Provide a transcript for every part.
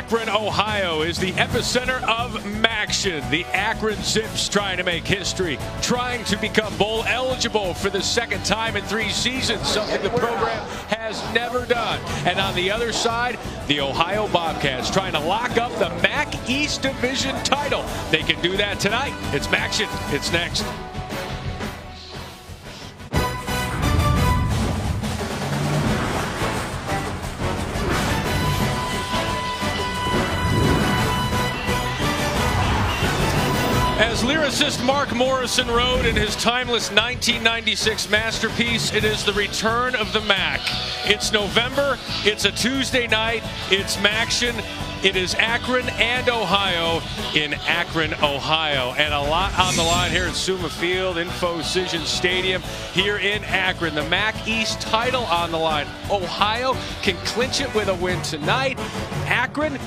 Akron, Ohio is the epicenter of MACtion. The Akron Zips trying to make history, trying to become bowl eligible for the second time in 3 seasons, something the program has never done. And on the other side, the Ohio Bobcats trying to lock up the MAC East Division title. They can do that tonight. It's MACtion. It's next. As lyricist Mark Morrison wrote in his timeless 1996 masterpiece, it is the return of the MAC. It's November, it's a Tuesday night, it's MACtion. It is Akron and Ohio in Akron, Ohio. And a lot on the line here at Summa Field, Infocision Stadium here in Akron. The MAC East title on the line. Ohio can clinch it with a win tonight. Akron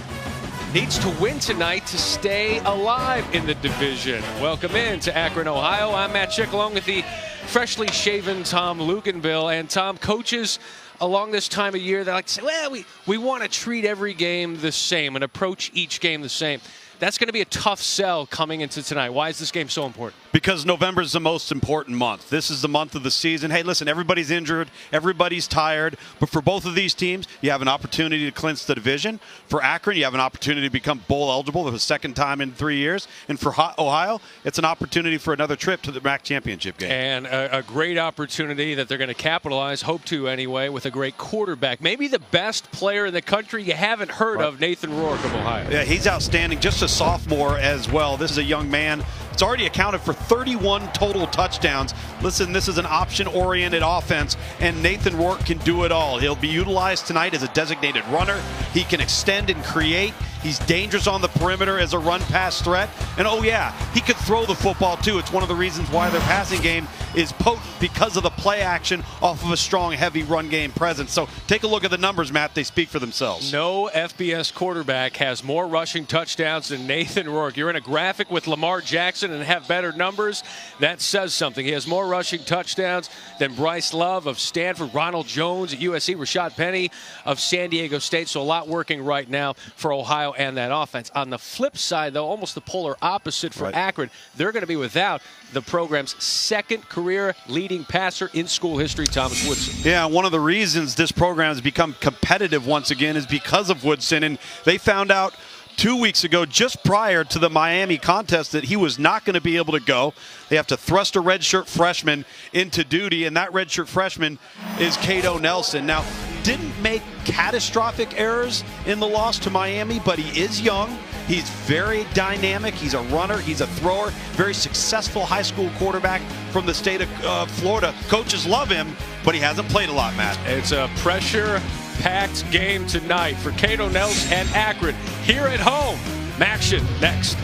needs to win tonight to stay alive in the division. Welcome in to Akron, Ohio. I'm Matt Chick along with the freshly shaven Tom Luganville. And Tom, coaches along this time of year, they like to say, well, we want to treat every game the same and approach each game the same. That's going to be a tough sell coming into tonight. Why is this game so important? Because November is the most important month. This is the month of the season. Hey, listen, everybody's injured. Everybody's tired. But for both of these teams, you have an opportunity to clinch the division. For Akron, you have an opportunity to become bowl eligible for the second time in 3 years. And for Ohio, it's an opportunity for another trip to the MAC championship game. And a great opportunity that they're going to capitalize, hope to anyway, with a great quarterback. Maybe the best player in the country you haven't heard of, Nathan Rourke of Ohio. Yeah, he's outstanding. Just a sophomore as well. This is a young man. It's already accounted for 31 total touchdowns. Listen, this is an option-oriented offense, and Nathan Rourke can do it all. He'll be utilized tonight as a designated runner. He can extend and create. He's dangerous on the perimeter as a run-pass threat. And, oh, yeah, he could throw the football, too. It's one of the reasons why their passing game is potent, because of the play action off of a strong, heavy run game presence. So take a look at the numbers, Matt. They speak for themselves. No FBS quarterback has more rushing touchdowns than Nathan Rourke. You're in a graphic with Lamar Jackson and have better numbers. That says something. He has more rushing touchdowns than Bryce Love of Stanford, Ronald Jones at USC, Rashad Penny of San Diego State. So a lot working right now for Ohio and that offense. On the flip side, though, almost the polar opposite for Akron. They're going to be without the program's second career leading passer in school history, Thomas Woodson. Yeah, one of the reasons this program has become competitive once again is because of Woodson. And they found out 2 weeks ago, just prior to the Miami contest, that he was not going to be able to go. They have to thrust a redshirt freshman into duty, and that redshirt freshman is Cato Nelson. Now, didn't make catastrophic errors in the loss to Miami, but he is young. He's very dynamic. He's a runner. He's a thrower. Very successful high school quarterback from the state of Florida. Coaches love him, but he hasn't played a lot, Matt. It's a pressure-packed game tonight for Cato Nelson and Akron here at home. MACtion next.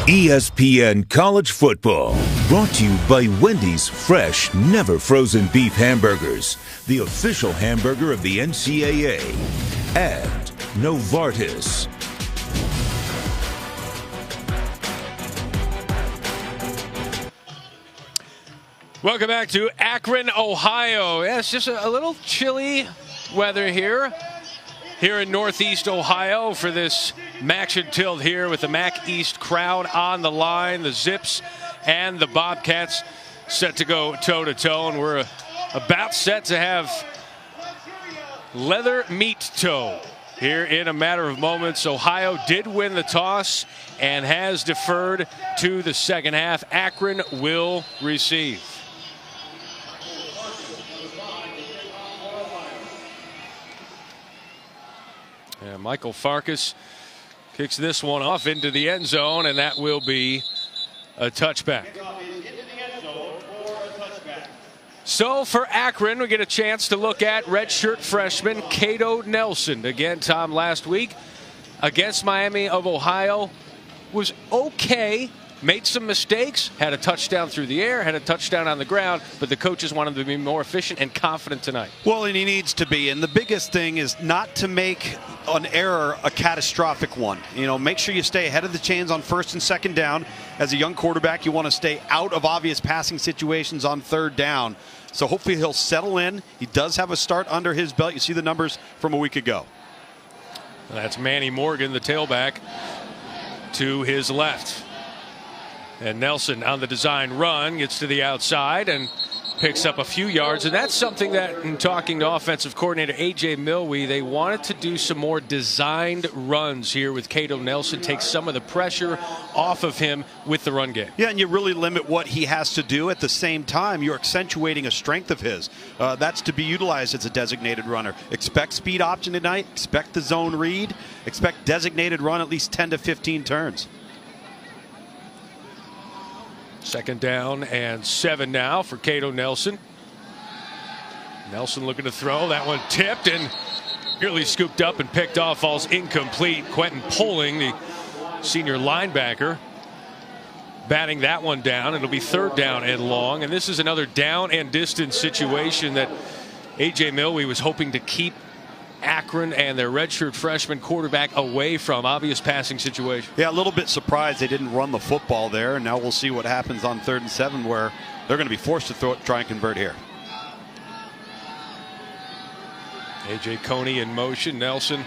ESPN College Football, brought to you by Wendy's fresh, never frozen beef hamburgers, the official hamburger of the NCAA, and Novartis. Welcome back to Akron, Ohio. Yeah, it's just a little chilly weather here in Northeast Ohio for this MACtion tilt here with the MAC East crown on the line. The Zips and the Bobcats set to go toe-to-toe, and we're about set to have leather meat toe here in a matter of moments. Ohio did win the toss and has deferred to the second half. Akron will receive. And Michael Farkas kicks this one off into the end zone, and that will be a touchback. So for Akron, we get a chance to look at redshirt freshman Cato Nelson. Again, Tom, last week against Miami of Ohio was okay. made some mistakes, had a touchdown through the air, had a touchdown on the ground, but the coaches want him to be more efficient and confident tonight. Well, and he needs to be. And the biggest thing is not to make an error a catastrophic one. You know, make sure you stay ahead of the chains on first and second down. As a young quarterback, you want to stay out of obvious passing situations on third down. So hopefully he'll settle in. He does have a start under his belt. You see the numbers from a week ago. That's Manny Morgan, the tailback, to his left. And Nelson on the design run gets to the outside and picks up a few yards. And that's something that, in talking to offensive coordinator A.J. Milwee, they wanted to do some more designed runs here with Cato Nelson, take some of the pressure off of him with the run game. Yeah, and you really limit what he has to do. At the same time, you're accentuating a strength of his. That's to be utilized as a designated runner. Expect speed option tonight. Expect the zone read. Expect designated run at least 10 to 15 turns. 2nd down and 7 now for Cato Nelson. Nelson looking to throw. That one tipped and nearly scooped up and picked off. Falls incomplete. Quentin Poling, the senior linebacker, batting that one down. It'll be 3rd down and long. And this is another down and distance situation that A.J. Milwee was hoping to keep Akron and their redshirt freshman quarterback away from obvious passing situation. Yeah, a little bit surprised they didn't run the football there. And now we'll see what happens on 3rd and 7, where they're going to be forced to try and convert here. A.J. Coney in motion. Nelson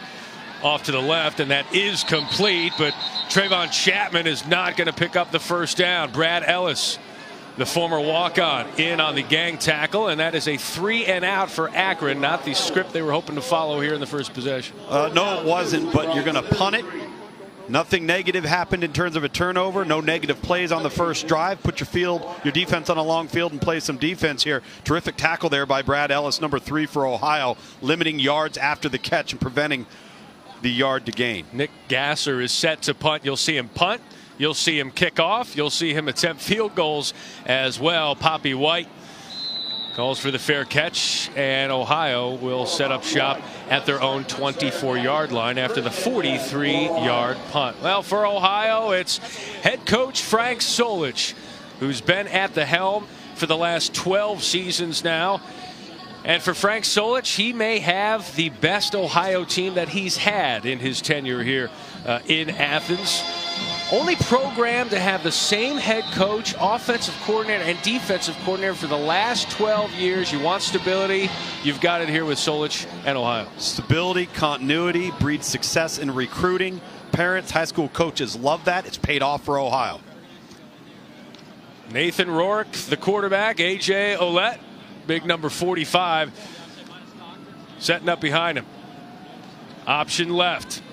off to the left, and that is complete. But Trayvon Chapman is not going to pick up the 1st down. Brad Ellis, the former walk-on, in on the gang tackle, and that is a 3 and out for Akron. Not the script they were hoping to follow here in the first possession. No, it wasn't, but you're going to punt it. Nothing negative happened in terms of a turnover. No negative plays on the first drive. Put your defense on a long field and play some defense here. Terrific tackle there by Brad Ellis, number 3 for Ohio, limiting yards after the catch and preventing the yard to gain. Nick Gasser is set to punt. You'll see him punt. You'll see him kick off. You'll see him attempt field goals as well. Poppy White calls for the fair catch, and Ohio will set up shop at their own 24-yard line after the 43-yard punt. Well, for Ohio, it's head coach Frank Solich, who's been at the helm for the last 12 seasons now. And for Frank Solich, he may have the best Ohio team that he's had in his tenure here in Athens. Only program to have the same head coach, offensive coordinator, and defensive coordinator for the last 12 years. You want stability, you've got it here with Solich and Ohio. Stability, continuity, breeds success in recruiting. Parents, high school coaches love that. It's paid off for Ohio. Nathan Rourke, the quarterback. A.J. Olette, big number 45, setting up behind him. Option left.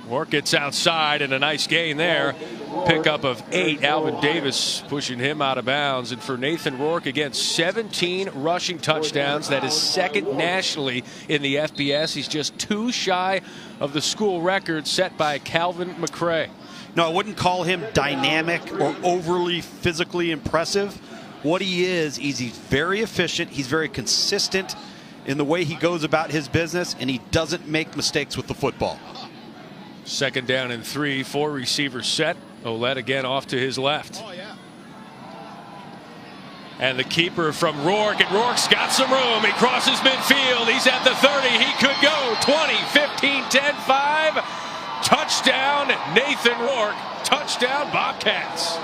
Rourke gets outside, and a nice gain there. Pickup of 8. Alvin Davis pushing him out of bounds. And for Nathan Rourke, again, 17 rushing touchdowns. That is 2nd nationally in the FBS. He's just 2 shy of the school record set by Calvin McCray. No, I wouldn't call him dynamic or overly physically impressive. What he is he's very efficient. He's very consistent in the way he goes about his business, and he doesn't make mistakes with the football. 2nd down and 3, 4 receivers set. Olette again off to his left. And the keeper from Rourke, and Rourke's got some room. He crosses midfield. He's at the 30. He could go 20, 15, 10, 5. Touchdown, Nathan Rourke. Touchdown, Bobcats.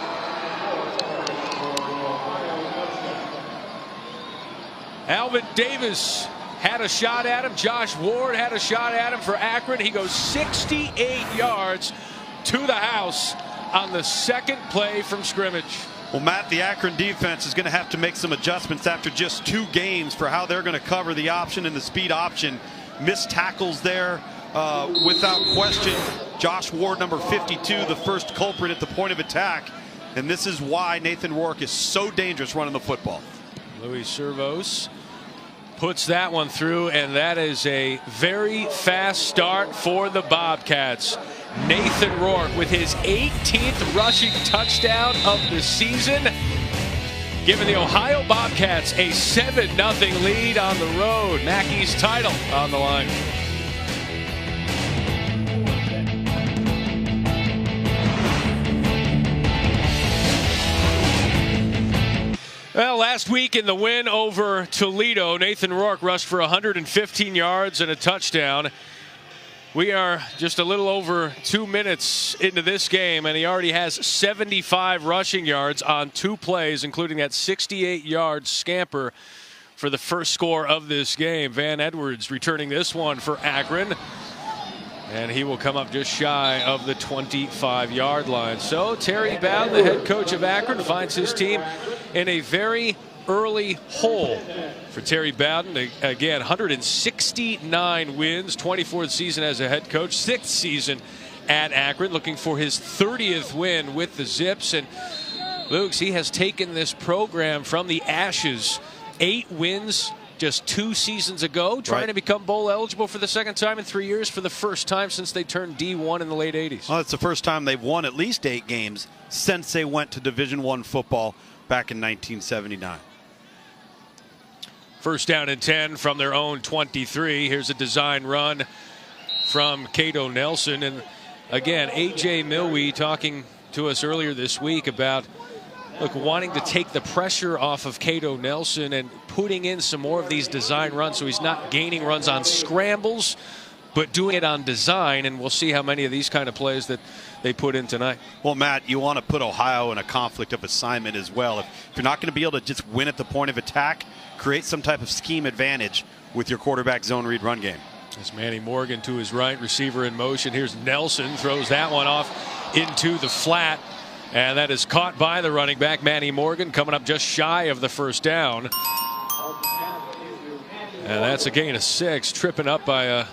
Alvin Davis had a shot at him. Josh Ward had a shot at him for Akron. He goes 68 yards to the house on the 2nd play from scrimmage. Well, Matt, the Akron defense is going to have to make some adjustments after just 2 games for how they're going to cover the option and the speed option. Missed tackles there without question. Josh Ward, number 52, the first culprit at the point of attack. And this is why Nathan Rourke is so dangerous running the football. Louis Servos puts that one through, and that is a very fast start for the Bobcats. Nathan Rourke with his 18th rushing touchdown of the season, giving the Ohio Bobcats a 7-0 lead on the road. Mackey's title on the line. Well, last week in the win over Toledo, Nathan Rourke rushed for 115 yards and a touchdown. We are just a little over 2 minutes into this game, and he already has 75 rushing yards on 2 plays, including that 68-yard scamper for the first score of this game. Van Edwards returning this one for Akron, and he will come up just shy of the 25-yard line. So Terry Bowden, the head coach of Akron, finds his team in a very early hole. For Terry Bowden, again, 169 wins, 24th season as a head coach, 6th season at Akron, looking for his 30th win with the Zips. And Luke's, he has taken this program from the ashes. 8 wins just 2 seasons ago, trying to become bowl eligible for the second time in 3 years, for the first time since they turned D1 in the late 80s. Well, it's the first time they've won at least 8 games since they went to Division I football back in 1979. First down and 10 from their own 23. Here's a design run from Cato Nelson. And again, A.J. Milwee talking to us earlier this week about, look, wanting to take the pressure off of Cato Nelson and putting in some more of these design runs so he's not gaining runs on scrambles, but doing it on design. And we'll see how many of these kind of plays that they put in tonight. Well, Matt, you want to put Ohio in a conflict of assignment as well. If you're not going to be able to just win at the point of attack, create some type of scheme advantage with your quarterback zone read run game. As Manny Morgan to his right, receiver in motion. Here's Nelson, throws that one off into the flat. And that is caught by the running back, Manny Morgan, coming up just shy of the first down. And that's a gain of 6, tripping up by a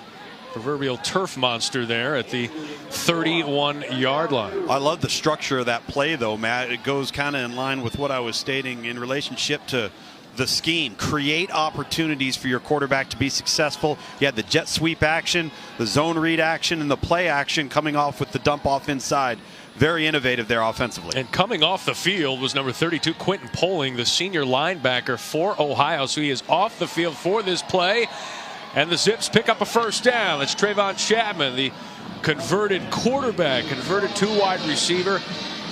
proverbial turf monster there at the 31-yard line. I love the structure of that play, though, Matt. It goes kind of in line with what I was stating in relationship to the scheme. Create opportunities for your quarterback to be successful. You had the jet sweep action, the zone read action, and the play action coming off with the dump off inside. Very innovative there offensively. And coming off the field was number 32, Quentin Poling, the senior linebacker for Ohio. So he is off the field for this play. And the Zips pick up a first down. It's Trayvon Chapman, the converted quarterback, converted 2-wide receiver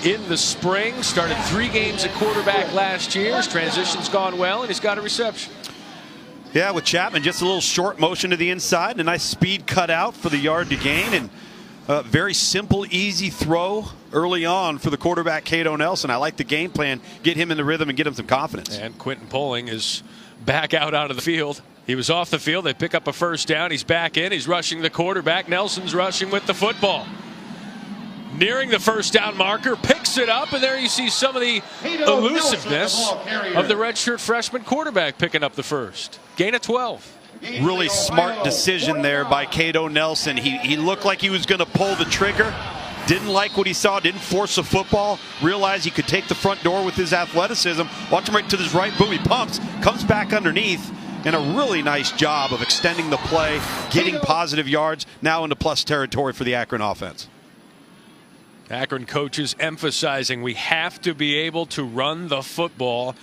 in the spring. Started 3 games at quarterback last year. His transition's gone well, and he's got a reception. Yeah, with Chapman, just a little short motion to the inside, a nice speed cutout for the yard to gain, and very simple, easy throw early on for the quarterback, Cato Nelson. I like the game plan. Get him in the rhythm and get him some confidence. And Quentin Poling is back out of the field. He was off the field. They pick up a first down. He's back in. He's rushing the quarterback. Nelson's rushing with the football. Nearing the first down marker, picks it up, and there you see some of the elusiveness of the redshirt freshman quarterback picking up the first. Gain of 12. Really smart decision there by Cato Nelson. He looked like he was going to pull the trigger. Didn't like what he saw, didn't force the football, realized he could take the front door with his athleticism. Watch him right to his right, boom, he pumps, comes back underneath, and a really nice job of extending the play, getting positive yards, now into plus territory for the Akron offense. Akron coaches emphasizing we have to be able to run the football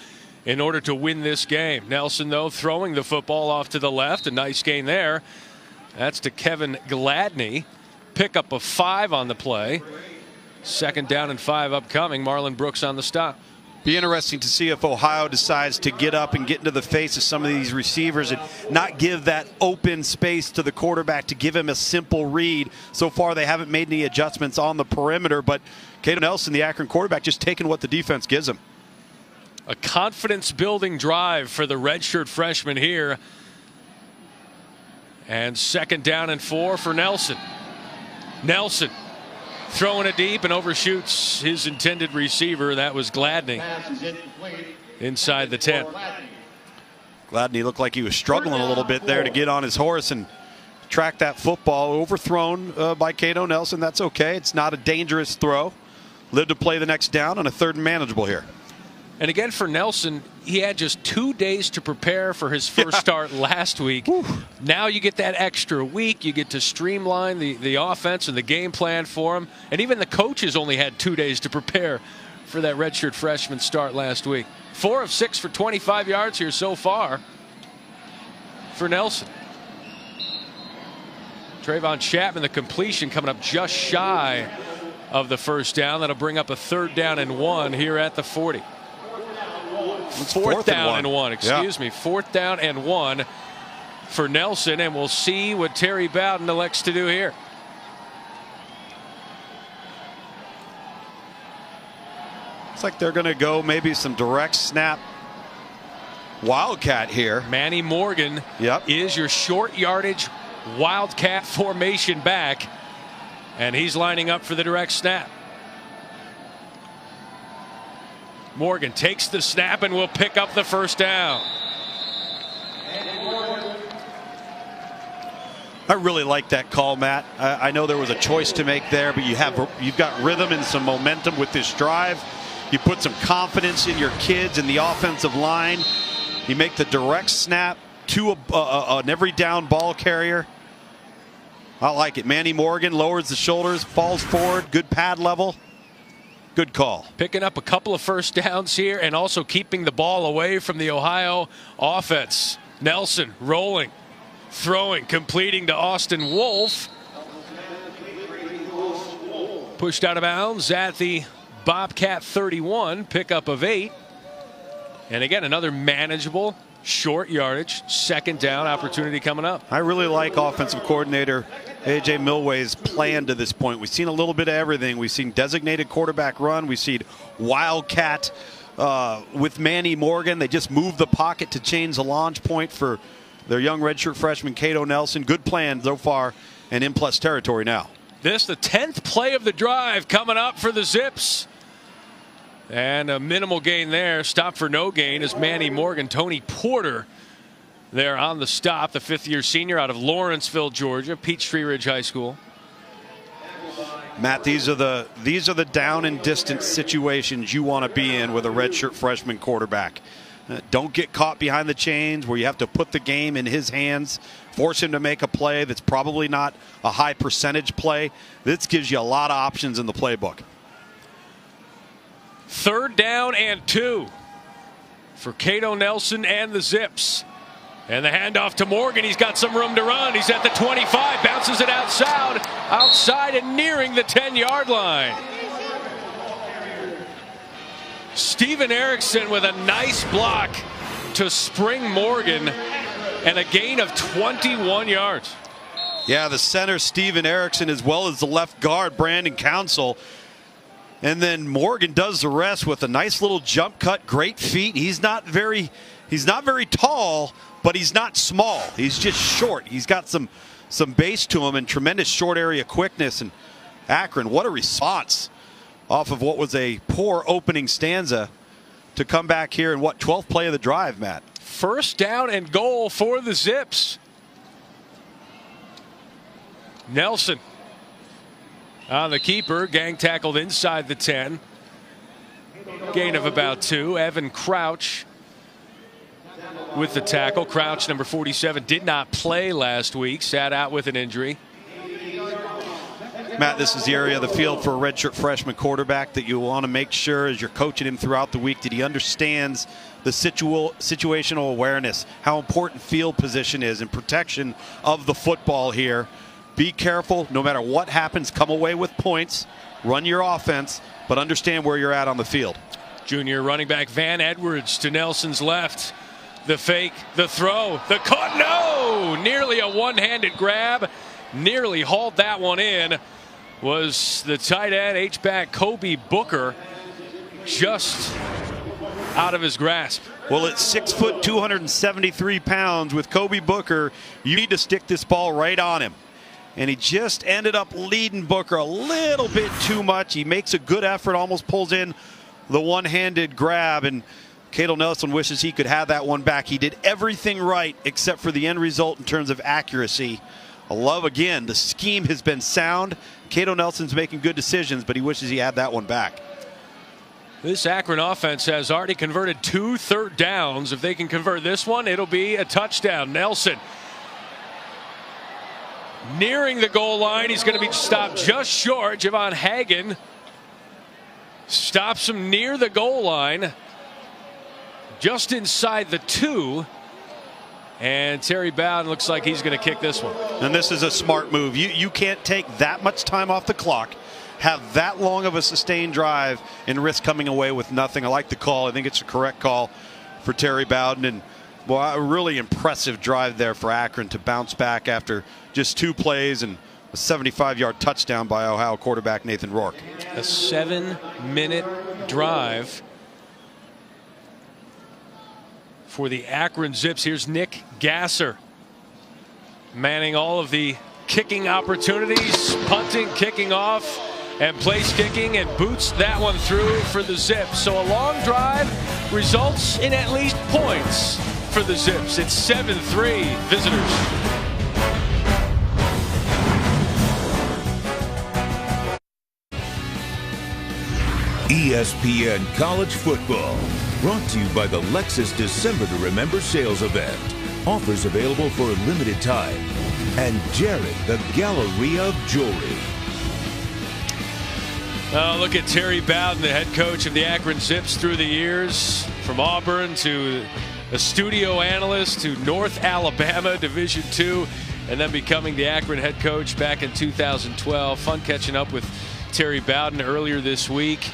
in order to win this game. Nelson, though, throwing the football off to the left. A nice gain there. That's to Kevin Gladney. Pickup of 5 on the play. Second down and 5 upcoming. Marlon Brooks on the stop. Be interesting to see if Ohio decides to get up and get into the face of some of these receivers and not give that open space to the quarterback to give him a simple read. So far, they haven't made any adjustments on the perimeter, but Cato Nelson, the Akron quarterback, just taking what the defense gives him. A confidence-building drive for the redshirt freshman here. And second down and 4 for Nelson. Nelson throwing it deep and overshoots his intended receiver. That was Gladney inside the 10. Gladney looked like he was struggling a little bit there to get on his horse and track that football. Overthrown by Cato Nelson. That's okay. It's not a dangerous throw. Live to play the next down on a 3rd and manageable here. And again, for Nelson, he had just 2 days to prepare for his first start last week. Whew. Now you get that extra week. You get to streamline the offense and the game plan for him. And even the coaches only had 2 days to prepare for that redshirt freshman start last week. 4 of 6 for 25 yards here so far for Nelson. Trayvon Chapman, the completion coming up just shy of the first down. That'll bring up a 3rd down and 1 here at the 40. Fourth down and one. Excuse me. 4th down and 1 for Nelson, and we'll see what Terry Bowden elects to do here. Looks like they're going to go maybe some direct snap Wildcat here. Manny Morgan is your short yardage Wildcat formation back, and he's lining up for the direct snap. Morgan takes the snap and will pick up the first down. I really like that call, Matt. I know there was a choice to make there, but you've got rhythm and some momentum with this drive. You put some confidence in your kids and the offensive line. You make the direct snap to an every down ball carrier. I like it. Manny Morgan lowers the shoulders, falls forward, good pad level. Good call. Picking up a couple of first downs here and also keeping the ball away from the Ohio offense. Nelson rolling, throwing, completing to Austin Wolf. Pushed out of bounds at the Bobcat 31, pickup of 8. And again, another manageable short yardage, 2nd down opportunity coming up. I really like offensive coordinator A.J. Milway's plan to this point. We've seen a little bit of everything. We've seen designated quarterback run. We've seen Wildcat with Manny Morgan. They just moved the pocket to change the launch point for their young redshirt freshman Cato Nelson. Good plan so far and in plus territory now. This the 10th play of the drive coming up for the Zips. And a minimal gain there. Stop for no gain is Manny Morgan. Tony Porter there on the stop, the 5th-year senior out of Lawrenceville, Georgia, Peachtree Ridge High School. Matt, these are the down and distance situations you want to be in with a redshirt freshman quarterback. Don't get caught behind the chains where you have to put the game in his hands, force him to make a play that's probably not a high percentage play. This gives you a lot of options in the playbook. 3rd down and 2 for Cato Nelson and the Zips. And the handoff to Morgan. He's got some room to run. He's at the 25, bounces it outside and nearing the 10-yard line. Steven Erickson with a nice block to spring Morgan and a gain of 21 yards. Yeah, the center Steven Erickson as well as the left guard Brandon Council. And then Morgan does the rest with a nice little jump cut, great feet. He's not very tall, but he's not small. He's just short. He's got some base to him and tremendous short area quickness. And Akron, what a response off of what was a poor opening stanza to come back here in 12th play of the drive, Matt. 1st down and goal for the Zips. Nelson on the keeper, gang tackled inside the 10. Gain of about 2. Evan Crouch with the tackle. Crouch, number 47, did not play last week, sat out with an injury. Matt, this is the area of the field for a redshirt freshman quarterback that you want to make sure as you're coaching him throughout the week that he understands the situational awareness, how important field position is and protection of the football here. Be careful. No matter what happens, come away with points, run your offense, but understand where you're at on the field. Junior running back Van Edwards to Nelson's left. The fake, the throw, the cut. No! Nearly a one-handed grab. Nearly hauled that one in. Was the tight end H-back Kobe Booker just out of his grasp. Well, at 6 foot, 273 pounds with Kobe Booker, you need to stick this ball right on him. And he just ended up leading Booker a little bit too much. He makes a good effort, almost pulls in the one-handed grab, and Cato Nelson wishes he could have that one back. He did everything right except for the end result in terms of accuracy. I love, again, the scheme has been sound. Cato Nelson's making good decisions, but he wishes he had that one back. This Akron offense has already converted 2 third downs. If they can convert this one, it'll be a touchdown. Nelson nearing the goal line. He's going to be stopped just short. Javon Hagan stops him near the goal line, just inside the 2. And Terry Bowden looks like he's going to kick this one. And this is a smart move. You can't take that much time off the clock. have that long of a sustained drive and risk coming away with nothing. I like the call. I think it's a correct call for Terry Bowden. And well, a really impressive drive there for Akron to bounce back after just 2 plays and a 75-yard touchdown by Ohio quarterback Nathan Rourke. A 7-minute drive for the Akron Zips. Here's Nick Gasser manning all of the kicking opportunities, punting, kicking off, and place kicking, and boots that one through for the Zips. So a long drive results in at least points for the Zips. It's 7-3 visitors. ESPN College Football, brought to you by the Lexus December to Remember sales event. Offers available for a limited time. And Jared, the Galleria of Jewelry. Oh, look at Terry Bowden, the head coach of the Akron Zips through the years, from Auburn to a studio analyst to North Alabama Division II, and then becoming the Akron head coach back in 2012. Fun catching up with Terry Bowden earlier this week.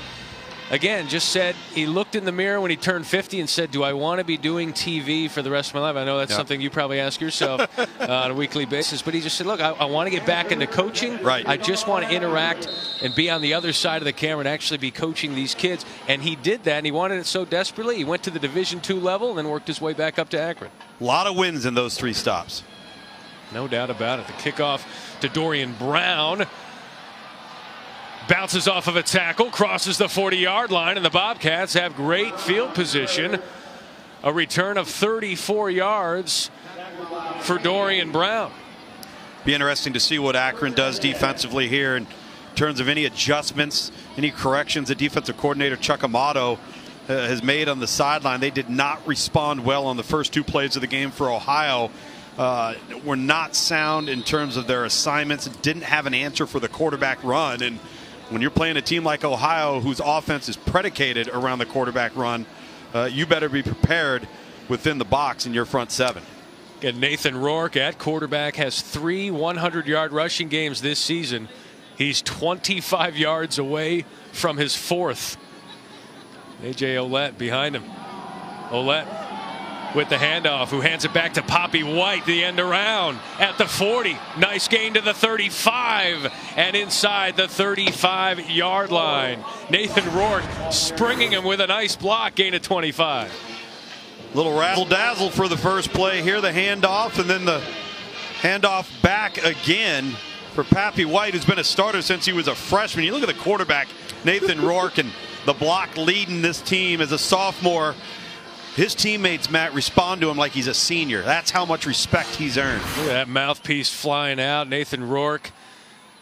Again, just said he looked in the mirror when he turned 50 and said, do I want to be doing TV for the rest of my life? I know that's something you probably ask yourself on a weekly basis, but he just said, look, I want to get back into coaching. Right. I just want to interact and be on the other side of the camera and actually be coaching these kids. And he did that, and he wanted it so desperately. He went to the Division II level and then worked his way back up to Akron. A lot of wins in those 3 stops. No doubt about it. The kickoff to Dorian Brown. Bounces off of a tackle, crosses the 40-yard line, and the Bobcats have great field position. A return of 34 yards for Dorian Brown. Be interesting to see what Akron does defensively here in terms of any adjustments, any corrections that defensive coordinator Chuck Amato has made on the sideline. They did not respond well on the first 2 plays of the game for Ohio. Were not sound in terms of their assignments. Didn't have an answer for the quarterback run. And when you're playing a team like Ohio, whose offense is predicated around the quarterback run, you better be prepared within the box in your front 7. And Nathan Rourke at quarterback has 3 100-yard rushing games this season. He's 25 yards away from his 4th. A.J. Olette behind him. Olette with the handoff, who hands it back to Poppy White, the end around at the 40. Nice gain to the 35 and inside the 35-yard line. Nathan Rourke springing him with a nice block, gain of 25. Little razzle-dazzle for the first play here. The handoff, and then the handoff back again for Poppy White, who's been a starter since he was a freshman. You look at the quarterback, Nathan Rourke, and the block leading this team as a sophomore. His teammates, Matt, respond to him like he's a senior. That's how much respect he's earned. Look at that mouthpiece flying out. Nathan Rourke.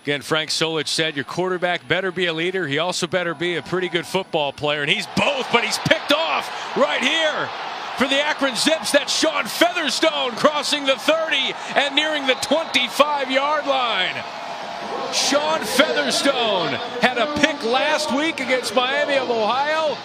Again, Frank Solich said your quarterback better be a leader. He also better be a pretty good football player. And he's both, but he's picked off right here for the Akron Zips. That's Sean Featherstone crossing the 30 and nearing the 25-yard line. Sean Featherstone had a pick last week against Miami of Ohio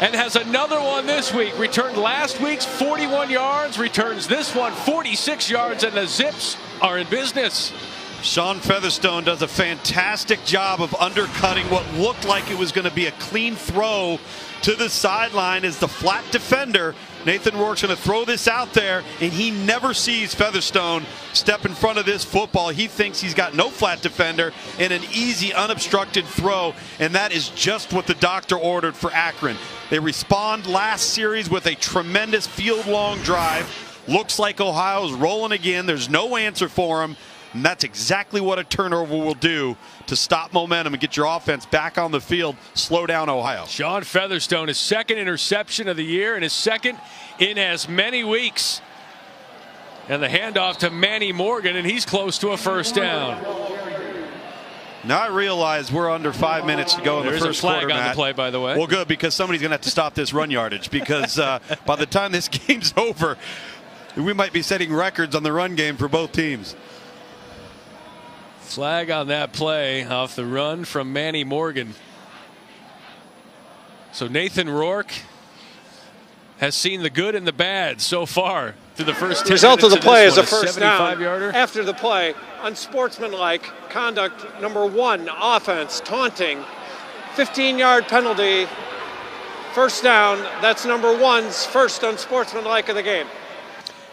and has another one this week. Returned last week's 41 yards, returns this one 46 yards, and the Zips are in business. Sean Featherstone does a fantastic job of undercutting what looked like it was going to be a clean throw to the sideline as the flat defender. Nathan Rourke's going to throw this out there, and he never sees Featherstone step in front of this football. He thinks he's got no flat defender and an easy, unobstructed throw, and that is just what the doctor ordered for Akron. They respond last series with a tremendous field-long drive. Looks like Ohio's rolling again. There's no answer for him, and that's exactly what a turnover will do to stop momentum and get your offense back on the field, slow down Ohio. Sean Featherstone, his 2nd interception of the year and his 2nd in as many weeks. And the handoff to Manny Morgan, and he's close to a first down. Now I realize we're under 5 minutes to go in the first quarter, There's a flag on the play, by the way. Well, good, because somebody's going to have to stop this run yardage, because by the time this game's over, we might be setting records on the run game for both teams. Flag on that play off the run from Manny Morgan. So Nathan Rourke has seen the good and the bad so far through the first 10 The result of the minutes play this is a one, first down. 75-yarder. After the play, unsportsmanlike conduct number 1, offense, taunting, 15-yard penalty, first down. That's number 1's first unsportsmanlike of the game.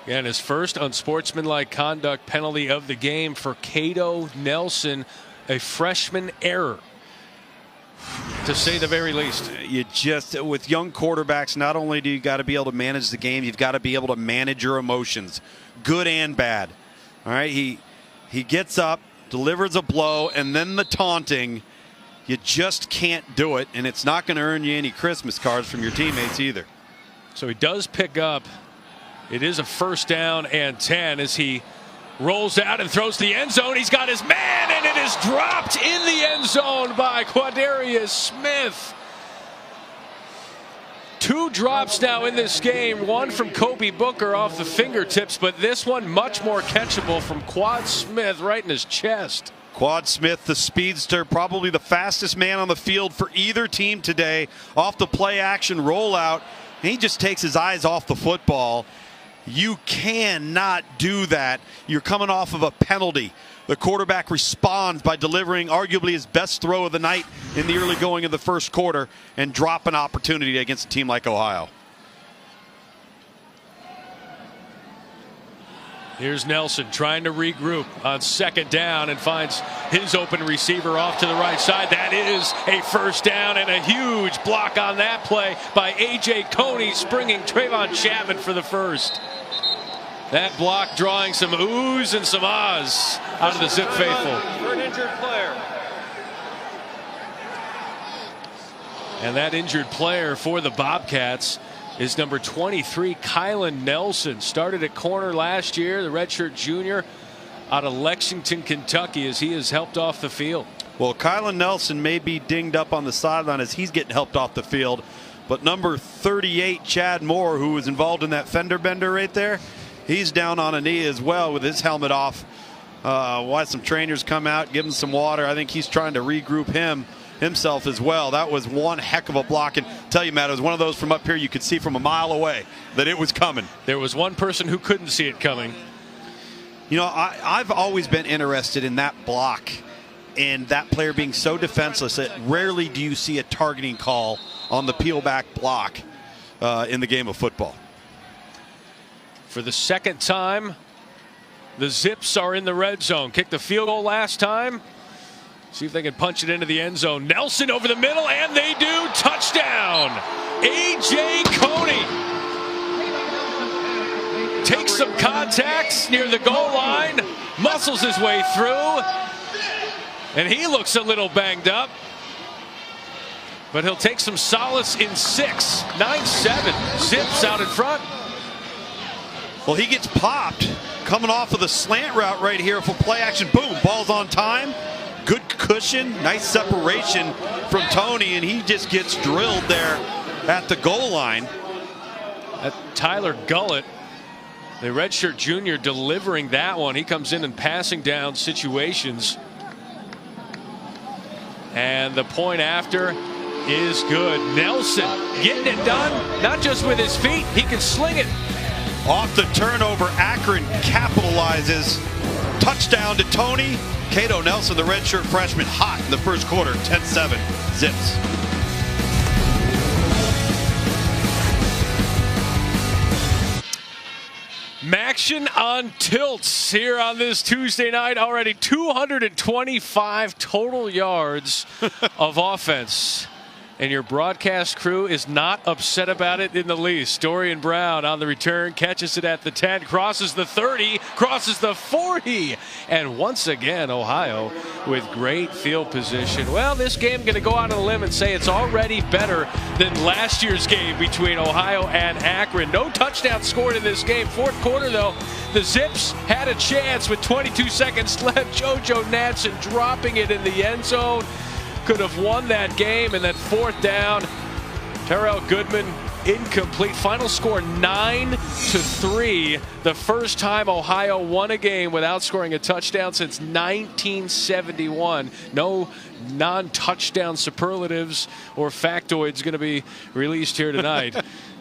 And his first unsportsmanlike conduct penalty of the game for Cato Nelson, a freshman error, to say the very least. You just, with young quarterbacks, not only do you got to be able to manage the game, you've got to be able to manage your emotions, good and bad. All right, he gets up, delivers a blow, and then the taunting. You just can't do it, and it's not going to earn you any Christmas cards from your teammates either. So he does pick up. It is a first down and 10 as he rolls out and throws the end zone. He's got his man, and it is dropped in the end zone by Quadarius Smith. 2 drops now in this game, one from Kobe Booker off the fingertips, but this one much more catchable from Quad Smith right in his chest. Quad Smith, the speedster, probably the fastest man on the field for either team today. Off the play action rollout, and he just takes his eyes off the football. You cannot do that. You're coming off of a penalty. The quarterback responds by delivering arguably his best throw of the night in the early going of the first quarter and drop an opportunity against a team like Ohio. Here's Nelson trying to regroup on second down and finds his open receiver off to the right side. That is a first down and a huge block on that play by A.J. Coney, springing Trayvon Chapman for the first. That block drawing some oohs and some ahs out of the Zip faithful. For an injured player. And that injured player for the Bobcats is number 23, Kylan Nelson. Started at corner last year, the redshirt junior out of Lexington, Kentucky, as he is helped off the field. Well, Kylan Nelson may be dinged up on the sideline as he's getting helped off the field, but number 38, Chad Moore, who was involved in that fender bender right there, he's down on a knee as well with his helmet off. Watch some trainers come out, give him some water. I think he's trying to regroup himself as well. That was one heck of a block, and tell you, Matt, it was one of those from up here you could see from a mile away that it was coming. There was one person who couldn't see it coming. You know, I've always been interested in that block and that player being so defenseless that rarely do you see a targeting call on the peel back block in the game of football. For the second time, the Zips are in the red zone. Kicked the field goal last time. See if they can punch it into the end zone. Nelson over the middle, and they do. Touchdown! A.J. Coney takes some contacts near the goal line, muscles his way through, and he looks a little banged up. But he'll take some solace in 6. 9-7. Zips out in front. Well, he gets popped coming off of the slant route right here for play action. Boom, ball's on time. Good cushion, nice separation from Tony, and he just gets drilled there at the goal line. Tyler Gullett, the redshirt junior, delivering that one. He comes in and passing down situations. And the point after is good. Nelson getting it done, not just with his feet, he can sling it. Off the turnover, Akron capitalizes. Touchdown to Tony. Cato Nelson, the redshirt freshman, hot in the first quarter. 10-7, Zips. Maction on tilts here on this Tuesday night. Already 225 total yards of offense. And your broadcast crew is not upset about it in the least. Dorian Brown on the return, catches it at the 10, crosses the 30, crosses the 40. And once again, Ohio with great field position. Well, this game going to go out on a limb and say it's already better than last year's game between Ohio and Akron. No touchdown scored in this game. Fourth quarter, though, the Zips had a chance with 22 seconds left. JoJo Natson dropping it in the end zone. Could have won that game, and then fourth down, Terrell Goodman incomplete. Final score 9-3. The first time Ohio won a game without scoring a touchdown since 1971. No non-touchdown superlatives or factoids going to be released here tonight.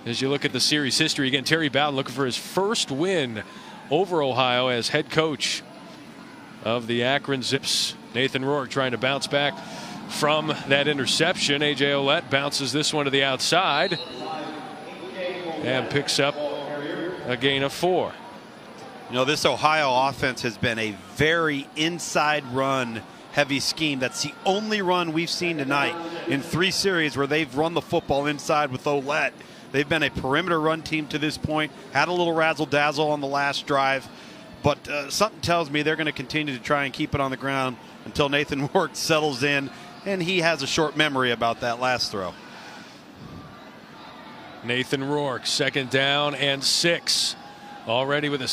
As you look at the series history, again, Terry Bowden looking for his first win over Ohio as head coach of the Akron Zips. Nathan Rourke trying to bounce back from that interception. A.J. Ouellette bounces this one to the outside and picks up a gain of 4. You know, this Ohio offense has been a very inside run heavy scheme. That's the only run we've seen tonight in 3 series where they've run the football inside with Ouellette. They've been a perimeter run team to this point, had a little razzle-dazzle on the last drive, but something tells me they're going to continue to try and keep it on the ground until Nathan Rourke settles in, and he has a short memory about that last throw. Nathan Rourke, 2nd down and 6. Already with a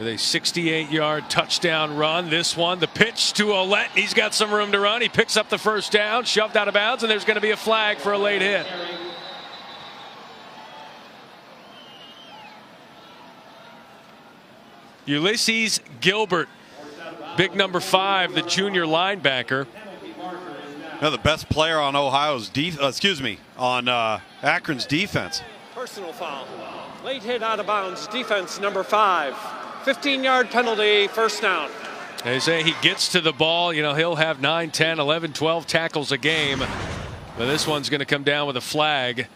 68-yard touchdown run. This one, the pitch to Ouellette. He's got some room to run. He picks up the first down, shoved out of bounds, and there's going to be a flag for a late hit. Ulysses Gilbert, big number 5, the junior linebacker. Now the best player on Ohio's on Akron's defense. Personal foul. Late hit out of bounds. Defense number 5. 15-yard penalty, first down. They say he gets to the ball. You know, he'll have 9, 10, 11, 12 tackles a game. But this one's going to come down with a flag.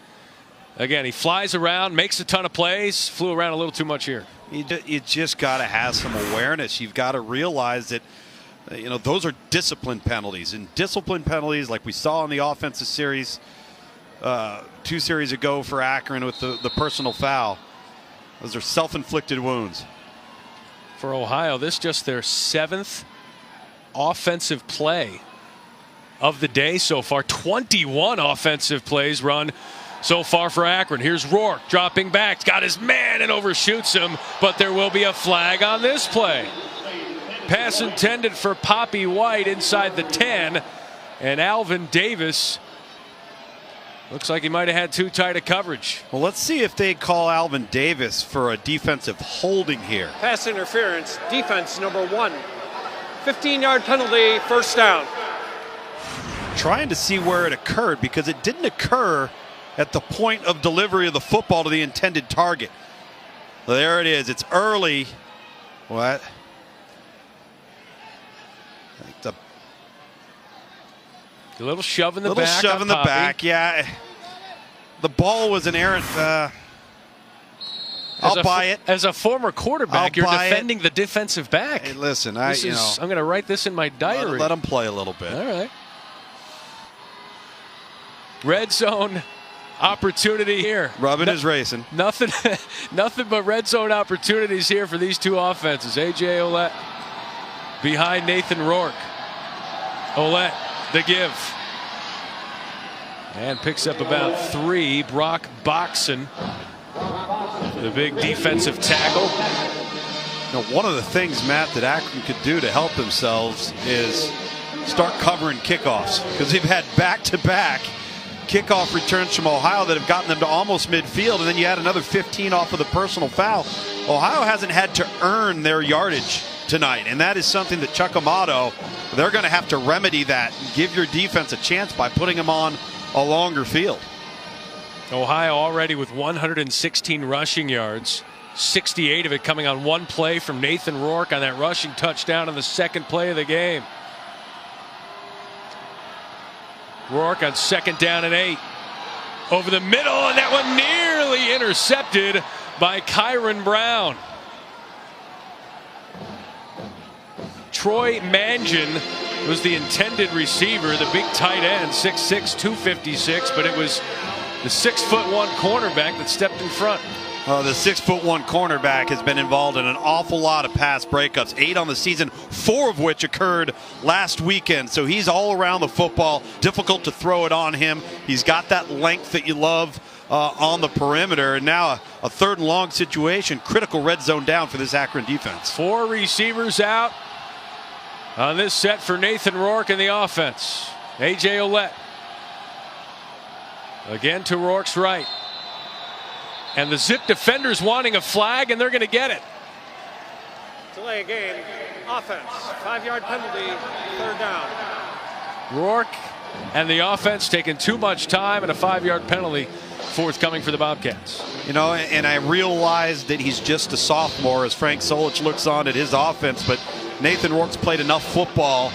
Again, he flies around, makes a ton of plays. Flew around a little too much here. You just got to have some awareness. You've got to realize that, you know, those are discipline penalties. And discipline penalties, like we saw in the offensive series 2 series ago for Akron with the personal foul, those are self-inflicted wounds. For Ohio, this just their 7th offensive play of the day so far. 21 offensive plays run so far for Akron. Here's Rourke dropping back, got his man and overshoots him, but there will be a flag on this play. Pass intended for Poppy White inside the 10, and Alvin Davis looks like he might have had too tight a coverage. Well, let's see if they call Alvin Davis for a defensive holding here. Pass interference, defense number 1. 15-yard penalty, first down. Trying to see where it occurred, because it didn't occur at the point of delivery of the football to the intended target. Well, there it is. It's early. What? A little shove in the back. A little shove in the back, yeah. The ball was an errant. I'll buy it. As a former quarterback, you're defending the defensive back. Hey, listen, I'm going to write this in my diary. Let him play a little bit. All right. Red zone opportunity here. Rubbin is racing. Nothing but red zone opportunities here for these 2 offenses. A.J. Ouellette behind Nathan Rourke. Ouellette, the give. And picks up about 3. Brock Boxon, the big defensive tackle. Now, one of the things, Matt, that Akron could do to help themselves is start covering kickoffs, because they've had back-to-back kickoff returns from Ohio that have gotten them to almost midfield, and then you add another 15 off of the personal foul. Ohio hasn't had to earn their yardage tonight, and that is something that Chuck Amato, they're going to have to remedy that and give your defense a chance by putting them on a longer field. Ohio already with 116 rushing yards, 68 of it coming on 1 play from Nathan Rourke on that rushing touchdown on the 2nd play of the game. Rourke on 2nd down and 8. Over the middle, and that one nearly intercepted by Kyron Brown. Troy Mangin was the intended receiver, the big tight end, 6'6", 256, but it was the 6'1" cornerback that stepped in front. The 6'1" cornerback has been involved in an awful lot of pass breakups, 8 on the season, 4 of which occurred last weekend. So he's all around the football, difficult to throw it on him. He's got that length that you love on the perimeter. And now a 3rd and long situation, critical red zone down for this Akron defense. 4 receivers out on this set for Nathan Rourke in the offense. A.J. Ouellette again to Rourke's right. And the Zip defenders wanting a flag, and they're going to get it. Delay game, offense, 5-yard penalty, 3rd down. Rourke and the offense taking too much time, and a 5-yard penalty forthcoming for the Bobcats. You know, and I realize that he's just a sophomore as Frank Solich looks on at his offense, but Nathan Rourke's played enough football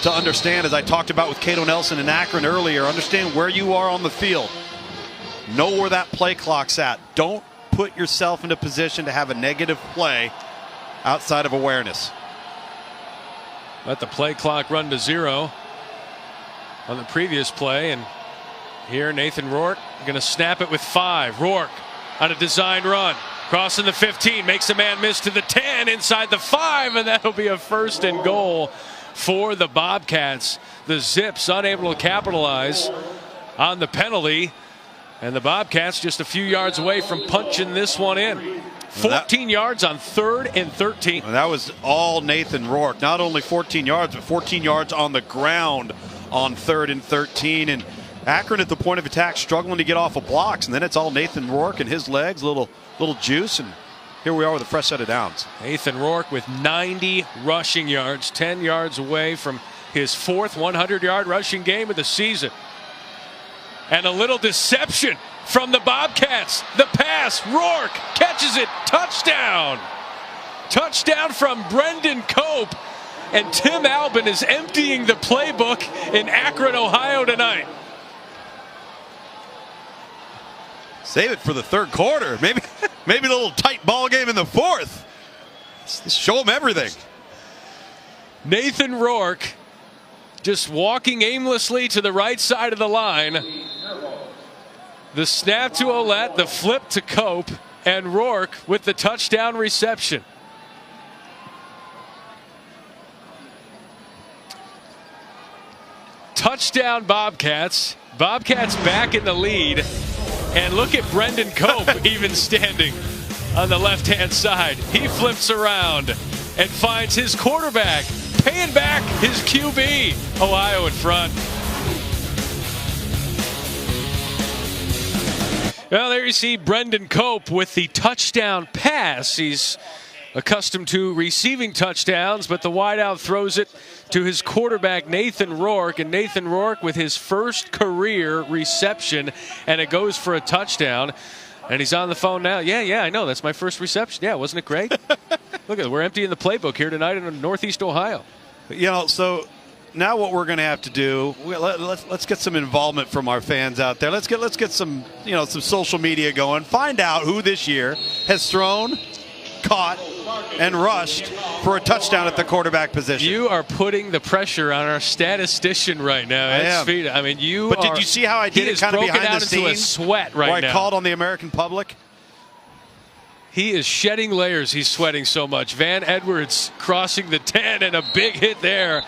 to understand, as I talked about with Cato Nelson in Akron earlier, understand where you are on the field. Know where that play clock's at. Don't put yourself in a position to have a negative play outside of awareness. Let the play clock run to 0 on the previous play, and here Nathan Rourke going to snap it with 5. Rourke on a design run, crossing the 15, makes a man miss to the 10, inside the 5, and that'll be a 1st and goal for the Bobcats. The Zips unable to capitalize on the penalty, and the Bobcats just a few yards away from punching this one in. 14 yards on 3rd and 13. That was all Nathan Rourke. Not only 14 yards, but 14 yards on the ground on 3rd and 13. And Akron at the point of attack struggling to get off of blocks. And then it's all Nathan Rourke and his legs, little juice. And here we are with a fresh set of downs. Nathan Rourke with 90 rushing yards, 10 yards away from his 4th 100-yard rushing game of the season. And a little deception from the Bobcats. The pass, Rourke catches it, touchdown. Touchdown from Brendan Cope. And Tim Albin is emptying the playbook in Akron, Ohio tonight. Save it for the 3rd quarter. Maybe a little tight ball game in the 4th. Show them everything. Nathan Rourke just walking aimlessly to the right side of the line. The snap to Ouellette, the flip to Cope, and Rourke with the touchdown reception. Touchdown Bobcats. Bobcats back in the lead. And look at Brendan Cope even standing on the left-hand side. He flips around and finds his quarterback, paying back his QB. Ohio in front. Well, there you see Brendan Cope with the touchdown pass. He's accustomed to receiving touchdowns, but the wideout throws it to his quarterback, Nathan Rourke. And Nathan Rourke with his first career reception, and it goes for a touchdown. And he's on the phone now. Yeah, I know. That's my first reception. Yeah, wasn't it great? Look at it. We're emptying the playbook here tonight in Northeast Ohio. You know, so now what we're going to have to do, let's get some involvement from our fans out there. Let's get some, some social media going. Find out who this year has thrown, caught, and rushed for a touchdown at the quarterback position. You are putting the pressure on our statistician right now. I mean, you. But did you see how I did it kind of behind the scenes? Into a sweat right where now. I called on the American public. He is shedding layers. He's sweating so much. Van Edwards crossing the 10, and a big hit there.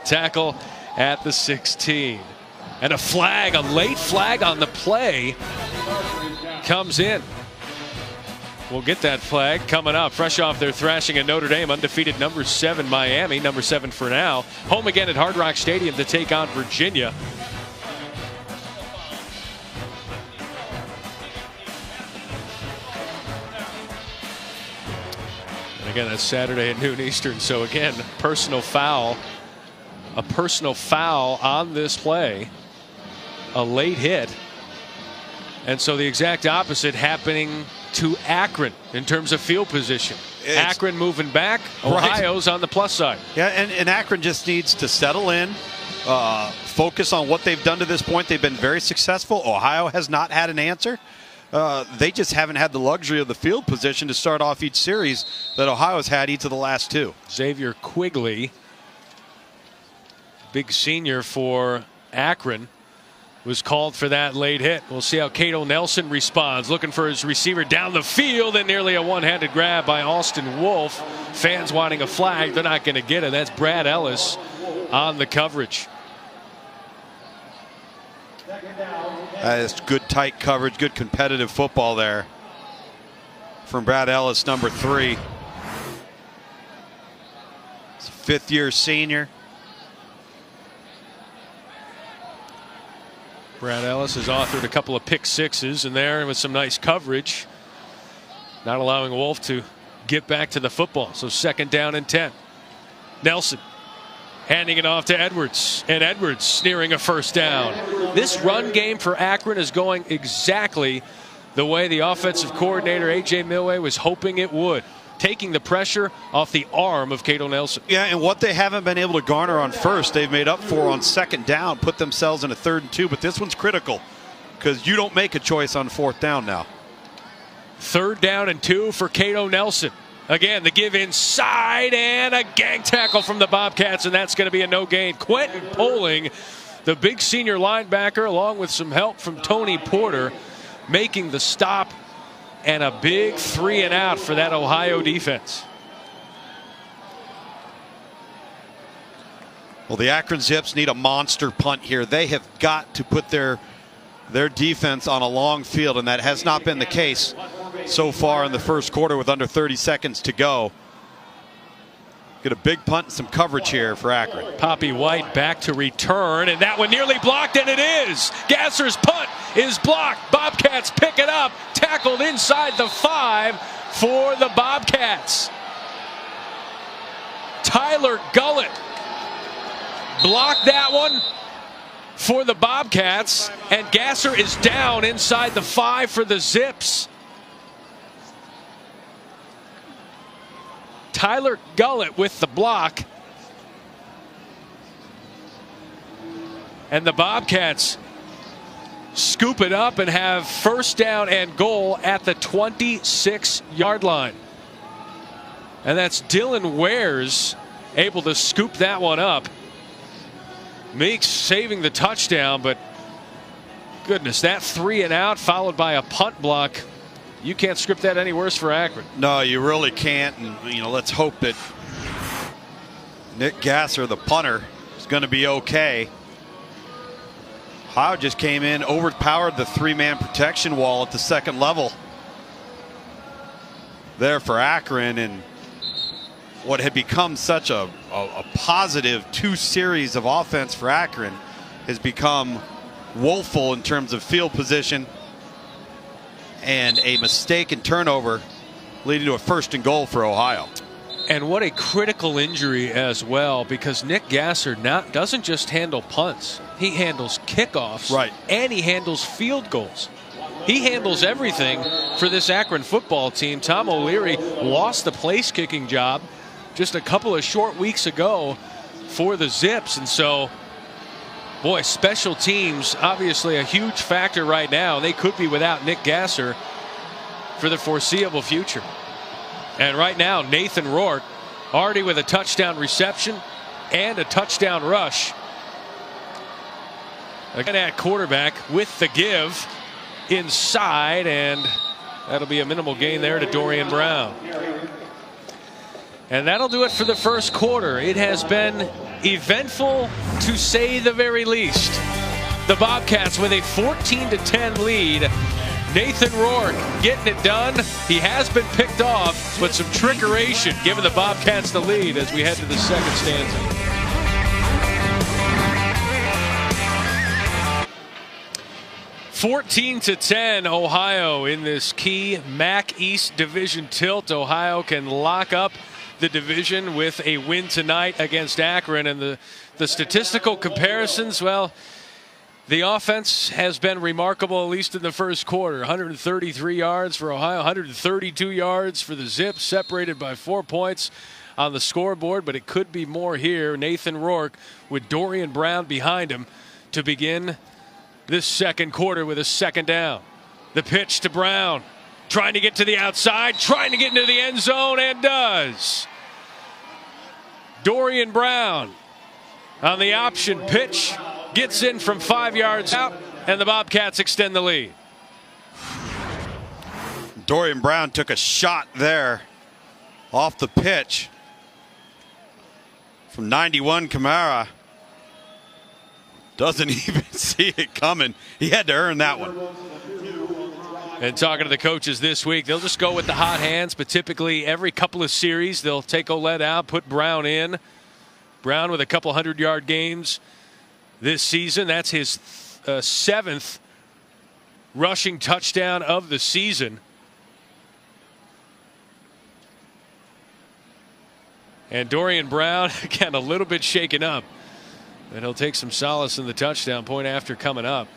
Tackle at the 16. And a late flag on the play comes in. We'll get that flag coming up. Fresh off their thrashing at Notre Dame, undefeated number 7 Miami, number 7 for now. Home again at Hard Rock Stadium to take on Virginia. And again, that's Saturday at noon Eastern. So again, personal foul. A personal foul on this play. A late hit. And so the exact opposite happening to Akron in terms of field position. Akron moving back. Ohio's on the plus side. Yeah, and Akron just needs to settle in, focus on what they've done to this point. They've been very successful. Ohio has not had an answer. They just haven't had the luxury of the field position to start off each series that Ohio's had each of the last 2. Xavier Quigley, big senior for Akron, was called for that late hit. We'll see how Cato Nelson responds. Looking for his receiver down the field, and nearly a one-handed grab by Austin Wolf. Fans wanting a flag. They're not going to get it. That's Brad Ellis on the coverage. That's good tight coverage, good competitive football there from Brad Ellis, number 3. He's a 5th-year senior. Brad Ellis has authored a couple of pick sixes in there with some nice coverage, not allowing Wolf to get back to the football. So 2nd down and 10. Nelson handing it off to Edwards, and Edwards nearing a 1st down. This run game for Akron is going exactly the way the offensive coordinator A.J. Milway was hoping it would, taking the pressure off the arm of Cato Nelson. Yeah, and what they haven't been able to garner on first, they've made up for on 2nd down, put themselves in a 3rd and 2, but this one's critical because you don't make a choice on 4th down now. 3rd down and 2 for Cato Nelson. Again, the give inside and a gang tackle from the Bobcats, and that's going to be a no gain. Quentin Poling, the big senior linebacker, along with some help from Tony Porter, making the stop, and a big 3 and out for that Ohio defense. Well, the Akron Zips need a monster punt here. They have got to put their defense on a long field, and that has not been the case so far in the 1st quarter with under 30 seconds to go. Get a big punt and some coverage here for Akron. Poppy White back to return, and that one nearly blocked, and it is. Gasser's punt is blocked. Bobcats pick it up, tackled inside the 5 for the Bobcats. Tyler Gullett blocked that one for the Bobcats, and Gasser is down inside the 5 for the Zips. Tyler Gullett with the block. And the Bobcats scoop it up and have 1st down and goal at the 26-yard line. And that's Dylan Wares able to scoop that one up. Meeks saving the touchdown, but goodness, that 3 and out followed by a punt block. You can't script that any worse for Akron. No, you really can't. And, let's hope that Nick Gasser, the punter, is going to be okay. Ohio just came in, overpowered the 3-man protection wall at the 2nd level there for Akron, and what had become such a positive 2 series of offense for Akron has become woeful in terms of field position, and a mistaken turnover leading to a 1st and goal for Ohio. And what a critical injury as well, because Nick Gasser doesn't just handle punts. He handles kickoffs, right, and he handles field goals. He handles everything for this Akron football team. Tom O'Leary lost the place kicking job just a couple of short weeks ago for the Zips, and so boy, special teams obviously a huge factor right now. They could be without Nick Gasser for the foreseeable future. And right now, Nathan Rourke already with a touchdown reception and a touchdown rush. Again at quarterback with the give inside, and that'll be a minimal gain there to Dorian Brown. And that'll do it for the 1st quarter. It has been eventful to say the very least. The Bobcats with a 14-10 lead. Nathan Rourke getting it done. He has been picked off, but some trickeration giving the Bobcats the lead as we head to the 2nd stanza. (14-10) Ohio in this key MAC East Division tilt. Ohio can lock up the division with a win tonight against Akron, and the statistical comparisons, well, the offense has been remarkable, at least in the 1st quarter. 133 yards for Ohio, 132 yards for the Zips, separated by 4 points on the scoreboard, but it could be more here. Nathan Rourke with Dorian Brown behind him to begin this 2nd quarter with a 2nd down. The pitch to Brown, trying to get to the outside, trying to get into the end zone, and does. Dorian Brown on the option pitch, gets in from 5 yards out, and the Bobcats extend the lead. Dorian Brown took a shot there off the pitch from 91 Kamara. Doesn't even see it coming. He had to earn that one. And talking to the coaches this week, they'll just go with the hot hands, but typically every couple of series they'll take Oled out, put Brown in. Brown with a couple 100-yard games this season. That's his 7th rushing touchdown of the season. And Dorian Brown, again, a little bit shaken up. And he'll take some solace in the touchdown point after coming up.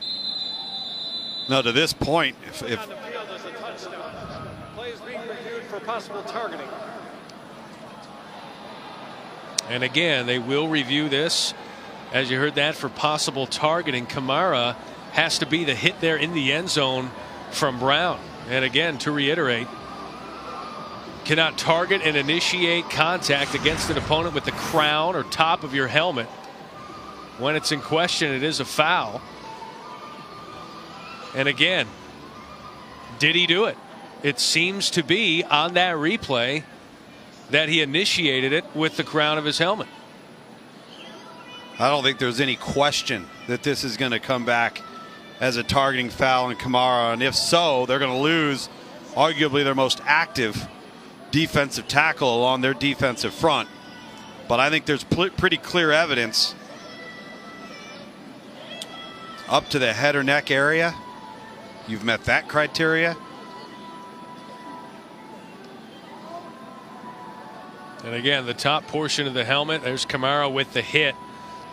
No, to this point, if on the field as a touchdown. Play is being reviewed for possible targeting. And again, they will review this, as you heard that, for possible targeting. Kamara has to be the hit there in the end zone from Brown. And again, to reiterate, cannot target and initiate contact against an opponent with the crown or top of your helmet. When it's in question, it is a foul. And again, did he do it? It seems to be on that replay that he initiated it with the crown of his helmet. I don't think there's any question that this is going to come back as a targeting foul on Kamara. And if so, they're going to lose arguably their most active defensive tackle along their defensive front. But I think there's pretty clear evidence up to the head or neck area. You've met that criteria. And again, the top portion of the helmet, there's Kamara with the hit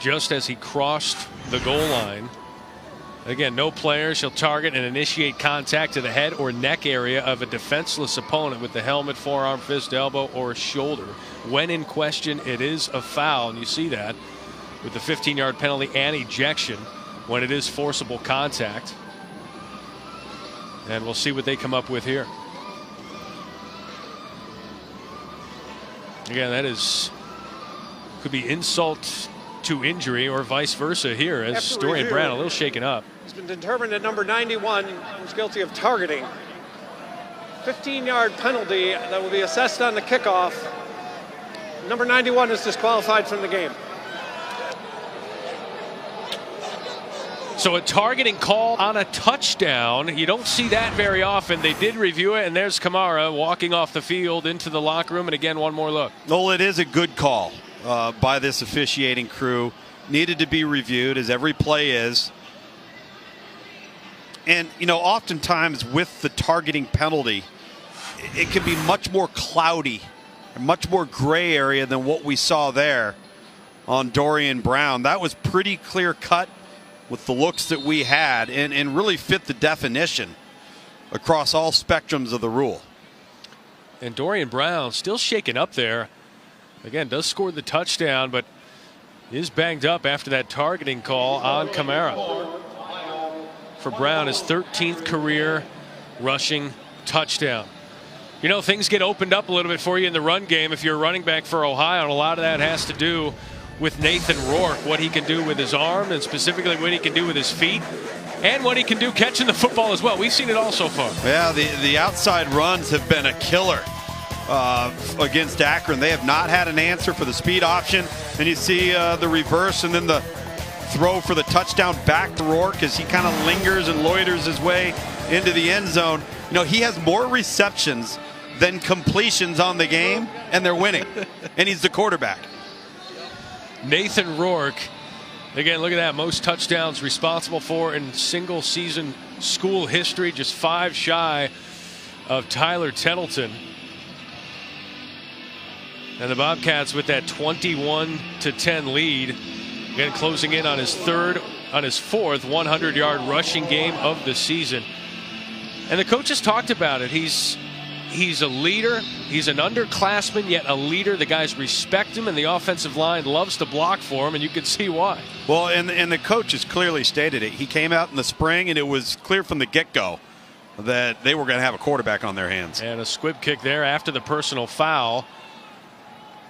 just as he crossed the goal line. Again, no player shall target and initiate contact to the head or neck area of a defenseless opponent with the helmet, forearm, fist, elbow, or shoulder. When in question, it is a foul, and you see that with the 15-yard penalty and ejection when it is forcible contact. And we'll see what they come up with here. Again, that could be insult to injury or vice versa here, as Dorian Brown a little shaken up. It's been determined that number 91 was guilty of targeting. 15-yard penalty that will be assessed on the kickoff. Number 91 is disqualified from the game. So a targeting call on a touchdown. You don't see that very often. They did review it, and there's Kamara walking off the field into the locker room. And again, one more look. Well, it is a good call by this officiating crew. Needed to be reviewed, as every play is. And, you know, oftentimes with the targeting penalty, it can be much more cloudy, much more gray area than what we saw there on Dorian Brown. That was pretty clear cut with the looks that we had, and really fit the definition across all spectrums of the rule. And Dorian Brown still shaken up there. Again, does score the touchdown, but is banged up after that targeting call on Kamara. For Brown, his 13th career rushing touchdown. You know, things get opened up a little bit for you in the run game if you're a running back for Ohio, and a lot of that has to do with Nathan Rourke, what he can do with his arm, and specifically what he can do with his feet, and what he can do catching the football as well. We've seen it all so far. Yeah, the outside runs have been a killer against Akron. They have not had an answer for the speed option. And you see the reverse and then the throw for the touchdown back to Rourke as he kind of lingers and loiters his way into the end zone. You know, he has more receptions than completions on the game, and they're winning. And he's the quarterback. Nathan Rourke, again, look at that, most touchdowns responsible for in single season school history, just 5 shy of Tyler Tettleton. And the Bobcats with that 21-10 lead, again closing in on his fourth 100-yard rushing game of the season. And the coaches talked about it. He's a leader. He's an underclassman, yet a leader. The guys respect him, and the offensive line loves to block for him, and you can see why. Well, and the coaches clearly stated it. He came out in the spring, and it was clear from the get-go that they were going to have a quarterback on their hands. And a squib kick there after the personal foul,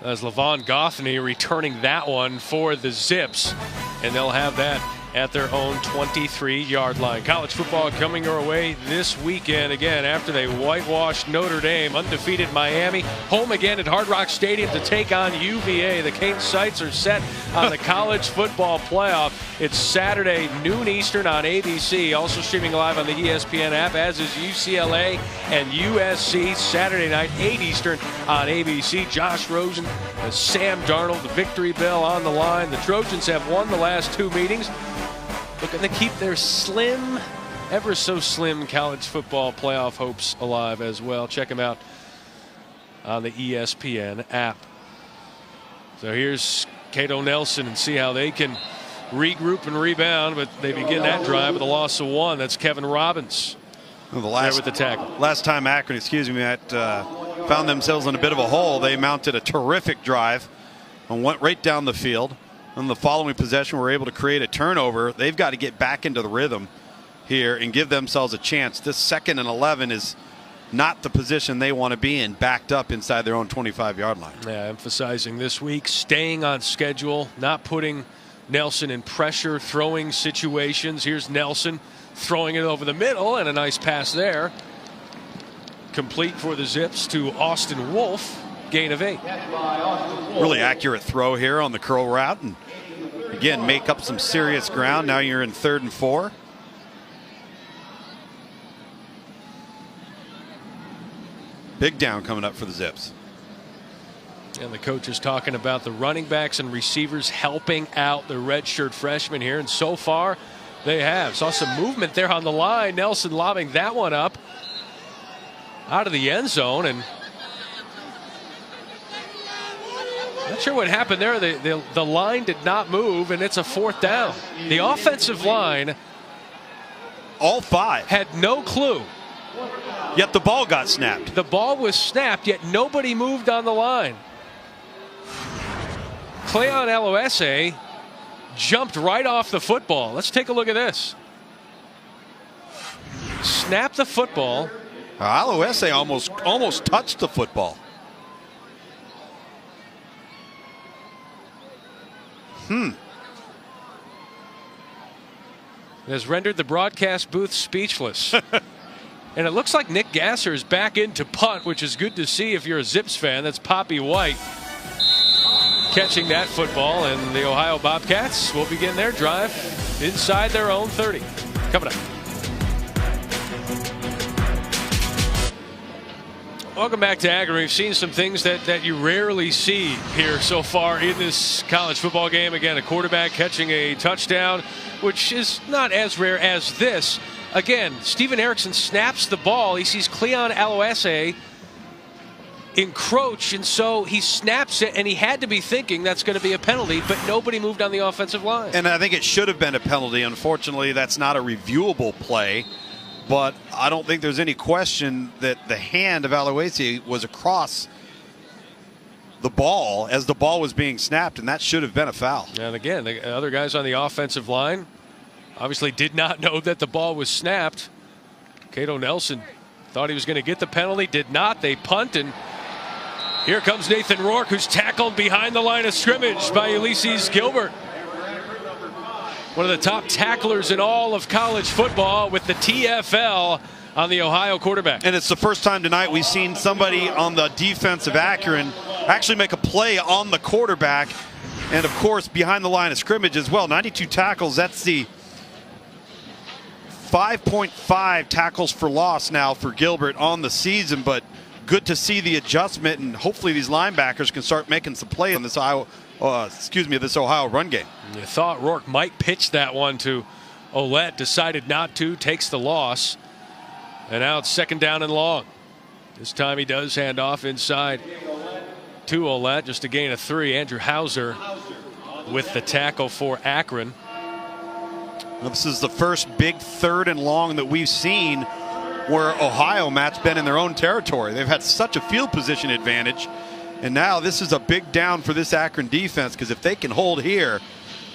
as Levon Gothney returning that one for the Zips, and they'll have that at their own 23-yard line. College football coming your way this weekend again after they whitewashed Notre Dame. Undefeated Miami home again at Hard Rock Stadium to take on UVA. The Canes' sights are set on the college football playoff. It's Saturday noon Eastern on ABC, also streaming live on the ESPN app, as is UCLA and USC. Saturday night 8 Eastern on ABC. Josh Rosen, Sam Darnold, the victory bell on the line. The Trojans have won the last 2 meetings. looking to keep their slim, ever so slim college football playoff hopes alive as well. Check them out on the ESPN app. So here's Cato Nelson, and see how they can regroup and rebound, but they begin that drive with a loss of 1. That's Kevin Robbins. Well, there with the tackle. Last time Akron, found themselves in a bit of a hole, they mounted a terrific drive and went right down the field. On the following possession, were able to create a turnover. They've got to get back into the rhythm here and give themselves a chance. This 2nd and 11 is not the position they want to be in, backed up inside their own 25-yard line. Yeah, emphasizing this week, staying on schedule, not putting Nelson in pressure throwing situations. Here's Nelson throwing it over the middle, and a nice pass there. Complete for the Zips to Austin Wolf. Gain of 8. Really accurate throw here on the curl route, and again make up some serious ground. Now you're in 3rd and 4. Big down coming up for the Zips. And the coach is talking about the running backs and receivers helping out the redshirt freshman here, and so far they have. Saw some movement there on the line. Nelson lobbing that one up out of the end zone, and not sure what happened there. The line did not move, and it's a 4th down. The offensive line, all 5, had no clue. Yet the ball got snapped. The ball was snapped, yet nobody moved on the line. Cleon Aloese jumped right off the football. Let's take a look at this. Snapped the football. Aloese almost touched the football. It has rendered the broadcast booth speechless. And it looks like Nick Gasser is back into punt, which is good to see if you're a Zips fan. That's Poppy White catching that football, and the Ohio Bobcats will begin their drive inside their own 30. Coming up. Welcome back to Akron. We've seen some things that you rarely see here so far in this college football game. Again, a quarterback catching a touchdown, which is not as rare as this. Again, Steven Erickson snaps the ball. He sees Cleon Aloese encroach, and so he snaps it, and he had to be thinking that's going to be a penalty, but nobody moved on the offensive line. And I think it should have been a penalty. Unfortunately, that's not a reviewable play. But I don't think there's any question that the hand of Aloisi was across the ball as the ball was being snapped, and that should have been a foul. And again, the other guys on the offensive line obviously did not know that the ball was snapped. Cato Nelson thought he was going to get the penalty, did not. They punt, and here comes Nathan Rourke, who's tackled behind the line of scrimmage by Ulysses Gilbert. One of the top tacklers in all of college football with the TFL on the Ohio quarterback. And it's the first time tonight we've seen somebody on the defense of Akron actually make a play on the quarterback, and of course behind the line of scrimmage as well. 92 tackles. That's the 5.5 tackles for loss now for Gilbert on the season, but good to see the adjustment, and hopefully these linebackers can start making some play on this this Ohio run game. You thought Rourke might pitch that one to Ouellette, decided not to, takes the loss, and now it's 2nd down and long. This time he does hand off inside to Ouellette, just a gain of 3. Andrew Hauser with the tackle for Akron. Well, this is the first big 3rd and long that we've seen where Ohio, Matt's been in their own territory. They've had such a field position advantage. And now this is a big down for this Akron defense, because if they can hold here,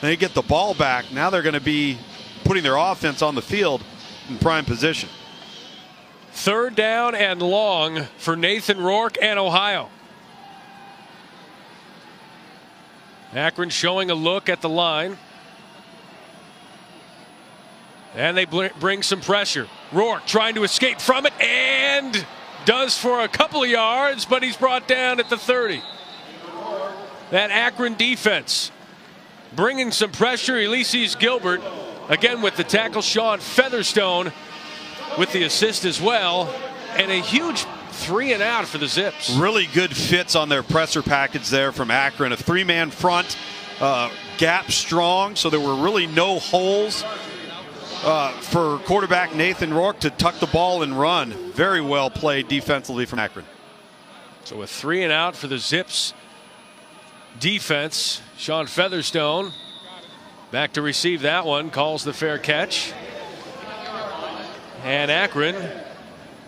they get the ball back. Now they're going to be putting their offense on the field in prime position. 3rd down and long for Nathan Rourke and Ohio. Akron showing a look at the line. And they bring some pressure. Rourke trying to escape from it, and does for a couple of yards, but he's brought down at the 30. That Akron defense bringing some pressure. Ulysses Gilbert again with the tackle. Sean Featherstone with the assist as well, and a huge 3 and out for the Zips. Really good fits on their presser package there from Akron. A 3-man front, gap strong, so there were really no holes for quarterback Nathan Rourke to tuck the ball and run. Very well played defensively from Akron. So a 3 and out for the Zips defense. Sean Featherstone back to receive that one, calls the fair catch. And Akron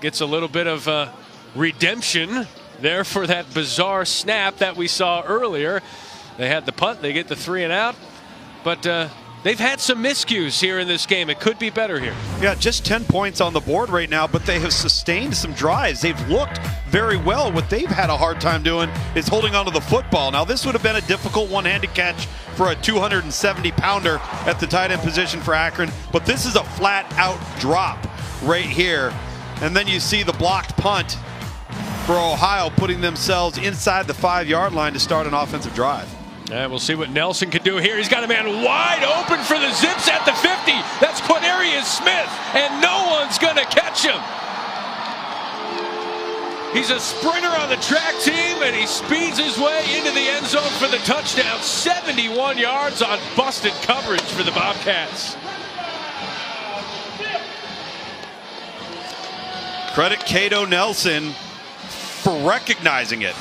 gets a little bit of redemption there for that bizarre snap that we saw earlier. They had the punt, they get the 3 and out, but they've had some miscues here in this game. It could be better here. Yeah, just 10 points on the board right now, but they have sustained some drives. They've looked very well. What they've had a hard time doing is holding onto the football. Now, this would have been a difficult one-handed catch for a 270-pounder at the tight end position for Akron, but this is a flat-out drop right here. And then you see the blocked punt for Ohio, putting themselves inside the 5-yard line to start an offensive drive. And we'll see what Nelson can do here. He's got a man wide open for the Zips at the 50. That's Quinarius Smith, and no one's going to catch him. He's a sprinter on the track team, and he speeds his way into the end zone for the touchdown. 71 yards on busted coverage for the Bobcats. Credit Cato Nelson for recognizing it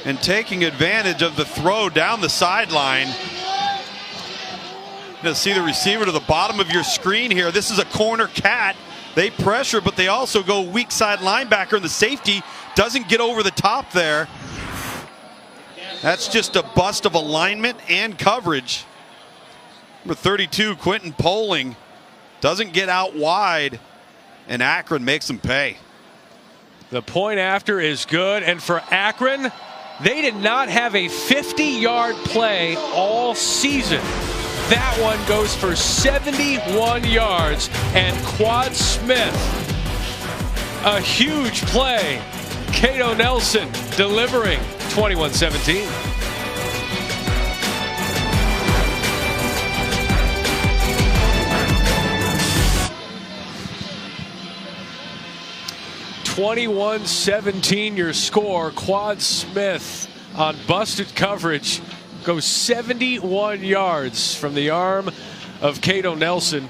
and taking advantage of the throw down the sideline. You're going to see the receiver to the bottom of your screen here. This is a corner cat. They pressure, but they also go weak side linebacker, and the safety doesn't get over the top there. That's just a bust of alignment and coverage. Number 32, Quentin Poling, doesn't get out wide, and Akron makes them pay. The point after is good, and for Akron, they did not have a 50-yard play all season. That one goes for 71 yards, and Quad Smith, a huge play. Cato Nelson delivering 21-17. (21-17) your score. Quad Smith on busted coverage goes 71 yards from the arm of Cato Nelson,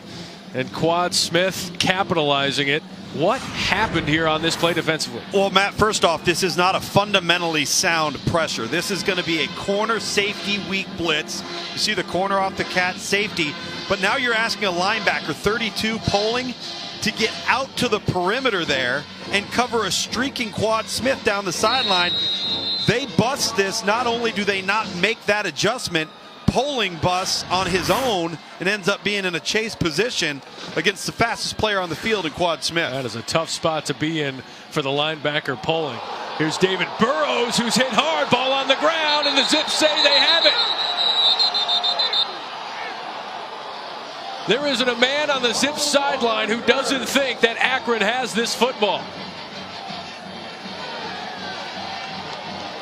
and Quad Smith capitalizing it. What happened here on this play defensively? Well, Matt, first off, this is not a fundamentally sound pressure. This is going to be a corner safety weak blitz. You see the corner off the cat safety, but now you're asking a linebacker, 32 Poling, to get out to the perimeter there and cover a streaking Quad Smith down the sideline. They bust this. Not only do they not make that adjustment, Poling busts on his own and ends up being in a chase position against the fastest player on the field in Quad Smith. That is a tough spot to be in for the linebacker Poling. Here's David Burrows, who's hit hard, ball on the ground, and the Zips say they have it. There isn't a man on the Zips sideline who doesn't think that Akron has this football.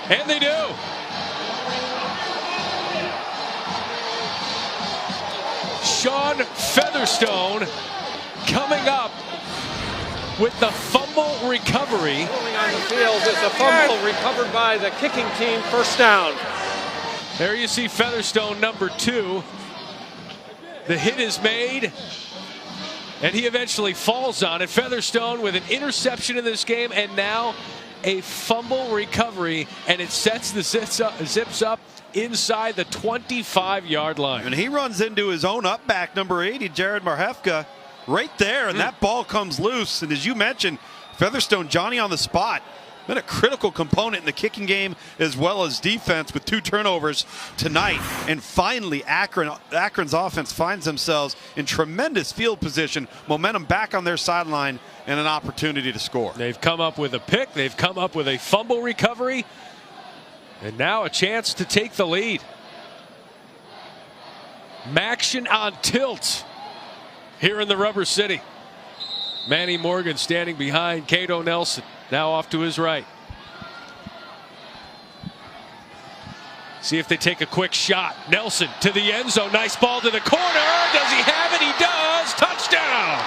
And they do. Sean Featherstone coming up with the fumble recovery. Rolling on the field is a fumble recovered by the kicking team. First down. There you see Featherstone, number 2. The hit is made, and he eventually falls on it. Featherstone with an interception in this game, and now a fumble recovery, and it sets the Zips up inside the 25-yard line. And he runs into his own up back, number 80, Jared Marhefka, right there, and that ball comes loose. And as you mentioned, Featherstone, Johnny on the spot, been a critical component in the kicking game as well as defense with 2 turnovers tonight. And finally, Akron's offense finds themselves in tremendous field position, momentum back on their sideline, and an opportunity to score. They've come up with a pick. They've come up with a fumble recovery. And now a chance to take the lead. Maction on tilt here in the Rubber City. Manny Morgan standing behind Cato Nelson. Now off to his right. See if they take a quick shot. Nelson to the end zone. Nice ball to the corner. Does he have it? He does. Touchdown.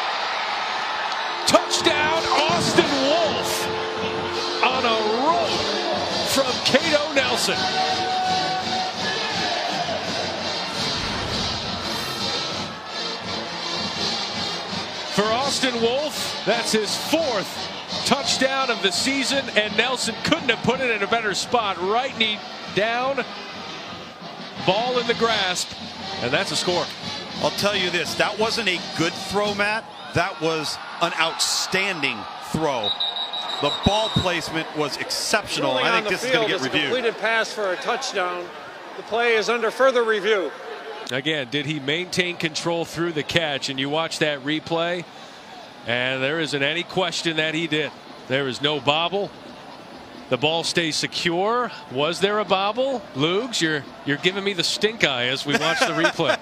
Touchdown, Austin Wolf on a roll from Cato Nelson. Austin Wolf, that's his 4th touchdown of the season, and Nelson couldn't have put it in a better spot. Right knee down, ball in the grasp, and that's a score. I'll tell you this, that wasn't a good throw, Matt. That was an outstanding throw. The ball placement was exceptional. I think this is going to get reviewed. Completed pass for a touchdown. The play is under further review. Again, did he maintain control through the catch? And you watch that replay, and there isn't any question that he did. There is no bobble. The ball stays secure. Was there a bobble? Lugs, you're giving me the stink eye as we watch the replay.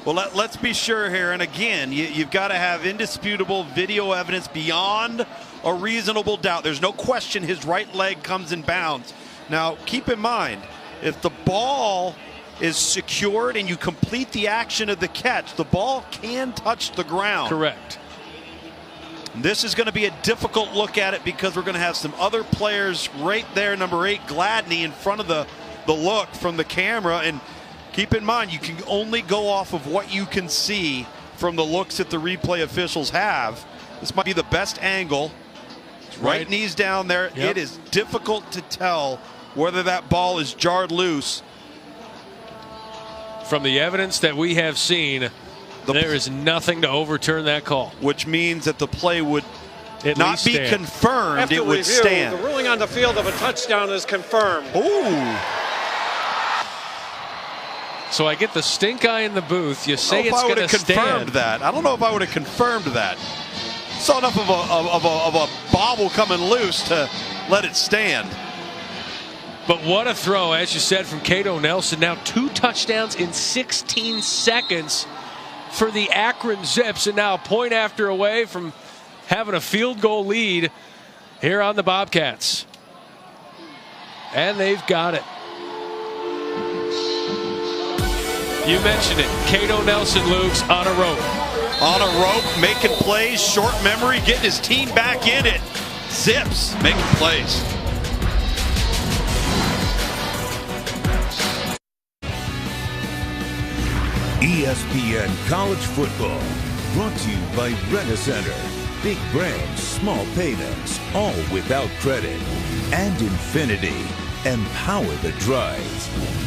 Well, let's be sure here. And again, you've got to have indisputable video evidence beyond a reasonable doubt. There's no question his right leg comes in bounds. Now, keep in mind, if the ball is secured and you complete the action of the catch, the ball can touch the ground. Correct. This is going to be a difficult look at it because we're going to have some other players right there. Number 8, Gladney, in front of the look from the camera. And keep in mind, you can only go off of what you can see from the looks that the replay officials have. This might be the best angle. Right knees down there. Yep. It is difficult to tell whether that ball is jarred loose. From the evidence that we have seen, there is nothing to overturn that call. Which means that the play would At not least be stand. confirmed. After It would review, stand. the ruling on the field of a touchdown is confirmed. Ooh. So I get the stink eye in the booth. You say it's going to confirmed stand. that. I don't know if I would have confirmed that. Saw enough of a bobble coming loose to let it stand. But what a throw, as you said, from Cato Nelson. Now 2 touchdowns in 16 seconds for the Akron Zips, and now a point after away from having a field goal lead here on the Bobcats. And they've got it. You mentioned it. Cato Nelson, Lugs, on a rope. On a rope, making plays, short memory, getting his team back in it. Zips making plays. ESPN College Football, brought to you by Rent-A-Center. Big brands, small payments, all without credit. And Infinity, empower the drive.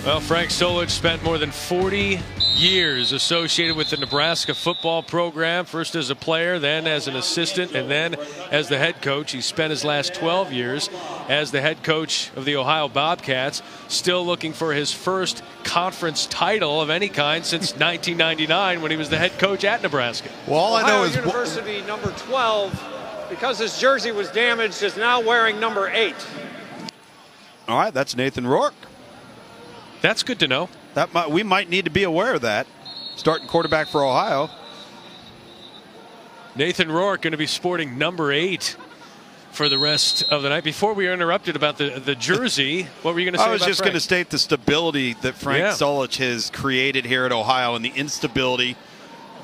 Well, Frank Solich spent more than 40 years associated with the Nebraska football program, first as a player, then as an assistant, and then as the head coach. He spent his last 12 years as the head coach of the Ohio Bobcats, still looking for his first conference title of any kind since 1999 when he was the head coach at Nebraska. Well, all I know is University number 12, because his jersey was damaged, is now wearing number 8. all right, that's Nathan Rourke. That's good to know. We might need to be aware of that. Starting quarterback for Ohio. Nathan Rourke going to be sporting number 8 for the rest of the night. Before we were interrupted about the jersey, what were you going to say? I was just going to state the stability that Frank Solich has created here at Ohio and the instability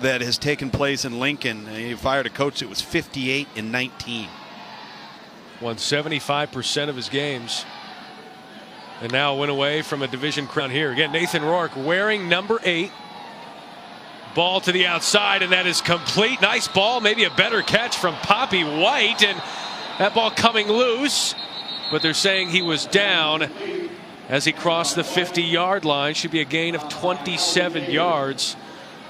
that has taken place in Lincoln. He fired a coach that was 58-19. Won 75% of his games. And now went away from a division crown here. Again, Nathan Rourke wearing number 8. Ball to the outside, and that is complete. Nice ball, maybe a better catch from Poppy White, and that ball coming loose. But they're saying he was down as he crossed the 50-yard line. Should be a gain of 27 yards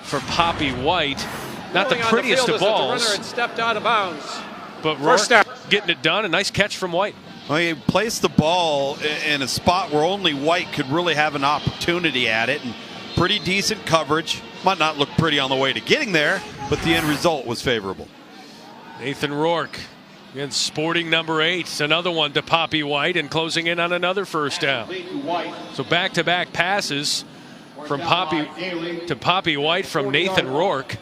for Poppy White. Not the prettiest of balls. The runner had stepped out of bounds. But Rourke getting it done. A nice catch from White. Well, he placed the ball in a spot where only White could really have an opportunity at it, and pretty decent coverage. Might not look pretty on the way to getting there, but the end result was favorable. Nathan Rourke, again, sporting number 8. Another one to Poppy White and closing in on another first down. So back-to-back passes from Poppy White from Nathan Rourke.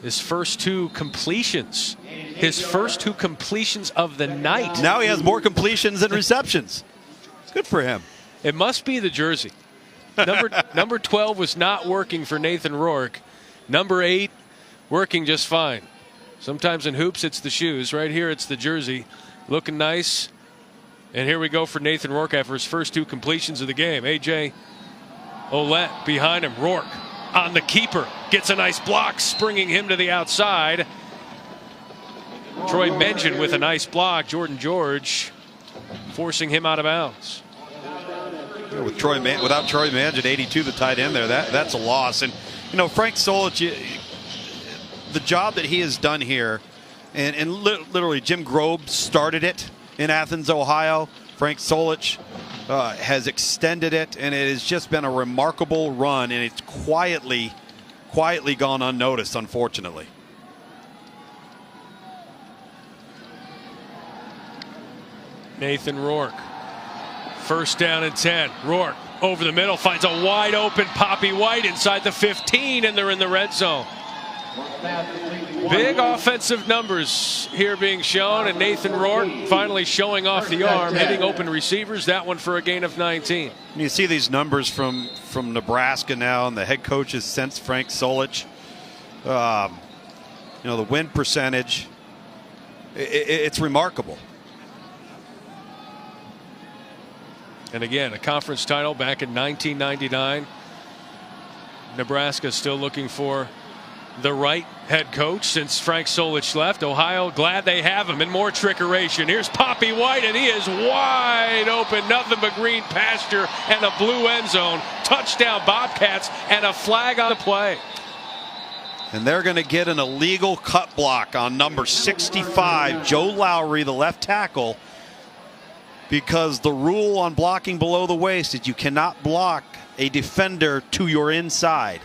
His first 2 completions. His first 2 completions of the night. Now he has more completions than receptions. It's good for him. It must be the jersey. Number 12 was not working for Nathan Rourke. Number 8 working just fine. Sometimes in hoops it's the shoes. Right here it's the jersey. Looking nice. And here we go for Nathan Rourke after his first 2 completions of the game. AJ, Ouellette behind him. Rourke on the keeper. Gets a nice block, springing him to the outside. Troy Mengen with a nice block. Jordan George forcing him out of bounds. Yeah, without Troy Mengen, 82, the tight end there, that's a loss. And, you know, Frank Solich, the job that he has done here, and literally Jim Grobe started it in Athens, Ohio. Frank Solich has extended it, and it has just been a remarkable run, and it's quietly gone unnoticed, unfortunately. Nathan Rourke. First down and 10. Rourke over the middle finds a wide open Poppy White inside the 15, and they're in the red zone. Big offensive numbers here being shown, and Nathan Rourke finally showing off the arm, hitting open receivers. That one for a gain of 19. You see these numbers from Nebraska now, and the head coaches since Frank Solich. You know, the win percentage, it's remarkable. And again, a conference title back in 1999. Nebraska still looking for the right head coach since Frank Solich left. Ohio glad they have him, and more trickeration. Here's Poppy White, and he is wide open. Nothing but green pasture and a blue end zone. Touchdown Bobcats, and a flag on the play. And they're going to get an illegal cut block on number 65, Joe Lowry, the left tackle, because the rule on blocking below the waist is you cannot block a defender to your inside,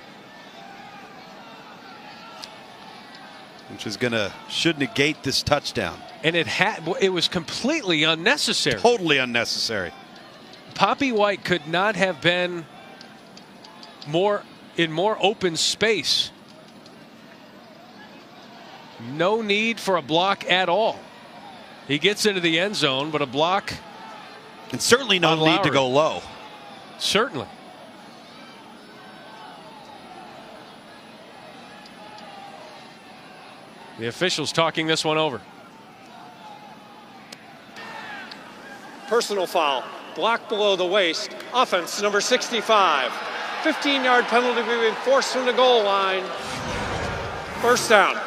which is should negate this touchdown. And it was completely unnecessary. Totally unnecessary. Poppy White could not have been in more open space. No need for a block at all. He gets into the end zone, but a block. And certainly no need to go low. Certainly. The officials talking this one over. Personal foul. Block below the waist. Offense number 65. 15-yard penalty being enforced from the goal line. First down.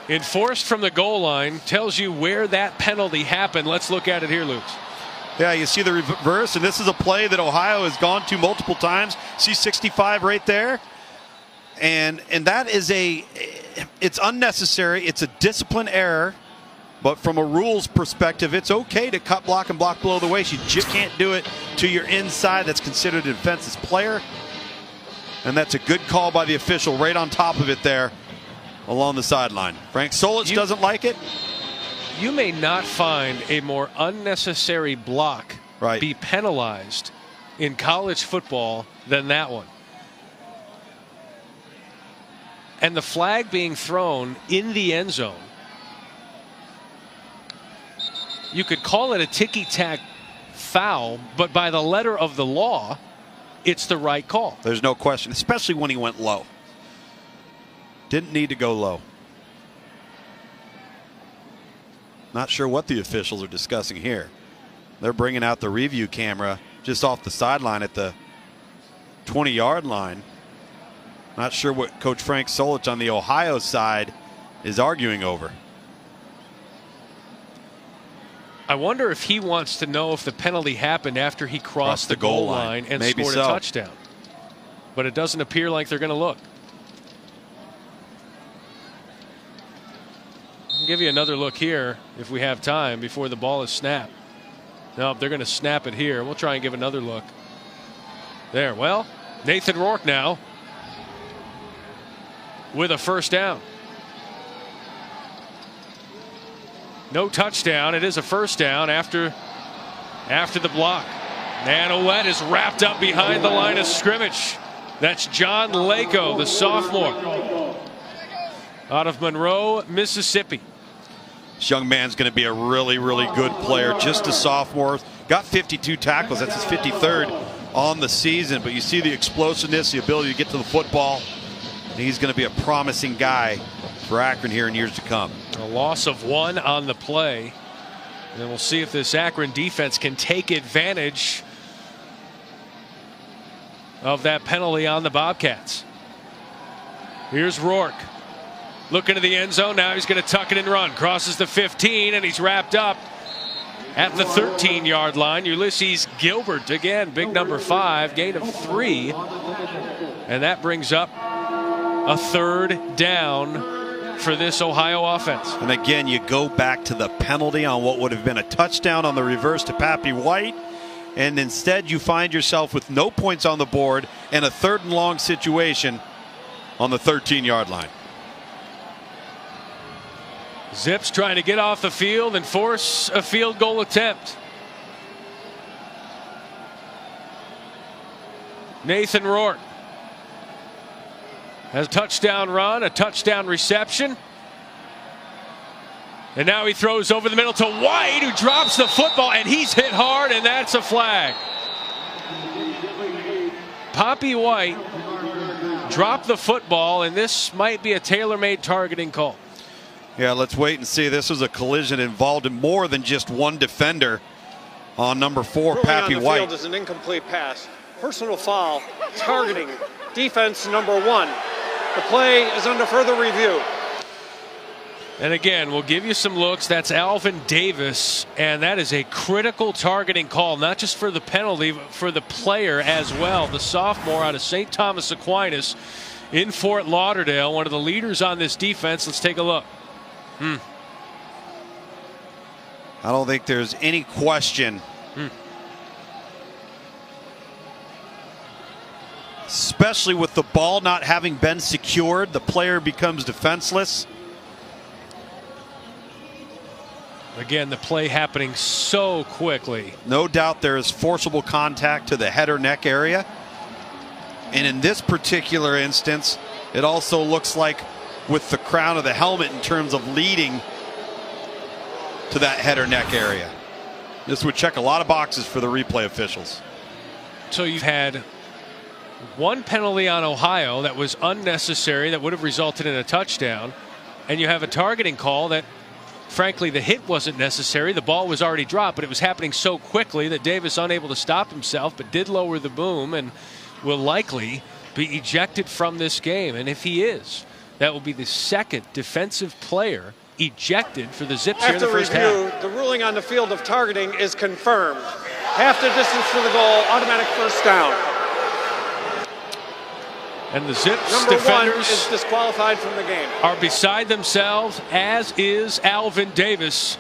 Enforced from the goal line tells you where that penalty happened. Let's look at it here, Luke. Yeah, you see the reverse, and this is a play that Ohio has gone to multiple times. See 65 right there, and that is it's unnecessary. It's a discipline error, but from a rules perspective, it's okay to cut block and block below the waist. You just can't do it to your inside. That's considered a defensive player, and that's a good call by the official right on top of it there along the sideline. Frank Solich doesn't like it. You may not find a more unnecessary block be penalized in college football than that one. And the flag being thrown in the end zone. You could call it a ticky-tack foul, but by the letter of the law, it's the right call. There's no question, especially when he went low. Didn't need to go low. Not sure what the officials are discussing here. They're bringing out the review camera just off the sideline at the 20-yard line. Not sure what Coach Frank Solich on the Ohio side is arguing over. I wonder if he wants to know if the penalty happened after he crossed the goal line and Maybe scored a touchdown. But it doesn't appear like they're going to look. I'll give you another look here if we have time before the ball is snapped. No, they're going to snap it here. We'll try and give another look. There. Well, Nathan Rourke now with a first down. No touchdown. It is a first down after the block. And Ouellette is wrapped up behind the line of scrimmage. That's John Lako, the sophomore, out of Monroe, Mississippi. This young man's going to be a really, really good player. Just a sophomore. Got 52 tackles. That's his 53rd on the season. But you see the explosiveness, the ability to get to the football. And he's going to be a promising guy for Akron here in years to come. A loss of 1 on the play. And we'll see if this Akron defense can take advantage of that penalty on the Bobcats. Here's Rourke. Looking to the end zone. Now he's going to tuck it and run. Crosses the 15, and he's wrapped up at the 13-yard line. Ulysses Gilbert again, big number 5, gain of 3. And that brings up a 3rd down for this Ohio offense. And again, you go back to the penalty on what would have been a touchdown on the reverse to Pappy White. And instead you find yourself with no points on the board and a 3rd and long situation on the 13-yard line. Zips trying to get off the field and force a field goal attempt. Nathan Rourke has a touchdown run, a touchdown reception. And now he throws over the middle to White, who drops the football, and he's hit hard, and that's a flag. Pappy White dropped the football, and this might be a tailor-made targeting call. Yeah, let's wait and see. This was a collision involved in more than just one defender on number 4, Pappy on the White. Field is an incomplete pass. Personal foul, targeting, defense number 1. The play is under further review. And again, we'll give you some looks. That's Alvin Davis, and that is a critical targeting call, not just for the penalty, but for the player as well. The sophomore out of St. Thomas Aquinas in Fort Lauderdale, one of the leaders on this defense. Let's take a look. I don't think there's any question. Especially with the ball not having been secured, the player becomes defenseless. Again, the play happening so quickly. No doubt there is forcible contact to the head or neck area. And in this particular instance, it also looks like with the crown of the helmet in terms of leading to that head or neck area. This would check a lot of boxes for the replay officials. So you've had one penalty on Ohio that was unnecessary, that would have resulted in a touchdown, and you have a targeting call that, frankly, the hit wasn't necessary. The ball was already dropped, but it was happening so quickly that Davis unable to stop himself, but did lower the boom and will likely be ejected from this game. And if he is, that will be the 2nd defensive player ejected for the Zips here in the first half. The ruling on the field of targeting is confirmed. Half the distance to the goal, automatic first down. And the Zips Number defenders 1 is disqualified from the game. Are beside themselves, as is Alvin Davis.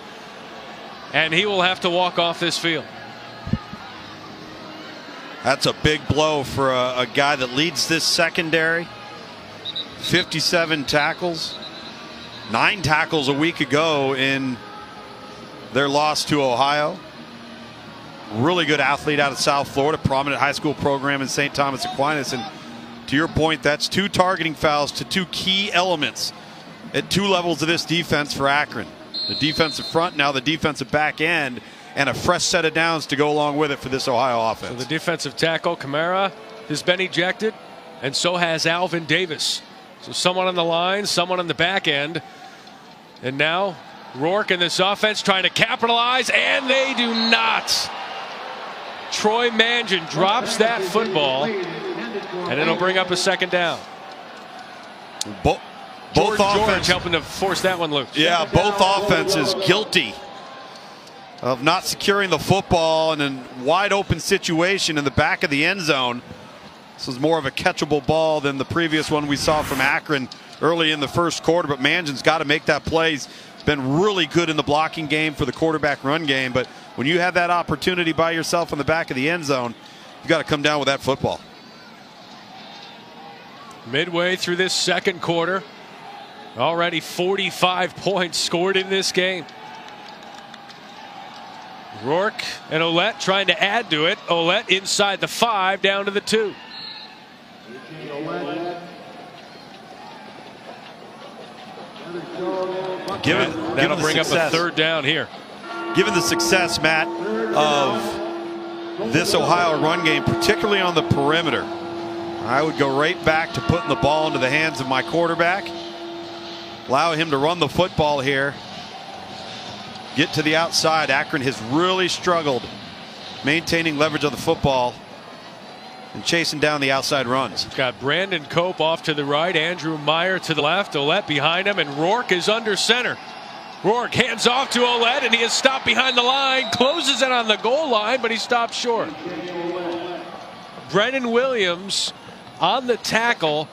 And he will have to walk off this field. That's a big blow for a guy that leads this secondary. 57 tackles. 9 tackles a week ago in their loss to Ohio. Really good athlete out of South Florida, prominent high school program in St. Thomas Aquinas. And to your point, that's 2 targeting fouls to 2 key elements at 2 levels of this defense for Akron. The defensive front, now the defensive back end, and a fresh set of downs to go along with it for this Ohio offense. So the defensive tackle, Kamara, has been ejected, and so has Alvin Davis. So someone on the line, someone on the back end. And now Rourke and this offense trying to capitalize, and they do not. Troy Mangin drops that football, and it'll bring up a 2nd down. Both George helping to force that one loose. Yeah, both offenses guilty of not securing the football in a wide open situation in the back of the end zone. This is more of a catchable ball than the previous one we saw from Akron early in the first quarter, but Mangin's got to make that play. He's been really good in the blocking game for the quarterback run game, but when you have that opportunity by yourself in the back of the end zone, you got to come down with that football. Midway through this 2nd quarter, already 45 points scored in this game. Rourke and Ouellette trying to add to it. Ouellette inside the 5, down to the 2. That'll bring up a 3rd down here. Given the success, Matt, of this Ohio run game, particularly on the perimeter, I would go right back to putting the ball into the hands of my quarterback. Allow him to run the football here. Get to the outside. Akron has really struggled maintaining leverage of the football and chasing down the outside runs. Got Brandon Cope off to the right, Andrew Meyer to the left, Ouellette behind him, and Rourke is under center. Rourke hands off to Ouellette, and he is stopped behind the line, closes it on the goal line, but he stopped short. Brennan Williams on the tackle,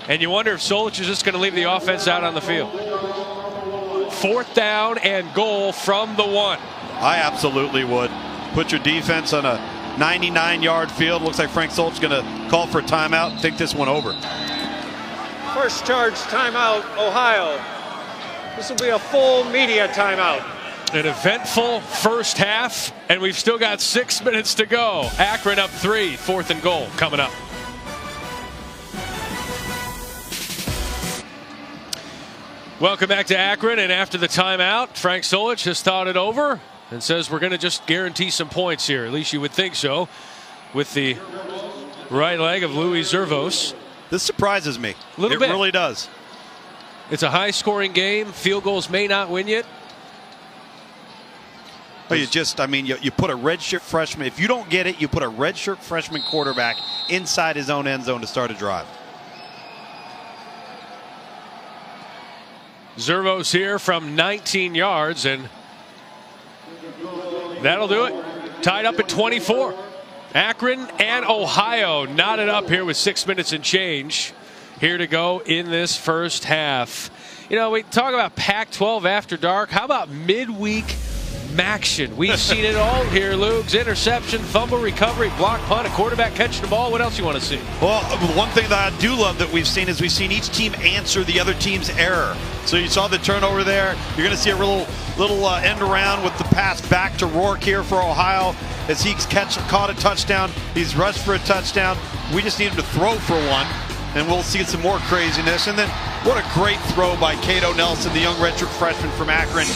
and you wonder if Solich is just going to leave the offense out on the field. 4th down and goal from the 1. I absolutely would. Put your defense on a 99-yard field. Looks like Frank Solich is going to call for a timeout and think this one over. First charge timeout, Ohio. This will be a full media timeout. An eventful first half, and we've still got 6 minutes to go. Akron up 3, 4th and goal coming up. Welcome back to Akron, and after the timeout, Frank Solich has thought it over and says we're going to just guarantee some points here. At least you would think so, with the right leg of Louis Zervos. This surprises me. A little bit. It really does. It's a high-scoring game. Field goals may not win you. But you put a redshirt freshman. If you don't get it, you put a redshirt freshman quarterback inside his own end zone to start a drive. Zervos here from 19 yards, and that'll do it. Tied up at 24. Akron and Ohio knotted up here with 6 minutes and change here to go in this first half. You know, we talk about Pac-12 after dark. How about midweek action? We've seen it all here, Luke's. Interception, fumble recovery, block punt, a quarterback catching the ball. What else you want to see? Well, one thing that I do love that we've seen is we've seen each team answer the other team's error. So you saw the turnover there. You're going to see a little end around with the pass back to Rourke here for Ohio as he caught a touchdown. He's rushed for a touchdown. We just need him to throw for one, and we'll see some more craziness. And then what a great throw by Cato Nelson, the young redshirt freshman from Akron,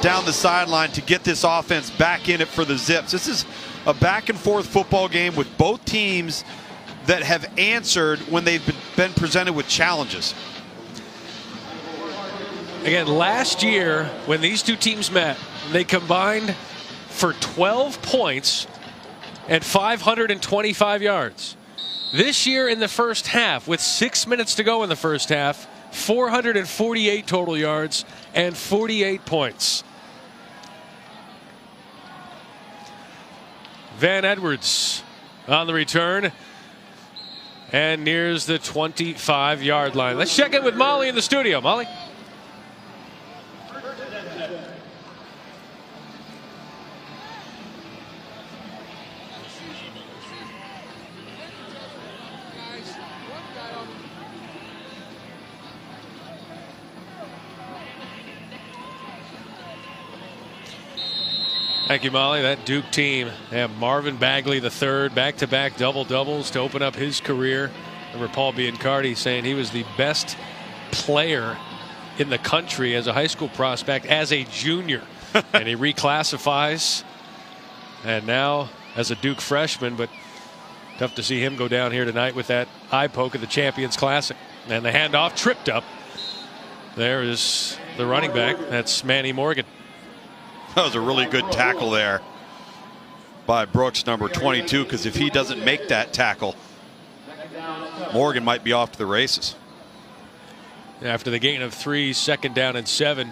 down the sideline to get this offense back in it for the Zips. This is a back and forth football game with both teams that have answered when they've been presented with challenges. Again, last year when these two teams met, they combined for 12 points and 525 yards. This year in the first half, with 6 minutes to go in the first half, 448 total yards and 48 points. Van Edwards on the return and nears the 25-yard line. Let's check in with Molly in the studio. Molly? Thank you, Molly. That Duke team, they have Marvin Bagley III, back-to-back double-doubles to open up his career. Remember Paul Biancardi saying he was the best player in the country as a high school prospect as a junior. And he reclassifies. And now as a Duke freshman, but tough to see him go down here tonight with that eye poke of the Champions Classic. And the handoff tripped up. There is the running back. That's Manny Morgan. That was a really good tackle there by Brooks, number 22, because if he doesn't make that tackle, Morgan might be off to the races. After the gain of 3, 2nd down and 7.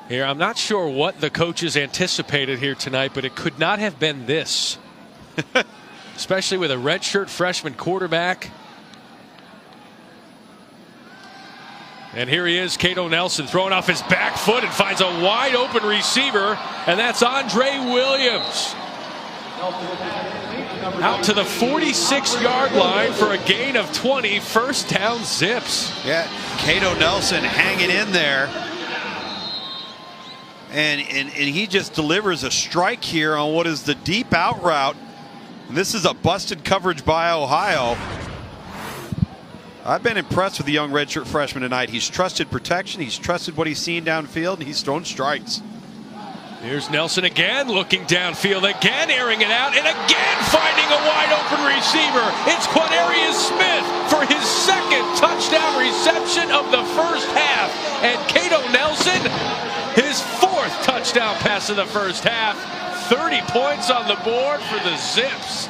Here, I'm not sure what the coaches anticipated here tonight, but it could not have been this. Especially with a redshirt freshman quarterback. And here he is, Cato Nelson, throwing off his back foot and finds a wide open receiver, and that's Andre Williams. Out to the 46-yard line for a gain of 20, first down Zips. Yeah, Cato Nelson hanging in there. And he just delivers a strike here on what is the deep out route. And this is a busted coverage by Ohio. I've been impressed with the young redshirt freshman tonight. He's trusted protection. He's trusted what he's seen downfield, and he's thrown strikes. Here's Nelson again, looking downfield, again airing it out, and again finding a wide open receiver. It's Quadarius Smith for his 2nd touchdown reception of the first half. And Cato Nelson, his 4th touchdown pass of the first half. 30 points on the board for the Zips.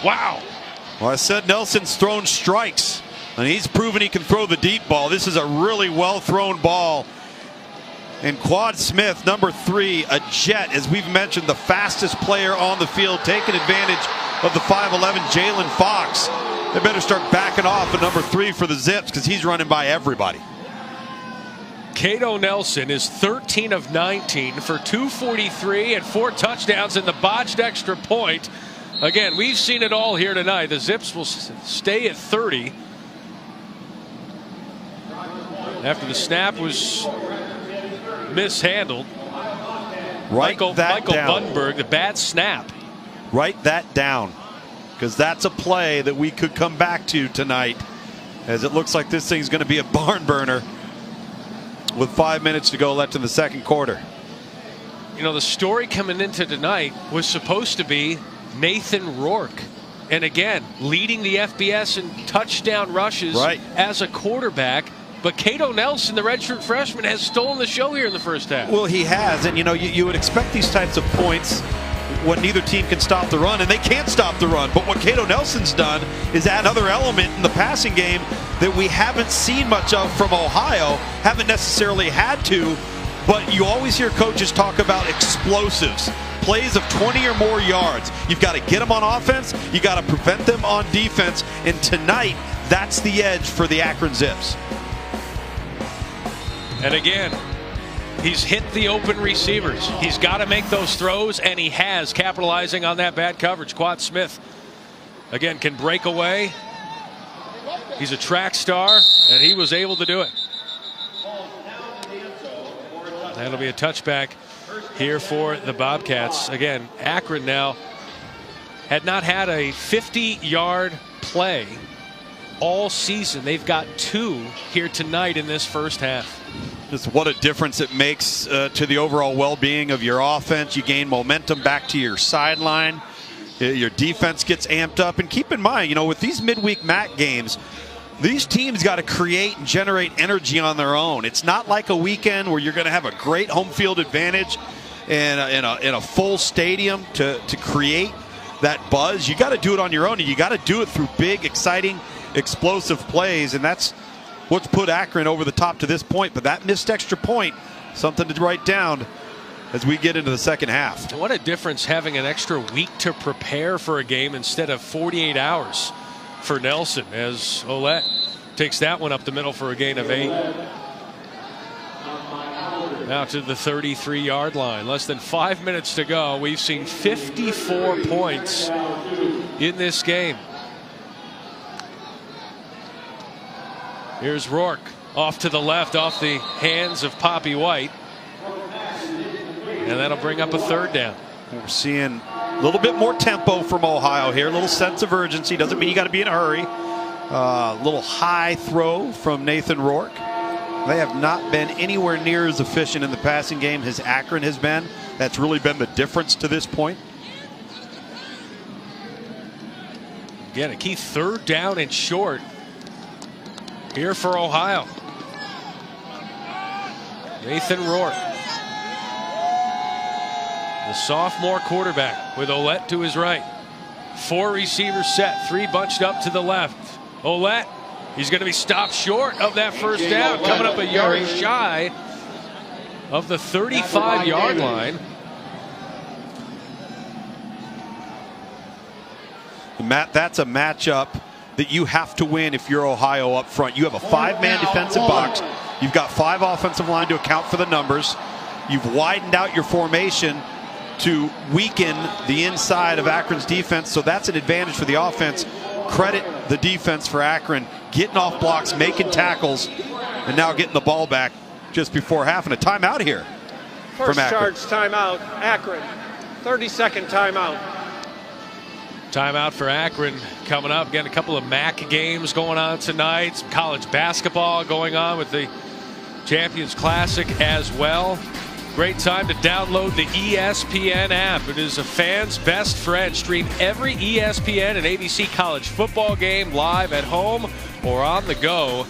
Wow. Well, I said Nelson's thrown strikes, and he's proven he can throw the deep ball. This is a really well-thrown ball. And Quad Smith, number 3, a jet, as we've mentioned, the fastest player on the field, taking advantage of the 5'11" Jalen Fox. They better start backing off at number 3 for the Zips, because he's running by everybody. Cato Nelson is 13 of 19 for 243 and 4 touchdowns in the botched extra point. Again, we've seen it all here tonight. The Zips will stay at 30. After the snap was mishandled. Michael Bunberg, the bad snap. Write that down, because that's a play that we could come back to tonight, as it looks like this thing's going to be a barn burner with 5 minutes to go left in the second quarter. You know, the story coming into tonight was supposed to be Nathan Rourke, and again, leading the FBS in touchdown rushes as a quarterback. But Cato Nelson, the redshirt freshman, has stolen the show here in the first half. Well, he has, and you know, you would expect these types of points when neither team can stop the run, and they can't stop the run. But what Cato Nelson's done is add another element in the passing game that we haven't seen much of from Ohio, haven't necessarily had to, but you always hear coaches talk about explosives, plays of 20 or more yards. You've got to get them on offense, you got to prevent them on defense, and tonight, that's the edge for the Akron Zips. And again, he's hit the open receivers. He's got to make those throws, and he has, capitalizing on that bad coverage. Quad Smith, again, can break away. He's a track star, and he was able to do it. That'll be a touchback here for the Bobcats. Again, Akron now had not had a 50-yard play all season. They've got 2 here tonight in this first half. Just what a difference it makes to the overall well-being of your offense. You gain momentum back to your sideline. Your defense gets amped up. And keep in mind, you know, with these midweek MAC games, these teams got to create and generate energy on their own. It's not like a weekend where you're going to have a great home field advantage and in a full stadium to create that buzz. You got to do it on your own, and you got to do it through big, exciting, explosive plays, and that's what's put Akron over the top to this point. But that missed extra point, something to write down as we get into the second half. What a difference having an extra week to prepare for a game instead of 48 hours for Nelson, as Ouellette takes that one up the middle for a gain of 8. Now to the 33-yard line. Less than 5 minutes to go. We've seen 54 points in this game. Here's Rourke off to the left, off the hands of Poppy White. And that'll bring up a 3rd down. We're seeing a little bit more tempo from Ohio here, a little sense of urgency. Doesn't mean you got to be in a hurry. A little high throw from Nathan Rourke. They have not been anywhere near as efficient in the passing game as Akron has been. That's really been the difference to this point. Again, a key 3rd down and short here for Ohio. Nathan Rourke, the sophomore quarterback, with Ouellette to his right. 4 receivers set, 3 bunched up to the left. Ouellette, he's going to be stopped short of that first down, coming up a yard shy of the 35-yard line. Matt, that's a matchup that you have to win if you're Ohio up front. You have a 5-man defensive box. You've got 5 offensive line to account for the numbers. You've widened out your formation to weaken the inside of Akron's defense, so that's an advantage for the offense. Credit the defense for Akron, getting off blocks, making tackles, and now getting the ball back just before half, and a timeout here. First charge timeout, Akron. 30-second timeout. Timeout for Akron coming up. Again, a couple of MAC games going on tonight. Some college basketball going on with the Champions Classic as well. Great time to download the ESPN app. It is a fan's best friend. Stream every ESPN and ABC college football game live at home or on the go.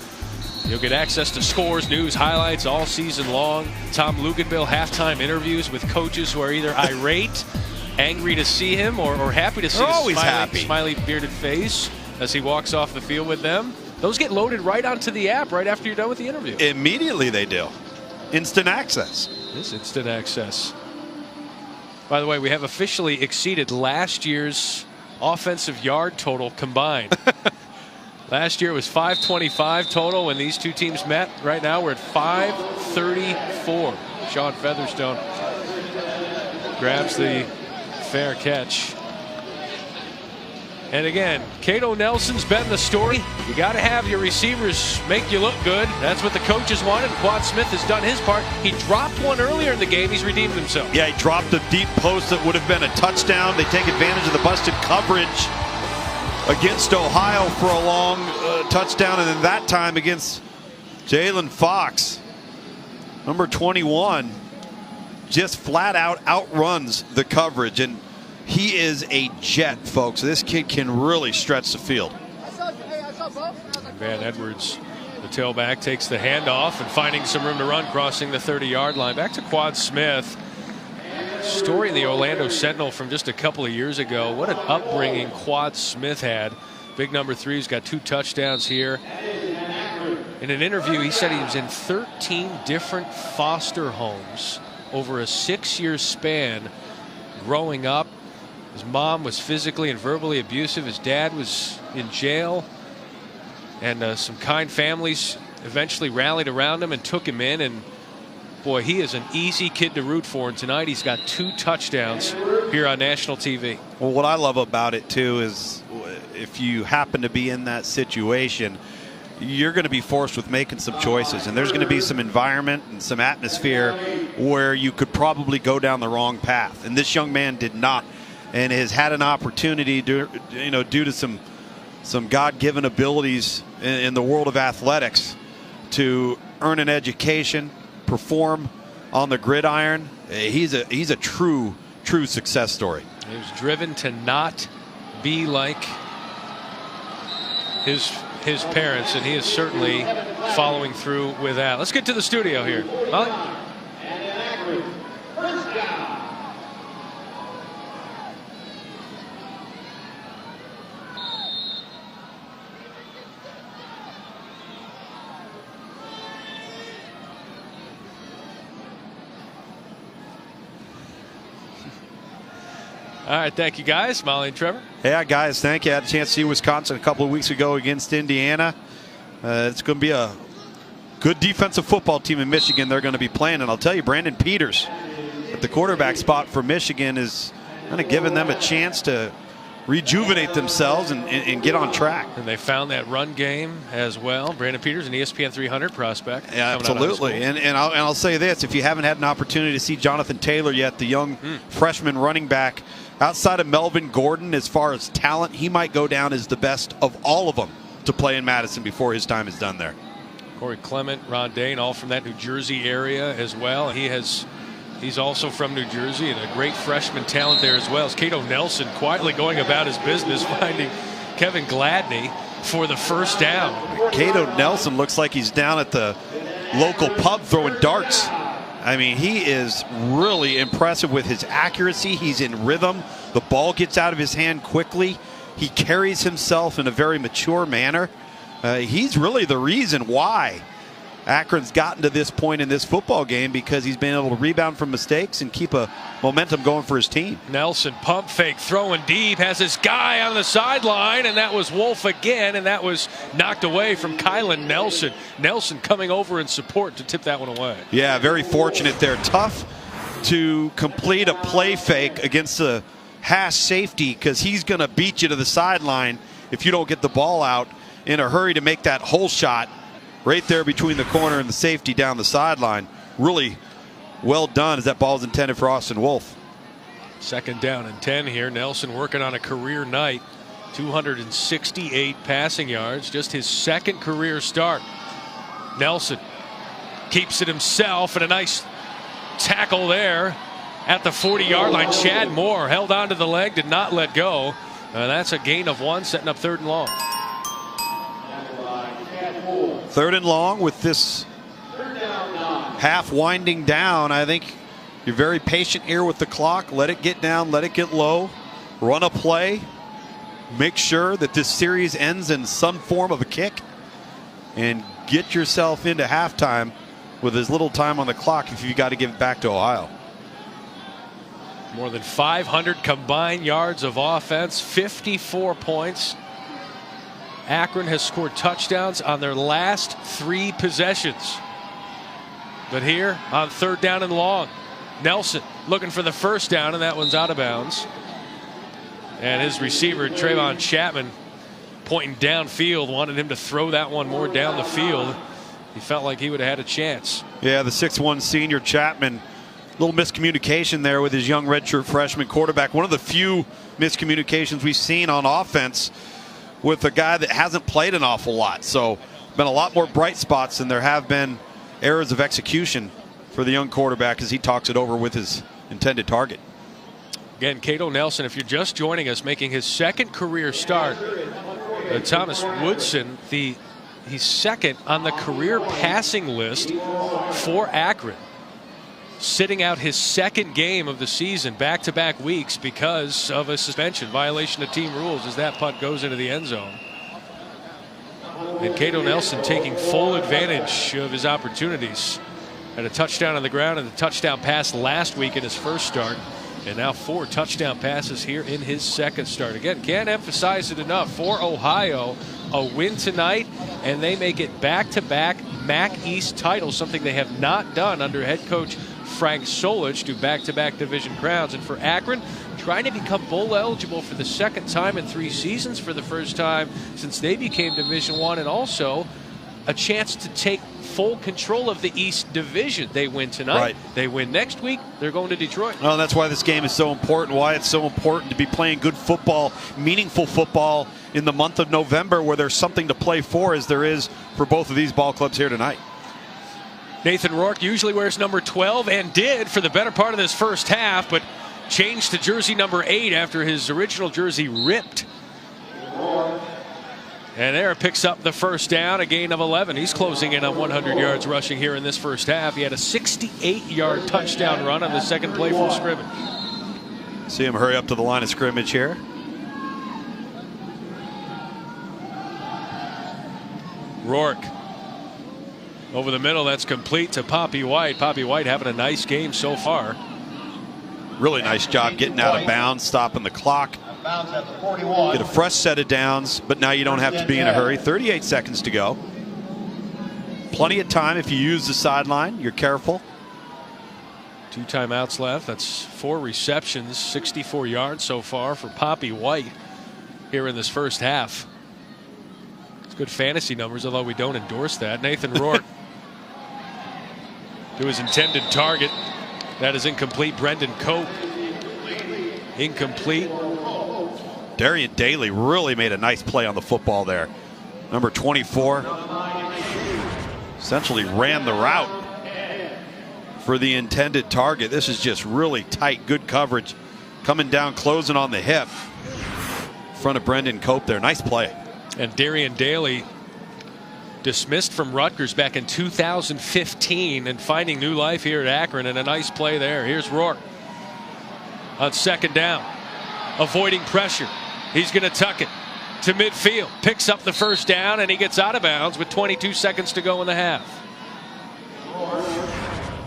You'll get access to scores, news, highlights all season long. Tom Luganville halftime interviews with coaches who are either irate angry to see him or happy to see his smiley bearded face as he walks off the field with them. Those get loaded right onto the app right after you're done with the interview. Immediately they do. Instant access. It's instant access. By the way, we have officially exceeded last year's offensive yard total combined. Last year it was 525 total when these two teams met. Right now we're at 534. Sean Featherstone grabs the fair catch. And again, Cato Nelson's been the story. You got to have your receivers make you look good. That's what the coaches wanted. Quad Smith has done his part. He dropped one earlier in the game. He's redeemed himself. Yeah, he dropped a deep post that would have been a touchdown. They take advantage of the busted coverage against Ohio for a long touchdown. And then that time against Jalen Fox, number 21, just flat out outruns the coverage. And he is a jet, folks. This kid can really stretch the field. Van Edwards, the tailback, takes the handoff and finding some room to run, crossing the 30-yard line. Back to Quad Smith. Story in the Orlando Sentinel from just a couple of years ago. What an upbringing Quad Smith had. Big number 3. He's got 2 touchdowns here. In an interview, he said he was in 13 different foster homes over a 6-year span growing up. His mom was physically and verbally abusive. His dad was in jail. And some kind families eventually rallied around him and took him in. And boy, he is an easy kid to root for. And tonight he's got 2 touchdowns here on national TV. Well, what I love about it, too, is if you happen to be in that situation, you're going to be forced with making some choices. And there's going to be some environment and some atmosphere where you could probably go down the wrong path. And this young man did not. And has had an opportunity due to some God-given abilities in the world of athletics to earn an education, perform on the gridiron. He's a true success story. He was driven to not be like his parents, and he is certainly following through with that. Let's get to the studio here. Molly? All right, thank you, guys. Molly and Trevor. Yeah, guys, thank you. I had a chance to see Wisconsin a couple of weeks ago against Indiana. It's going to be a good defensive football team in Michigan they're going to be playing. And I'll tell you, Brandon Peters at the quarterback spot for Michigan is kind of giving them a chance to rejuvenate themselves and get on track. And they found that run game as well. Brandon Peters, an ESPN 300 prospect. Yeah, absolutely. And I'll say this, if you haven't had an opportunity to see Jonathan Taylor yet, the young freshman running back, outside of Melvin Gordon, as far as talent, he might go down as the best of all of them to play in Madison before his time is done there. Corey Clement, Ron Dane, all from that New Jersey area as well. He's also from New Jersey, and a great freshman talent there as well. As Cato Nelson quietly going about his business, finding Kevin Gladney for the first down. Cato Nelson looks like he's down at the local pub throwing darts. I mean, he is really impressive with his accuracy. He's in rhythm. The ball gets out of his hand quickly. He carries himself in a very mature manner. He's really the reason why Akron's gotten to this point in this football game, because he's been able to rebound from mistakes and keep a momentum going for his team. Nelson pump fake, throwing deep, has his guy on the sideline, and that was Wolf again, and that was knocked away from Kylan Nelson. Nelson coming over in support to tip that one away. Yeah, very fortunate there. Tough to complete a play fake against the hash safety, because he's going to beat you to the sideline if you don't get the ball out in a hurry to make that hole shot right there between the corner and the safety down the sideline. Really well done, as that ball is intended for Austin Wolf. 2nd down and 10 here. Nelson working on a career night. 268 passing yards, just his 2nd career start. Nelson keeps it himself, and a nice tackle there at the 40-yard line. Chad Moore held onto the leg, did not let go. That's a gain of 1, setting up 3rd and long. 3rd and long with this half winding down. I think You're very patient here with the clock. Let it get down, let it get low. Run a play. Make sure that this series ends in some form of a kick. And get yourself into halftime with as little time on the clock if you got to give it back to Ohio. More than 500 combined yards of offense, 54 points. Akron has scored touchdowns on their last 3 possessions. But here on 3rd down and long, Nelson looking for the first down, and that one's out of bounds. And his receiver, Trayvon Chapman, pointing downfield, wanted him to throw that one more down the field. He felt like he would have had a chance. Yeah, the 6'1 senior Chapman, a little miscommunication there with his young redshirt freshman quarterback. One of the few miscommunications we've seen on offense with a guy that hasn't played an awful lot. So, been a lot more bright spots than there have been errors of execution for the young quarterback as he talks it over with his intended target. Again, Cato Nelson, if you're just joining us, making his 2nd career start. Thomas Woodson, he's 2nd on the career passing list for Akron. Sitting out his 2nd game of the season, back-to-back weeks, because of a suspension, violation of team rules, as that punt goes into the end zone. And Cato Nelson taking full advantage of his opportunities. Had a touchdown on the ground and a touchdown pass last week in his first start. And now 4 touchdown passes here in his 2nd start. Again, can't emphasize it enough. For Ohio, a win tonight, and they make it back-to-back MAC East titles, something they have not done under head coach Frank Solich, to back-to-back division crowns. And for Akron, trying to become bowl eligible for the 2nd time in 3 seasons for the first time since they became Division I, and also a chance to take full control of the East Division. They win tonight. Right. They win next week. They're going to Detroit. Well, that's why this game is so important, why it's so important to be playing good football, meaningful football in the month of November, where there's something to play for, as there is for both of these ball clubs here tonight. Nathan Rourke usually wears number 12 and did for the better part of this first half, but changed to jersey number 8 after his original jersey ripped. And there picks up the first down, a gain of 11. He's closing in on 100 yards rushing here in this first half. He had a 68-yard touchdown run on the 2nd play from scrimmage. See him hurry up to the line of scrimmage here. Rourke over the middle. That's complete to Poppy White. Poppy White having a nice game so far. Really nice job getting out of bounds, stopping the clock. Get a fresh set of downs, but now you don't have to be in a hurry. 38 seconds to go. Plenty of time if you use the sideline. You're careful. 2 timeouts left. That's 4 receptions, 64 yards so far for Poppy White here in this first half. It's good fantasy numbers, although we don't endorse that. Nathan Rourke to his intended target. That is incomplete. Brendan Cope. Incomplete. Darian Daly really made a nice play on the football there. Number 24 essentially ran the route for the intended target. This is just really tight, good coverage. Coming down, closing on the hip in front of Brendan Cope there. Nice play. And Darian Daly, dismissed from Rutgers back in 2015 and finding new life here at Akron, and a nice play there. Here's Rourke on 2nd down, avoiding pressure. He's going to tuck it to midfield, picks up the first down, and he gets out of bounds with 22 seconds to go in the half.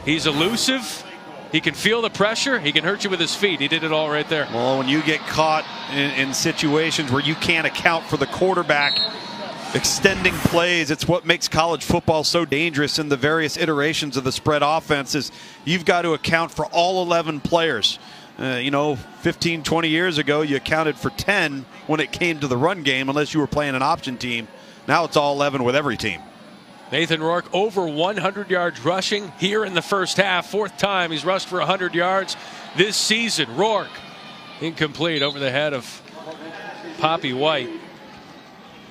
He's elusive. He can feel the pressure. He can hurt you with his feet. He did it all right there. Well, when you get caught in situations where you can't account for the quarterback extending plays, it's what makes college football so dangerous in the various iterations of the spread offenses. You've got to account for all 11 players. 15, 20 years ago, you accounted for 10 when it came to the run game, unless you were playing an option team. Now it's all 11 with every team. Nathan Rourke over 100 yards rushing here in the first half. 4th time he's rushed for 100 yards this season. Rourke incomplete over the head of Poppy White.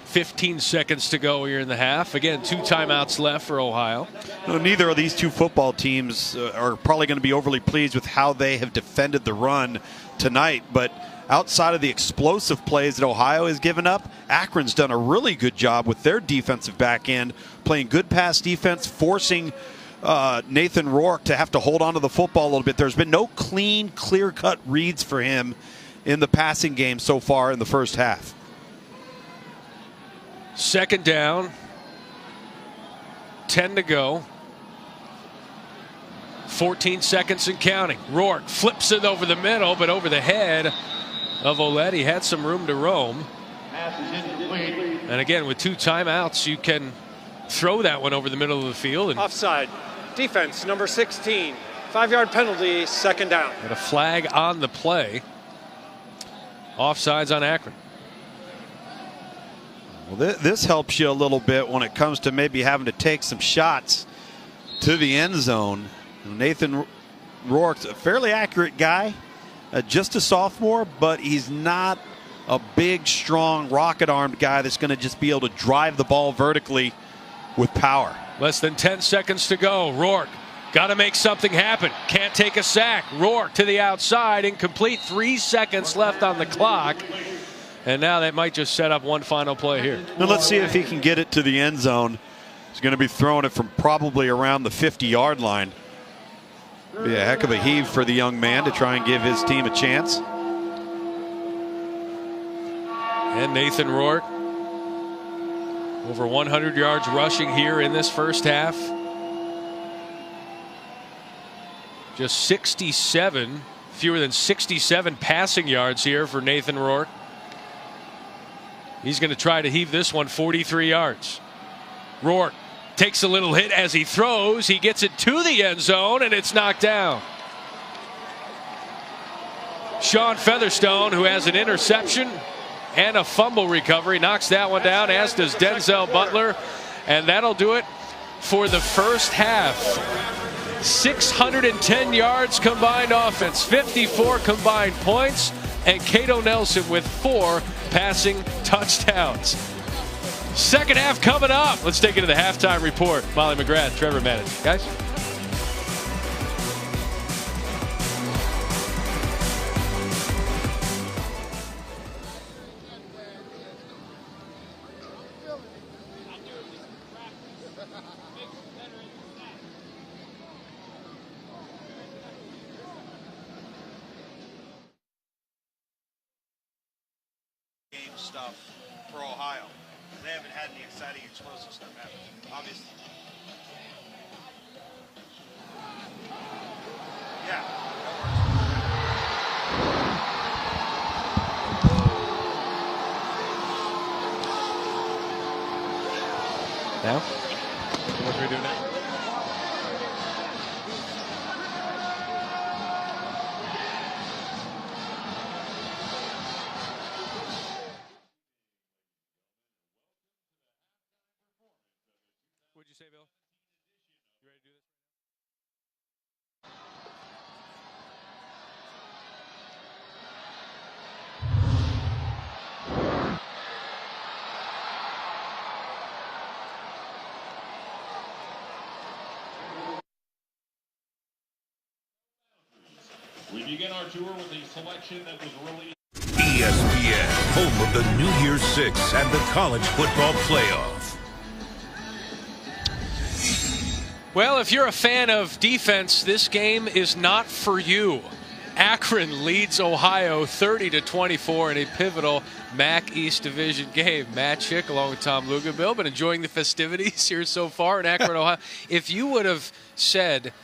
15 seconds to go here in the half. Again, 2 timeouts left for Ohio. Neither of these 2 football teams are probably going to be overly pleased with how they have defended the run tonight, but outside of the explosive plays that Ohio has given up, Akron's done a really good job with their defensive back end, playing good pass defense, forcing Nathan Rourke to have to hold on to the football a little bit. There's been no clean, clear-cut reads for him in the passing game so far in the first half. Second down, 10 to go. 14 seconds and counting. Rourke flips it over the middle, but over the head of Ouellette. He had some room to roam. And again, with 2 timeouts, you can throw that one over the middle of the field. And offside. Defense, number 16. 5-yard penalty, second down. And a flag on the play. Offsides on Akron. Well, this helps you a little bit when it comes to maybe having to take some shots to the end zone. Nathan Rourke's a fairly accurate guy, just a sophomore, but he's not a big, strong, rocket-armed guy that's going to just be able to drive the ball vertically with power. Less than 10 seconds to go. Rourke got to make something happen. Can't take a sack. Rourke to the outside, incomplete. 3 seconds left on the clock. And now that might just set up one final play here. Now let's see if he can get it to the end zone. He's going to be throwing it from probably around the 50-yard line. Be a heck of a heave for the young man to try and give his team a chance. And Nathan Rourke, over 100 yards rushing here in this first half. Just 67, fewer than 67 passing yards here for Nathan Rourke. He's going to try to heave this one 43 yards. Rourke takes a little hit as he throws. He gets it to the end zone, and it's knocked down. Sean Featherstone, who has an interception and a fumble recovery, knocks that one down, as does Denzel Butler. And that'll do it for the first half. 610 yards combined offense, 54 combined points, and Cato Nelson with 4 passing touchdowns. Second half coming up. Let's take it to the halftime report. Molly McGrath, Trevor Manning. Guys. Game stuff for Ohio. They haven't had any exciting explosive stuff happen, obviously. Yeah. Now? What do we do now? What'd you say, Bill? You ready to do this? We begin our tour with a selection that was released. ESPN, home of the New Year's Six and the college football playoff. Well, if you're a fan of defense, this game is not for you. Akron leads Ohio 30-24 in a pivotal MAC East Division game. Matt Chick along with Tom Luga. Bill, been enjoying the festivities here so far in Akron, Ohio. If you would have said,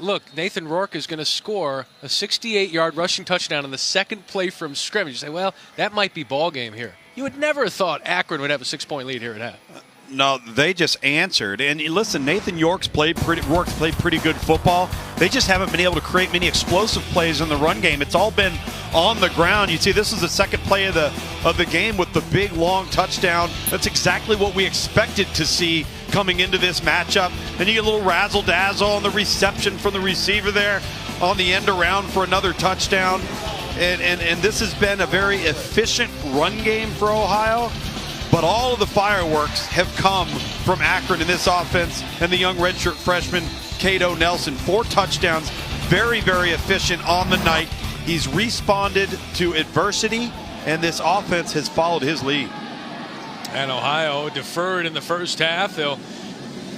look, Nathan Rourke is going to score a 68-yard rushing touchdown on the second play from scrimmage, you say, well, that might be ball game here. You would never have thought Akron would have a 6-point lead here at half. No, they just answered. And listen, Nathan Rourke's played pretty good football. They just haven't been able to create many explosive plays in the run game. It's all been on the ground. You see, this is the second play of the game with the big, long touchdown. That's exactly what we expected to see coming into this matchup. And you get a little razzle-dazzle on the reception from the receiver there on the end around for another touchdown. And this has been a very efficient run game for Ohio. But all of the fireworks have come from Akron in this offense and the young redshirt freshman, Cato Nelson. 4 touchdowns, very, very efficient on the night. He's responded to adversity, and this offense has followed his lead. And Ohio deferred in the first half. They'll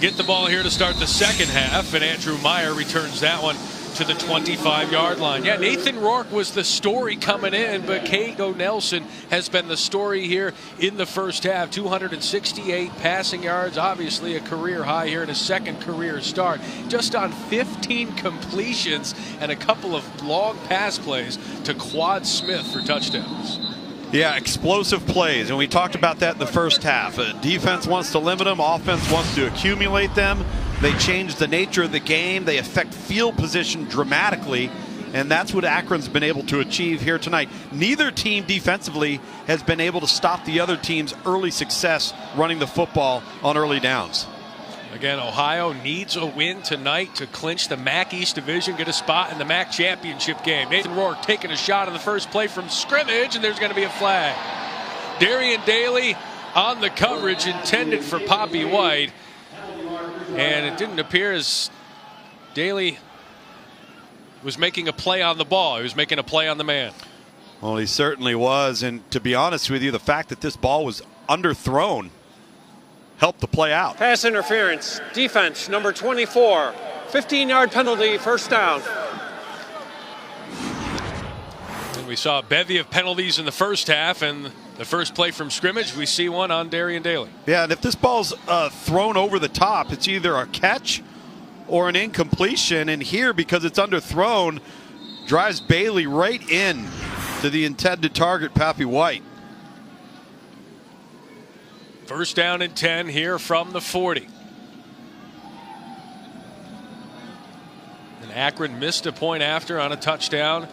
get the ball here to start the second half, and Andrew Meyer returns that one to the 25-yard line. Yeah, Nathan Rourke was the story coming in, but Cato Nelson has been the story here in the first half. 268 passing yards, obviously a career high here in his second career start. Just on 15 completions and a couple of long pass plays to Quad Smith for touchdowns. Yeah, explosive plays, and we talked about that in the first half. Defense wants to limit them, offense wants to accumulate them. They change the nature of the game. They affect field position dramatically, and that's what Akron's been able to achieve here tonight. Neither team defensively has been able to stop the other team's early success running the football on early downs. Again, Ohio needs a win tonight to clinch the MAC East Division, get a spot in the MAC championship game. Nathan Rourke taking a shot on the first play from scrimmage, and there's going to be a flag. Darian Daly on the coverage intended for Poppy White. And it didn't appear as Daly was making a play on the ball. He was making a play on the man. Well, he certainly was. And to be honest with you, the fact that this ball was underthrown helped the play out. Pass interference. Defense, number 24. 15-yard penalty, first down. And we saw a bevy of penalties in the first half, and the first play from scrimmage, we see one on Darian Daly. Yeah, and if this ball's thrown over the top, it's either a catch or an incompletion. And here, because it's underthrown, drives Bailey right in to the intended target, Poppy White. First down and 10 here from the 40. And Akron missed a point after on a touchdown.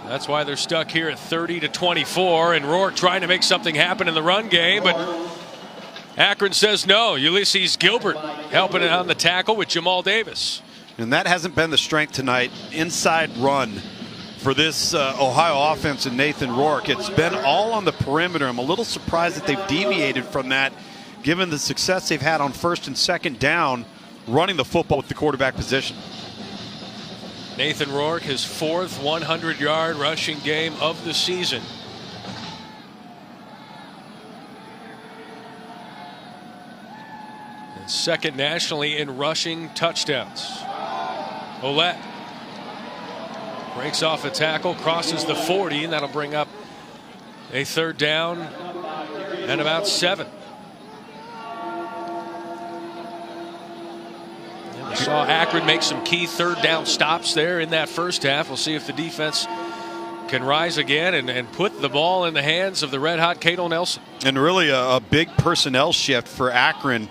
That's why they're stuck here at 30-24, and Rourke trying to make something happen in the run game, but Akron says no. Ulysses Gilbert helping it on the tackle with Jamal Davis. And that hasn't been the strength tonight. Inside run for this Ohio offense and Nathan Rourke. It's been all on the perimeter. I'm a little surprised that they've deviated from that, given the success they've had on first and second down running the football with the quarterback position. Nathan Rourke, his fourth 100-yard rushing game of the season. And second nationally in rushing touchdowns. Ouellette breaks off a tackle, crosses the 40, and that'll bring up a third down and about 7. We saw Akron make some key third down stops there in that first half. We'll see if the defense can rise again and put the ball in the hands of the red-hot Cato Nelson. And really a big personnel shift for Akron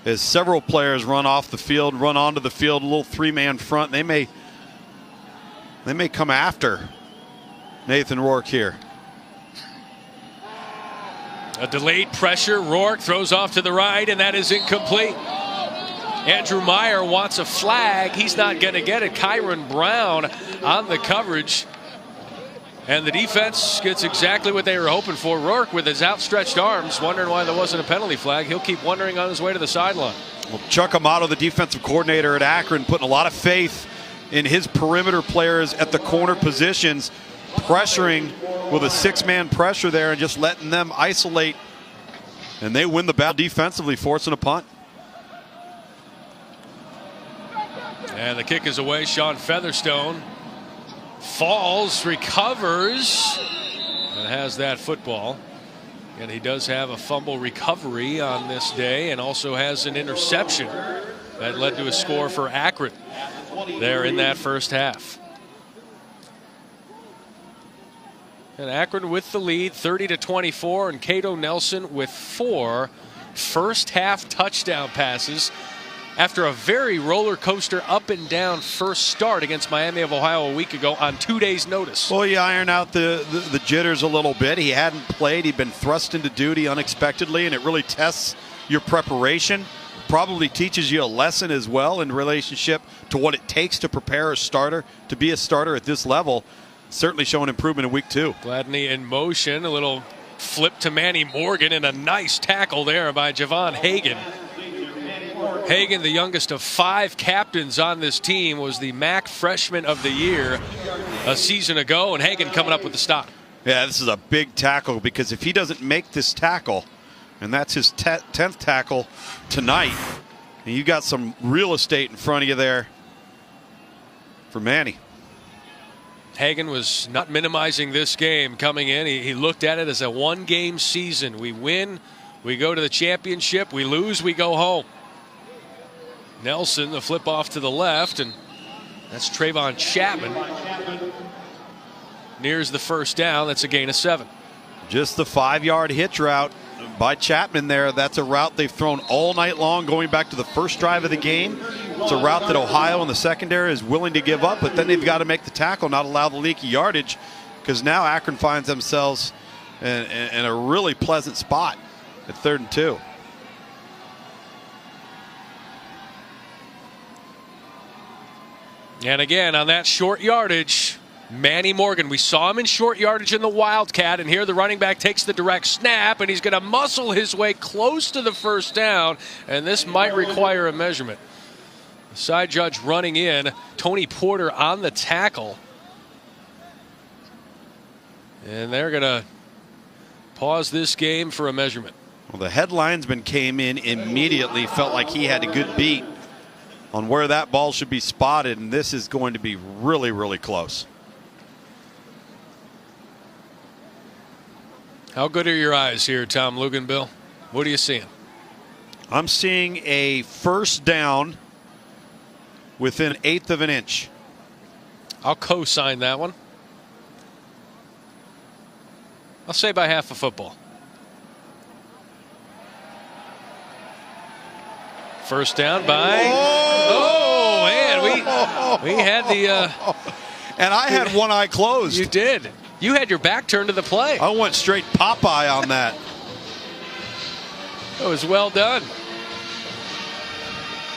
as several players run off the field, run onto the field, a little three-man front. They may come after Nathan Rourke here. A delayed pressure. Rourke throws off to the right, and that is incomplete. Andrew Meyer wants a flag. He's not going to get it. Kyron Brown on the coverage. And the defense gets exactly what they were hoping for. Rourke with his outstretched arms, wondering why there wasn't a penalty flag. He'll keep wondering on his way to the sideline. Well, Chuck Amato, the defensive coordinator at Akron, putting a lot of faith in his perimeter players at the corner positions, pressuring with a 6-man pressure there and just letting them isolate. And they win the battle defensively, forcing a punt. And the kick is away. Sean Featherstone falls, recovers, and has that football. And he does have a fumble recovery on this day, and also has an interception that led to a score for Akron there in that first half. And Akron with the lead, 30-24, and Cato Nelson with 4 first half touchdown passes after a very roller coaster up and down first start against Miami of Ohio a week ago on 2 days' notice. Well, you iron out the jitters a little bit. He hadn't played. He'd been thrust into duty unexpectedly, and it really tests your preparation. Probably teaches you a lesson as well in relationship to what it takes to prepare a starter, to be a starter at this level. Certainly showing improvement in week 2. Gladney in motion, a little flip to Manny Morgan, and a nice tackle there by Javon Hagan. Hagan, the youngest of 5 captains on this team, was the MAC Freshman of the Year a season ago, and Hagan coming up with the stop. Yeah, this is a big tackle, because if he doesn't make this tackle, and that's his 10th tackle tonight, And you got some real estate in front of you there for Manny. Hagan was not minimizing this game coming in. He looked at it as a one-game season. We win, we go to the championship. We lose, we go home. Nelson, the flip off to the left, and that's Trayvon Chapman. Nears the first down. That's a gain of 7. Just the 5-yard hitch route by Chapman there. That's a route they've thrown all night long going back to the first drive of the game. It's a route that Ohio in the secondary is willing to give up, but then they've got to make the tackle, not allow the leaky yardage, because now Akron finds themselves in a really pleasant spot at 3rd and 2. And again, on that short yardage, Manny Morgan. We saw him in short yardage in the Wildcat, and here the running back takes the direct snap, and he's going to muscle his way close to the first down, and this might require a measurement. The side judge running in, Tony Porter on the tackle. And they're going to pause this game for a measurement. Well, the head linesman came in immediately, felt like he had a good beat on where that ball should be spotted, and this is going to be really, really close. How good are your eyes here, Tom Luganbill? What are you seeing? I'm seeing a first down within 1/8 of an inch. I'll co-sign that one. I'll say by half a football. First down by. Oh man, we had the. And I had one eye closed. You did. You had your back turned to the play. I went straight Popeye on that. It was well done.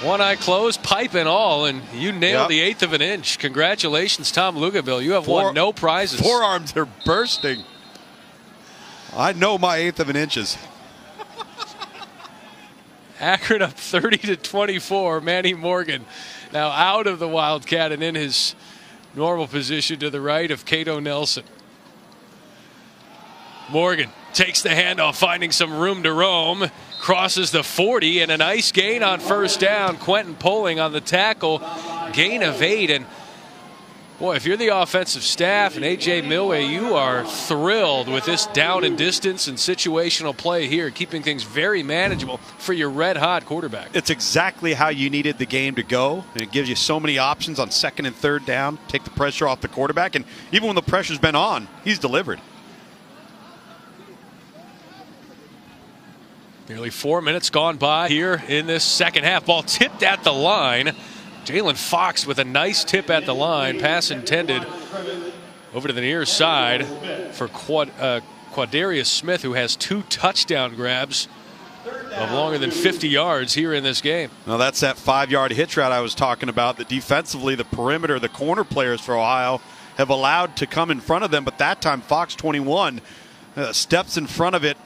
One eye closed, pipe and all, and you nailed the 1/8 of an inch. Congratulations, Tom Luganbill. You have won no prizes. Forearms are bursting. I know my 1/8 of an inches. Akron up 30-24. Manny Morgan now out of the Wildcat and in his normal position to the right of Cato Nelson. Morgan takes the handoff, finding some room to roam, crosses the 40, and a nice gain on first down. Quentin Poling on the tackle, gain of 8. And boy, if you're the offensive staff and A.J. Milway, you are thrilled with this down and distance and situational play here, keeping things very manageable for your red-hot quarterback. It's exactly how you needed the game to go, and it gives you so many options on 2nd and 3rd down, take the pressure off the quarterback, and even when the pressure's been on, he's delivered. Nearly 4 minutes gone by here in this second half. Ball tipped at the line. Jalen Fox with a nice tip at the line. Pass intended over to the near side for Quadarius Smith, who has 2 touchdown grabs of longer than 50 yards here in this game. Now that's that 5-yard hitch route I was talking about. That defensively, the perimeter, the corner players for Ohio have allowed to come in front of them. But that time, Fox 21 steps in front of it,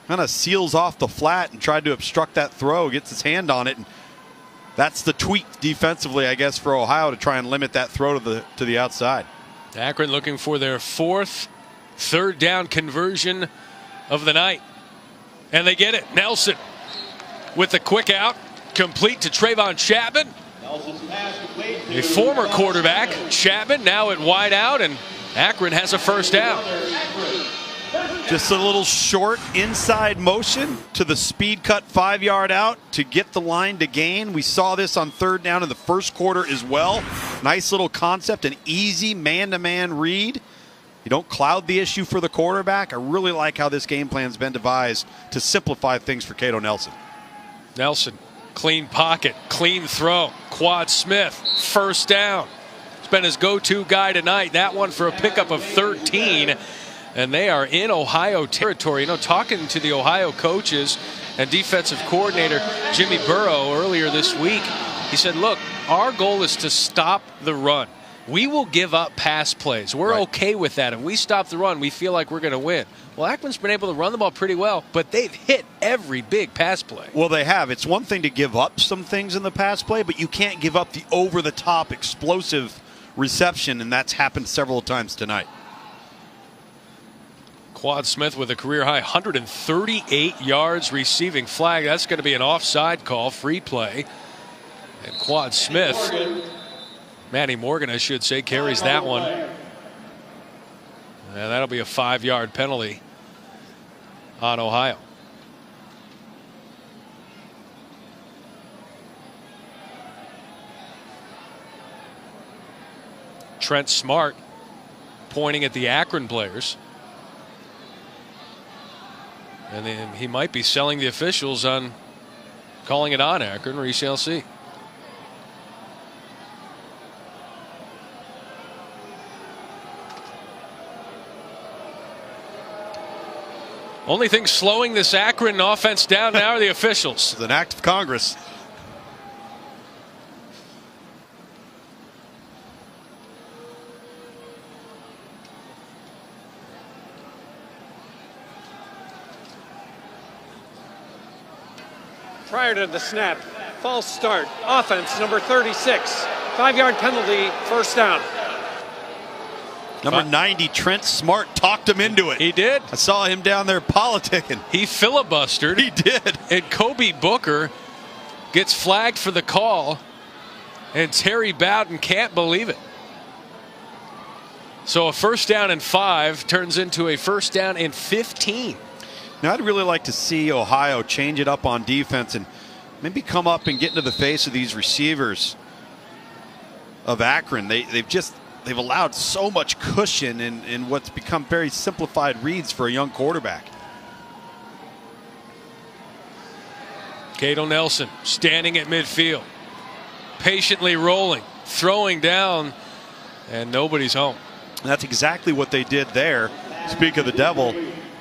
kind of seals off the flat and tried to obstruct that throw, gets his hand on it. And that's the tweak defensively, I guess, for Ohio to try and limit that throw to the outside. Akron looking for their 4th 3rd down conversion of the night. And they get it. Nelson with the quick out, complete to Trayvon Chapman. A former quarterback, Chapman, now at wide out, and Akron has a first down. Just a little short inside motion to the speed cut 5-yard out to get the line to gain. We saw this on 3rd down in the first quarter as well. Nice little concept, an easy man-to-man read. You don't cloud the issue for the quarterback. I really like how this game plan's been devised to simplify things for Cato Nelson. Nelson, clean pocket, clean throw. Quad Smith, first down. It's been his go-to guy tonight. That one for a pickup of 13. And they are in Ohio territory. You know, talking to the Ohio coaches and defensive coordinator Jimmy Burrow earlier this week, he said, look, our goal is to stop the run. We will give up pass plays. We're okay with that. If we stop the run, we feel like we're going to win. Well, Akron's been able to run the ball pretty well, but they've hit every big pass play. Well, they have. It's one thing to give up some things in the pass play, but you can't give up the over-the-top explosive reception, and that's happened several times tonight. Quad Smith with a career high 138 yards receiving. Flag. That's going to be an offside call, free play. And Quad Smith, Manny Morgan, I should say, carries that one. And that'll be a 5-yard penalty on Ohio. Trent Smart pointing at the Akron players. And then he might be selling the officials on calling it on Akron. We shall see. Only thing slowing this Akron offense down now are the officials. It's an act of Congress. Prior to the snap, false start, offense number 36, 5-yard penalty, first down. Number 90, Trent Smart, talked him into it. He did. I saw him down there politicking. He filibustered. He did. And Kobe Booker gets flagged for the call. And Terry Bowden can't believe it. So a first down and 5 turns into a first down and 15. Now, I'd really like to see Ohio change it up on defense and maybe come up and get into the face of these receivers of Akron. They've allowed so much cushion in what's become very simplified reads for a young quarterback. Cato Nelson standing at midfield, patiently rolling, throwing down, and nobody's home. And that's exactly what they did there. Speak of the devil.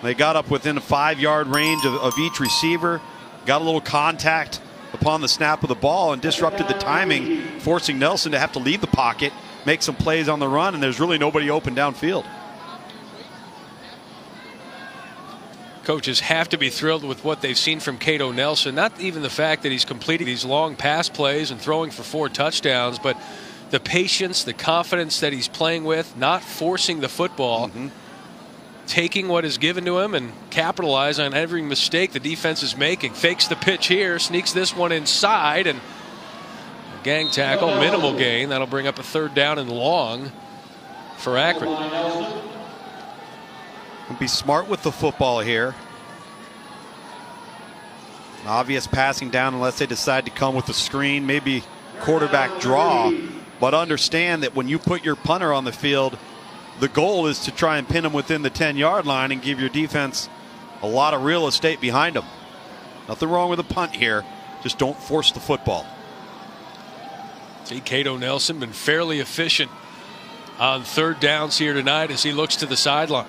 They got up within a 5-yard range of each receiver, got a little contact upon the snap of the ball, and disrupted the timing, forcing Nelson to have to leave the pocket, make some plays on the run, and there's really nobody open downfield. Coaches have to be thrilled with what they've seen from Cato Nelson. Not even the fact that he's completing these long pass plays and throwing for 4 touchdowns, but the patience, the confidence that he's playing with, not forcing the football, taking what is given to him and capitalize on every mistake the defense is making. Fakes the pitch here, sneaks this one inside, and a gang tackle, minimal gain. That'll bring up a 3rd down and long for Akron. Be smart with the football here. An obvious passing down unless they decide to come with a screen, maybe quarterback draw. But understand that when you put your punter on the field, the goal is to try and pin him within the 10-yard line and give your defense a lot of real estate behind them. Nothing wrong with a punt here. Just don't force the football. See, Cato Nelson been fairly efficient on 3rd downs here tonight as he looks to the sideline.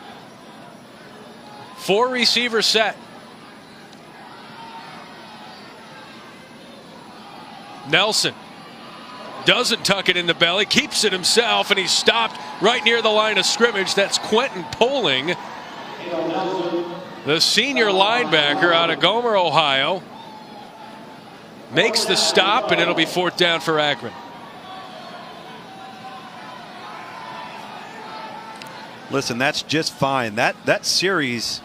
4 receivers set. Nelson doesn't tuck it in the belly, keeps it himself, and he's stopped right near the line of scrimmage. That's Quentin Poling, the senior linebacker out of Gomer, Ohio. Makes the stop, and it'll be 4th down for Akron. Listen, that's just fine. That series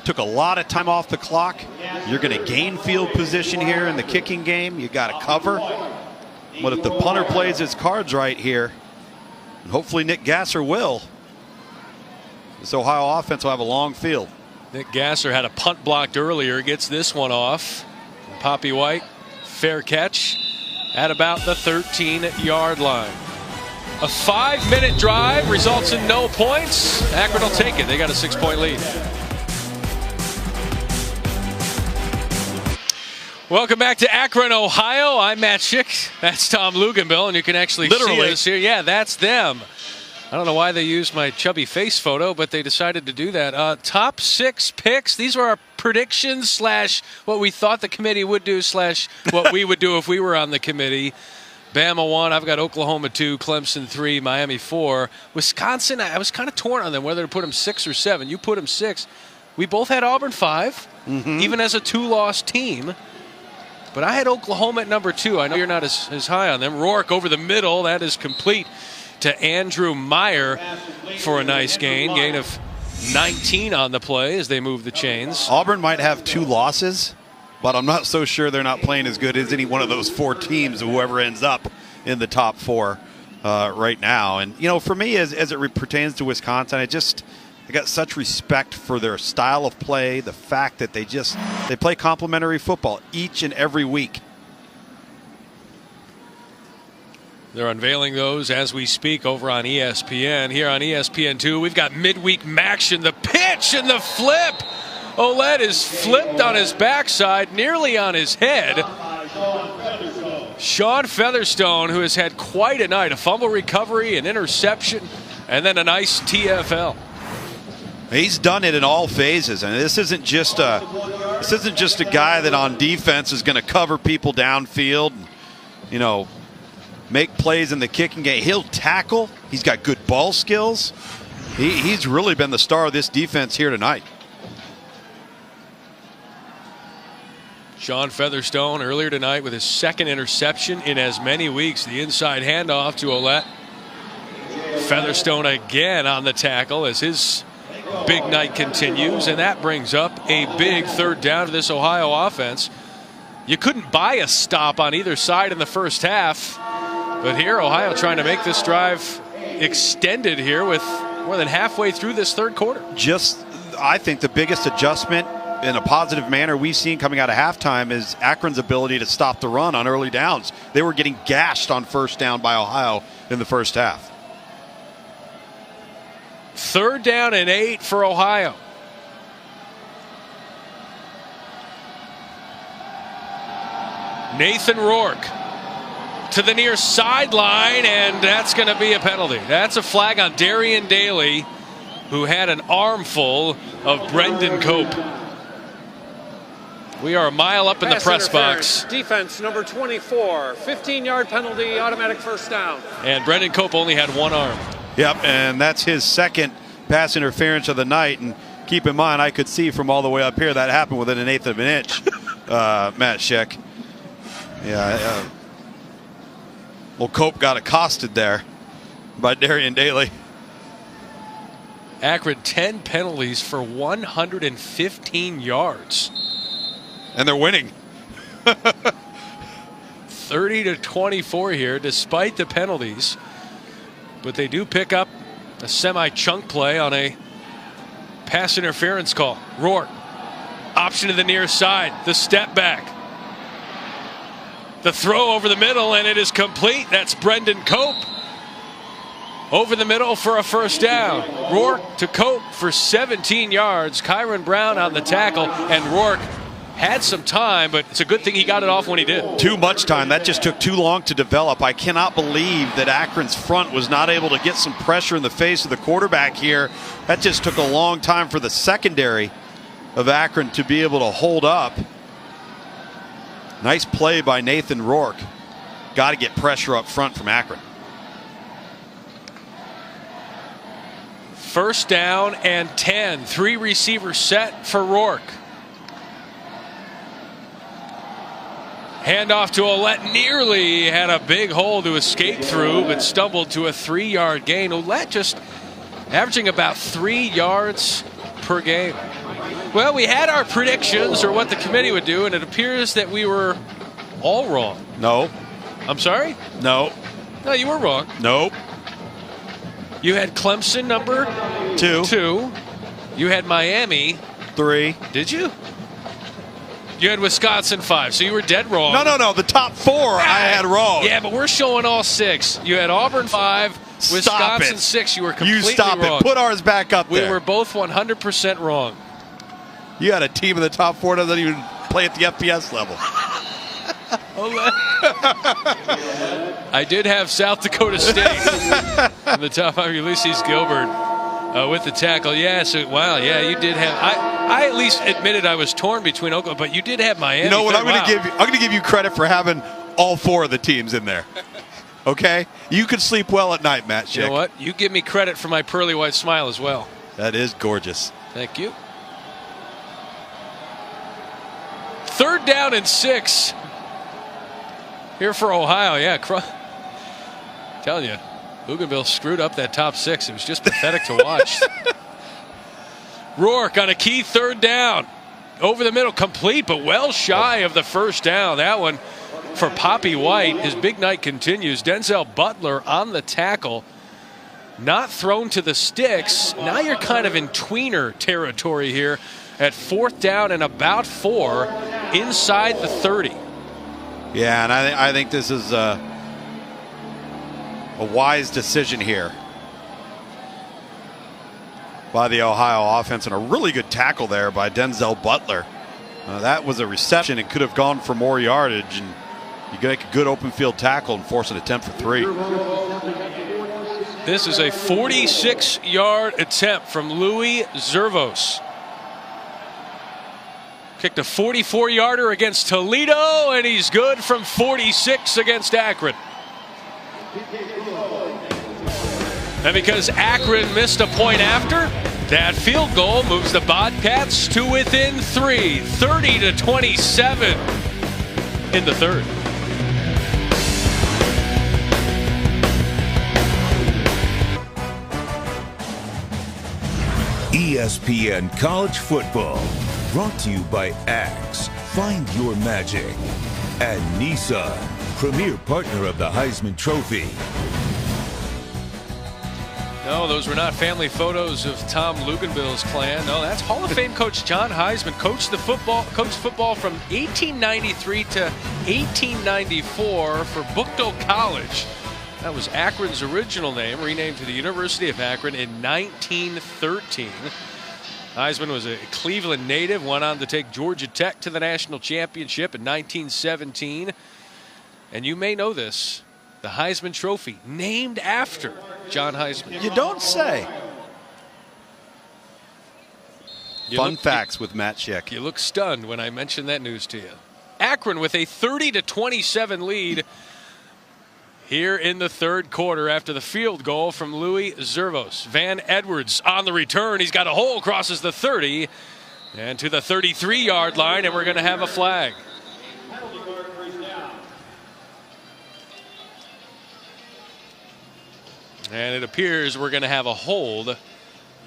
took a lot of time off the clock. You're going to gain field position here in the kicking game. You got to cover. But if the punter plays his cards right here, and hopefully Nick Gasser will, this Ohio offense will have a long field. Nick Gasser had a punt blocked earlier, gets this one off. And Poppy White, fair catch at about the 13-yard line. A 5-minute drive results in no points. Akron will take it. They got a 6-point lead. Welcome back to Akron, Ohio. I'm Matt Schick. That's Tom Luganbill, and you can actually see us here. Yeah, that's them. I don't know why they used my chubby face photo, but they decided to do that. Top 6 picks. These were our predictions slash what we thought the committee would do slash what we would do if we were on the committee. Bama 1. I've got Oklahoma 2, Clemson 3, Miami 4. Wisconsin, I was kind of torn on them whether to put them 6 or 7. You put them 6. We both had Auburn 5, even as a 2-loss team. But I had Oklahoma at number 2. I know you're not as high on them. Rourke over the middle. That is complete to Andrew Meyer for a nice gain. Gain of 19 on the play as they move the chains. Auburn might have 2 losses, but I'm not so sure they're not playing as good as any one of those 4 teams, whoever ends up in the top 4 right now. And, you know, for me, as it pertains to Wisconsin, I got such respect for their style of play, the fact that they play complementary football each and every week. They're unveiling those as we speak over on ESPN. Here on ESPN2, we've got midweek action, the pitch and the flip. Ouellette is flipped on his backside, nearly on his head. Sean Featherstone, who has had quite a night, a fumble recovery, an interception, and then a nice TFL. He's done it in all phases, and this isn't just a guy that on defense is going to cover people downfield, and, you know, make plays in the kicking game. He'll tackle. He's got good ball skills. He's really been the star of this defense here tonight. Sean Featherstone earlier tonight with his 2nd interception in as many weeks. The inside handoff to Ouellette. Featherstone again on the tackle as his big night continues, and that brings up a big 3rd down to this Ohio offense. You couldn't buy a stop on either side in the first half, but here Ohio trying to make this drive extended here with more than halfway through this 3rd quarter. I think the biggest adjustment in a positive manner we've seen coming out of halftime is Akron's ability to stop the run on early downs. They were getting gashed on 1st down by Ohio in the first half. 3rd down and 8 for Ohio. Nathan Rourke to the near sideline, and that's going to be a penalty. That's a flag on Darian Daly, who had an armful of Brendan Cope. We are a mile up in the press box. Defense number 24, 15-yard penalty, automatic 1st down. And Brendan Cope only had 1 arm. Yep, and that's his 2nd pass interference of the night. And keep in mind, I could see from all the way up here that happened within 1/8 of an inch. Matt Scheck. Yeah. Well, Cope got accosted there by Darian Daly. Akron 10 penalties for 115 yards. And they're winning. 30-24 here, despite the penalties. But they do pick up a semi-chunk play on a pass interference call. Rourke, option to the near side, the step back. The throw over the middle, and it is complete. That's Brendan Cope. Over the middle for a 1st down. Rourke to Cope for 17 yards. Kyron Brown on the tackle, and Rourke had some time, but it's a good thing he got it off when he did. Too much time. That just took too long to develop. I cannot believe that Akron's front was not able to get some pressure in the face of the quarterback here. That just took a long time for the secondary of Akron to be able to hold up. Nice play by Nathan Rourke. Got to get pressure up front from Akron. 1st down and 10. 3 receiver set for Rourke. Handoff to Ouellette, nearly had a big hole to escape through, but stumbled to a 3-yard gain. Ouellette just averaging about 3 yards per game. Well, we had our predictions, or what the committee would do, and it appears that we were all wrong. No. I'm sorry? No. No, you were wrong. Nope. You had Clemson number 2. You had Miami 3. Did you? You had Wisconsin 5, so you were dead wrong. No. The top 4 I had wrong. Yeah, but we're showing all 6. You had Auburn 5, Wisconsin 6. You were completely wrong. You stop it. Put ours back up there. We were both 100% wrong. You had a team in the top 4 that doesn't even play at the FBS level. I did have South Dakota State in the top 5. Ulysses Gilbert with the tackle. Yeah, so wow, yeah, you did have. I at least admitted I was torn between Oklahoma, but you did have Miami. You know what? I'm going to give you. I'm going to give you credit for having all 4 of the teams in there. Okay, you could sleep well at night, Matt Schick. You know what? You give me credit for my pearly white smile as well. That is gorgeous. Thank you. 3rd down and 6 here for Ohio. Yeah, telling you, Bougainville screwed up that top 6. It was just pathetic to watch. Rourke on a key third down. Over the middle, complete, but well shy of the first down. That one for Poppy White. His big night continues. Denzel Butler on the tackle. Not thrown to the sticks. Now you're kind of in tweener territory here at 4th down and about 4 inside the 30. Yeah, and I think this is a wise decision here by the Ohio offense, and a really good tackle there by Denzel Butler. That was a reception and could have gone for more yardage, and you can make a good open field tackle and force an attempt for 3. This is a 46-yard attempt from Louis Zervos. Kicked a 44-yarder against Toledo, and he's good from 46 against Akron. And because Akron missed a point after, that field goal moves the Bobcats to within 3, 30-27 in the 3rd. ESPN College Football, brought to you by Axe. Find your magic. And Nissan, premier partner of the Heisman Trophy. No, those were not family photos of Tom Luganville's clan. No, that's Hall of Fame coach John Heisman. Coached football from 1893 to 1894 for Buchtel College. That was Akron's original name, renamed to the University of Akron in 1913. Heisman was a Cleveland native, went on to take Georgia Tech to the national championship in 1917. And you may know this, the Heisman Trophy, named after John Heisman. You don't say. Fun facts with Matt Schick. You look stunned when I mention that news to you. Akron with a 30-27 lead here in the 3rd quarter after the field goal from Louis Zervos. Van Edwards on the return. He's got a hole, crosses the 30 and to the 33-yard line, and we're going to have a flag. And it appears we're going to have a hold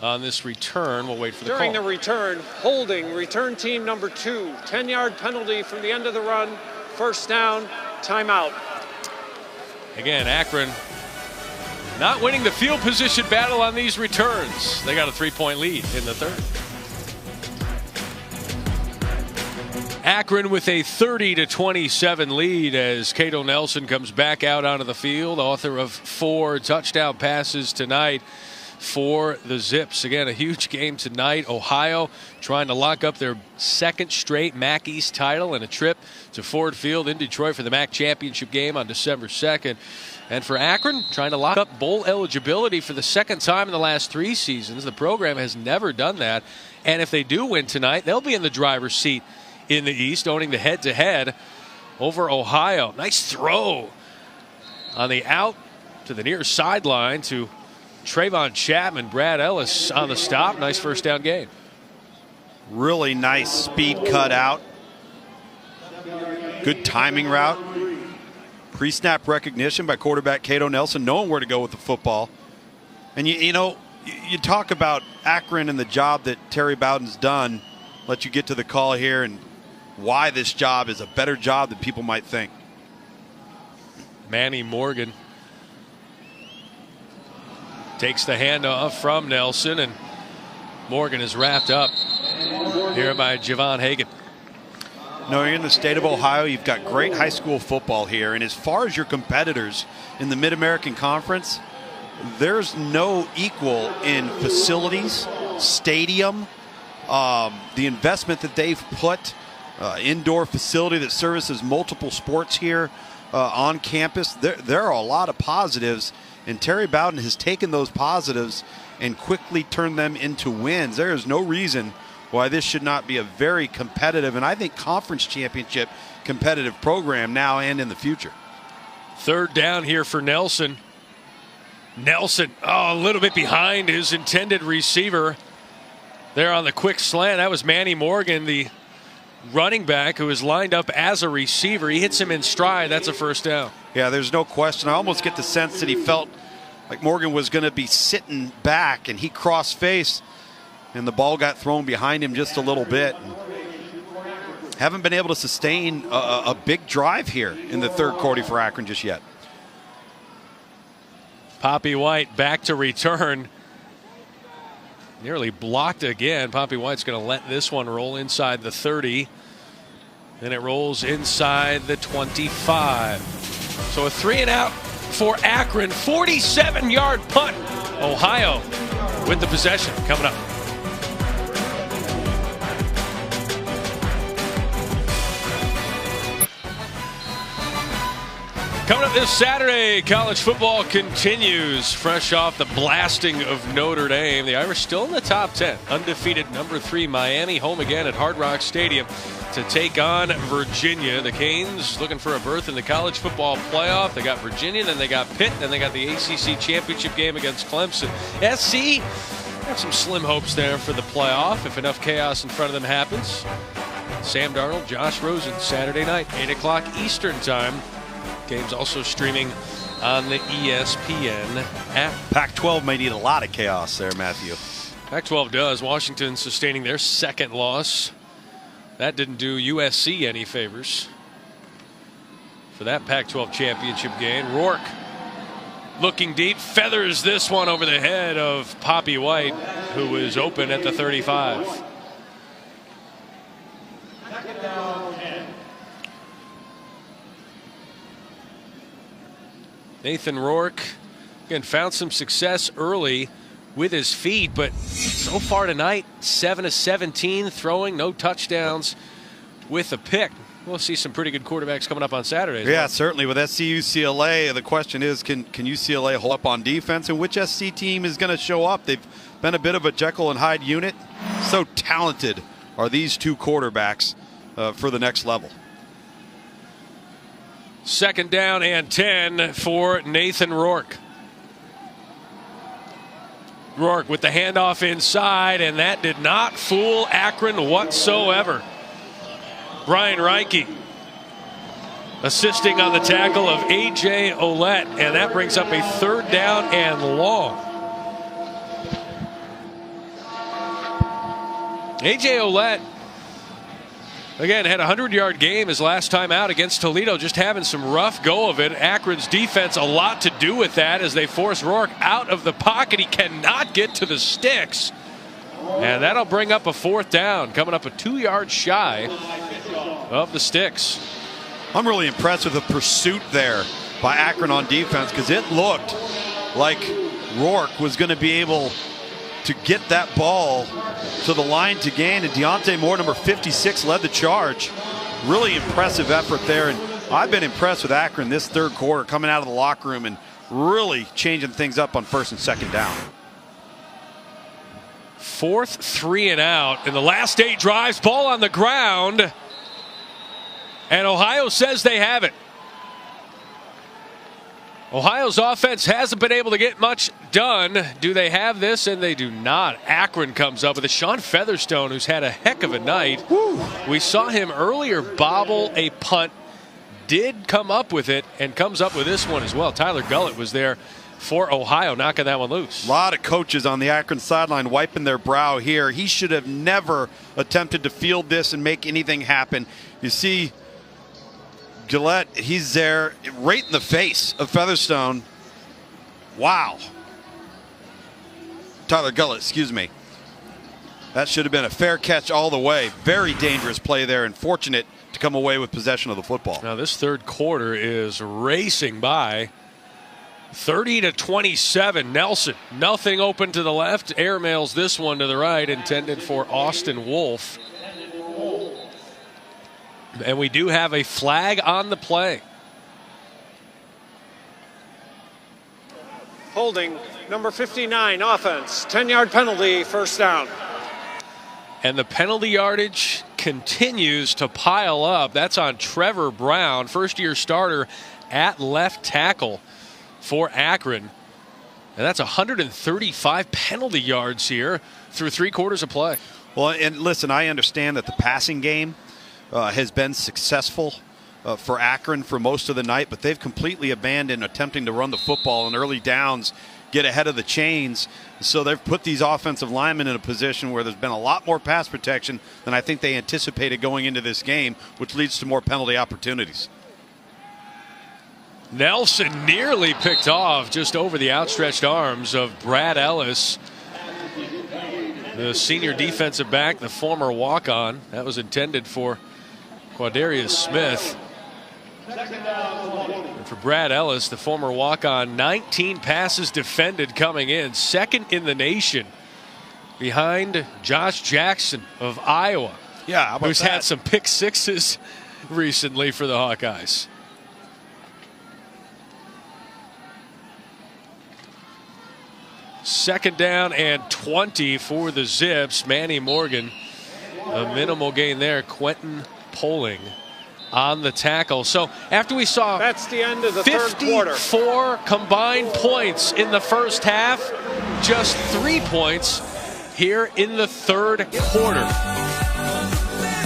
on this return. We'll wait for the call. During the return, holding, return team number 2, 10-yard penalty from the end of the run, 1st down, timeout. Again, Akron not winning the field position battle on these returns. They got a 3-point lead in the 3rd. Akron with a 30-27 lead as Cato Nelson comes back out onto the field, author of 4 touchdown passes tonight for the Zips. Again, a huge game tonight. Ohio trying to lock up their 2nd straight MAC East title and a trip to Ford Field in Detroit for the MAC championship game on December 2nd. And for Akron, trying to lock up bowl eligibility for the 2nd time in the last 3 seasons. The program has never done that. And if they do win tonight, they'll be in the driver's seat in the East, owning the head-to-head over Ohio. Nice throw on the out to the near sideline to Trayvon Chapman. Brad Ellis on the stop. Nice 1st down gain. Really nice speed cut out. Good timing route. Pre-snap recognition by quarterback Cato Nelson, knowing where to go with the football. And you talk about Akron and the job that Terry Bowden's done. Let you get to the call here and why this job is a better job than people might think. Manny Morgan takes the handoff from Nelson, and Morgan is wrapped up here by Javon Hagan. No, you're in the state of Ohio. You've got great high school football here. And as far as your competitors in the Mid-American Conference, there's no equal in facilities, stadium, the investment that they've put, indoor facility that services multiple sports here on campus. There are a lot of positives, and Terry Bowden has taken those positives and quickly turned them into wins. There is no reason why this should not be a very competitive and I think conference championship competitive program now and in the future. 3rd down here for Nelson. Nelson, a little bit behind his intended receiver there on the quick slant. That was Manny Morgan, the running back who is lined up as a receiver. He hits him in stride. That's a 1st down. Yeah, there's no question. I almost get the sense that he felt like Morgan was going to be sitting back, and he crossed face. and the ball got thrown behind him just a little bit. Haven't been able to sustain a big drive here in the third quarter for Akron just yet. Poppy White back to return. Nearly blocked again. Poppy White's going to let this one roll inside the 30. Then it rolls inside the 25. So a 3-and-out for Akron. 47-yard punt. Ohio with the possession coming up. Coming up this Saturday, college football continues. Fresh off the blasting of Notre Dame, the Irish still in the top 10. Undefeated number 3 Miami, home again at Hard Rock Stadium to take on Virginia. The Canes looking for a berth in the college football playoff. They got Virginia, then they got Pitt, then they got the ACC championship game against Clemson. SC have some slim hopes there for the playoff if enough chaos in front of them happens. Sam Darnold, Josh Rosen, Saturday night, 8 o'clock Eastern time. Game's also streaming on the ESPN app. Pac-12 may need a lot of chaos there, Matthew. Pac-12 does. Washington sustaining their second loss. That didn't do USC any favors for that Pac-12 championship game. Rourke looking deep, feathers this one over the head of Poppy White, who was open at the 35. Nathan Rourke, again, found some success early with his feet, but so far tonight, 7 of 17 throwing, no touchdowns with a pick. We'll see some pretty good quarterbacks coming up on Saturday. Yeah, certainly. With SC UCLA, the question is, can UCLA hold up on defense, and which SC team is going to show up? They've been a bit of a Jekyll and Hyde unit. So talented are these two quarterbacks for the next level. Second down and 10 for Nathan Rourke. Rourke with the handoff inside, and that did not fool Akron whatsoever. Brian Reike assisting on the tackle of A.J. Olette, and that brings up a third down and long. A.J. Olette, again, had a 100-yard game his last time out against Toledo, just having some rough go of it. Akron's defense a lot to do with that as they force Rourke out of the pocket. He cannot get to the sticks. And that'll bring up a fourth down, coming up a 2 yards shy of the sticks. I'm really impressed with the pursuit there by Akron on defense, because it looked like Rourke was going to be able to get that ball to the line to gain, and Deontay Moore, number 56, led the charge. Really impressive effort there, and I've been impressed with Akron this third quarter, coming out of the locker room and really changing things up on first and second down. Fourth 3-and-out in the last 8 drives, ball on the ground, and Ohio says they have it. Ohio's offense hasn't been able to get much done. Do they have this? And they do not. Akron comes up with a Sean Featherstone, who's had a heck of a night. Woo. We saw him earlier bobble a punt, did come up with it, and comes up with this one as well. Tyler Gullett was there for Ohio, knocking that one loose. A lot of coaches on the Akron sideline wiping their brow here. He should have never attempted to field this and make anything happen. You see Gillette, he's there right in the face of Featherstone. Wow. Tyler Gullett, excuse me. That should have been a fair catch all the way. Very dangerous play there, and fortunate to come away with possession of the football. Now this third quarter is racing by. 30-27. Nelson, nothing open to the left. Airmails this one to the right, intended for Austin Wolf. And we do have a flag on the play. Holding, number 59, offense. 10-yard penalty, first down. And the penalty yardage continues to pile up. That's on Trevor Brown, first-year starter at left tackle for Akron. And that's 135 penalty yards here through 3 quarters of play. Well, and listen, I understand that the passing game has been successful for Akron for most of the night, but they've completely abandoned attempting to run the football in early downs, get ahead of the chains. So they've put these offensive linemen in a position where there's been a lot more pass protection than I think they anticipated going into this game, which leads to more penalty opportunities. Nelson nearly picked off just over the outstretched arms of Brad Ellis, the senior defensive back, the former walk-on. That was intended for Quadarius Smith. And for Brad Ellis, the former walk-on, 19 passes defended coming in, second in the nation, behind Josh Jackson of Iowa, who's had some pick sixes recently for the Hawkeyes. Second down and 20 for the Zips. Manny Morgan, a minimal gain there. Quentin Poling on the tackle. So after we saw that's the end of the third quarter, 54 combined points in the first half, just 3 points here in the third quarter.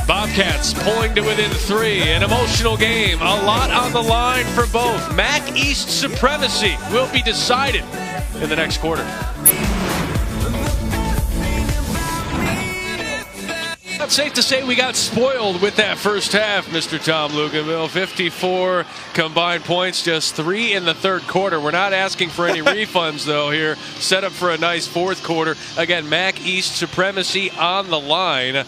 Bobcats pulling to within 3. An emotional game. A lot on the line for both. MAC East supremacy will be decided in the next quarter. It's safe to say we got spoiled with that first half, Mr. Tom Luganville. 54 combined points, just 3 in the third quarter. We're not asking for any refunds, though, here. Set up for a nice fourth quarter. Again, MAC East supremacy on the line.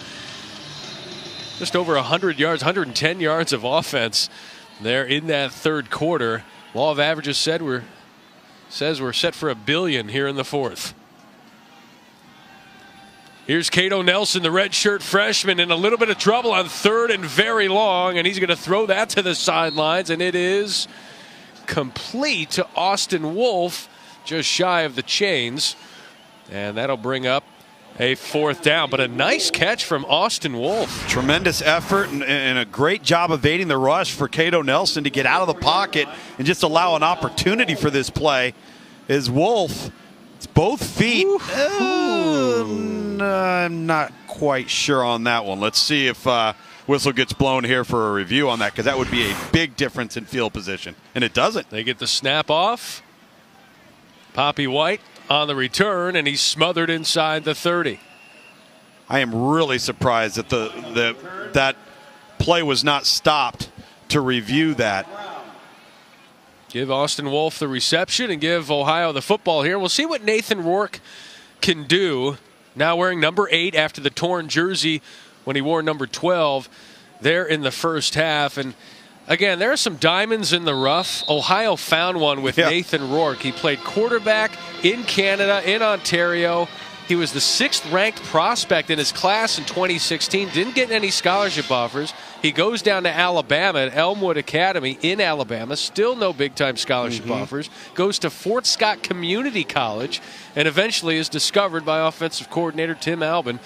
Just over 100 yards, 110 yards of offense there in that third quarter. Law of averages says we're set for $1 billion here in the fourth. Here's Cato Nelson, the redshirt freshman, in a little bit of trouble on third and very long, and he's going to throw that to the sidelines, and it is complete to Austin Wolf, just shy of the chains, and that'll bring up a fourth down. But a nice catch from Austin Wolf. Tremendous effort and a great job evading the rush for Cato Nelson to get out of the pocket and just allow an opportunity for this play. Is Wolf, it's both feet. I'm not quite sure on that one. Let's see if whistle gets blown here for a review on that, because that would be a big difference in field position, and it doesn't. They get the snap off. Poppy White on the return, and he's smothered inside the 30. I am really surprised that that play was not stopped to review that. Give Austin Wolf the reception and give Ohio the football here. We'll see what Nathan Rourke can do, now wearing number 8 after the torn jersey when he wore number 12 there in the first half. And again, there are some diamonds in the rough. Ohio found one with Nathan Rourke. He played quarterback in Canada, in Ontario. He was the 6th ranked prospect in his class in 2016. Didn't get any scholarship offers. He goes down to Alabama at Elmwood Academy in Alabama. Still no big-time scholarship offers. Goes to Fort Scott Community College and eventually is discovered by offensive coordinator Tim Albin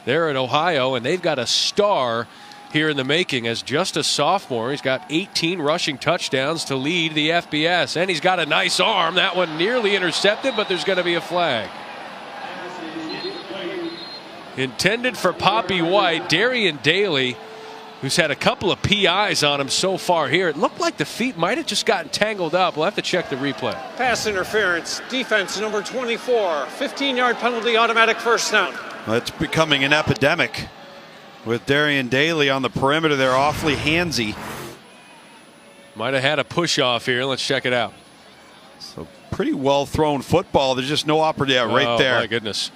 there at Ohio. And they've got a star here in the making as just a sophomore. He's got 18 rushing touchdowns to lead the FBS. And he's got a nice arm. That one nearly intercepted, but there's going to be a flag. Intended for Poppy White. Darian Daly, who's had a couple of PIs on him so far here. It looked like the feet might have just gotten tangled up. We'll have to check the replay. Pass interference, defense number 24, 15-yard penalty, automatic first down. Well, it's becoming an epidemic with Darian Daly on the perimeter. They're awfully handsy. Might have had a push-off here. Let's check it out. So pretty well thrown football. There's just no opportunity right there. Oh, my goodness.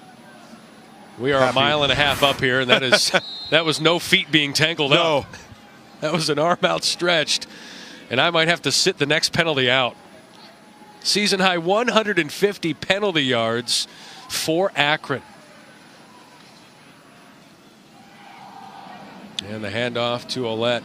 We are a mile and a half up here, and that was no feet being tangled up. That was an arm outstretched, and I might have to sit the next penalty out. Season high 150 penalty yards for Akron. And the handoff to Ouellette.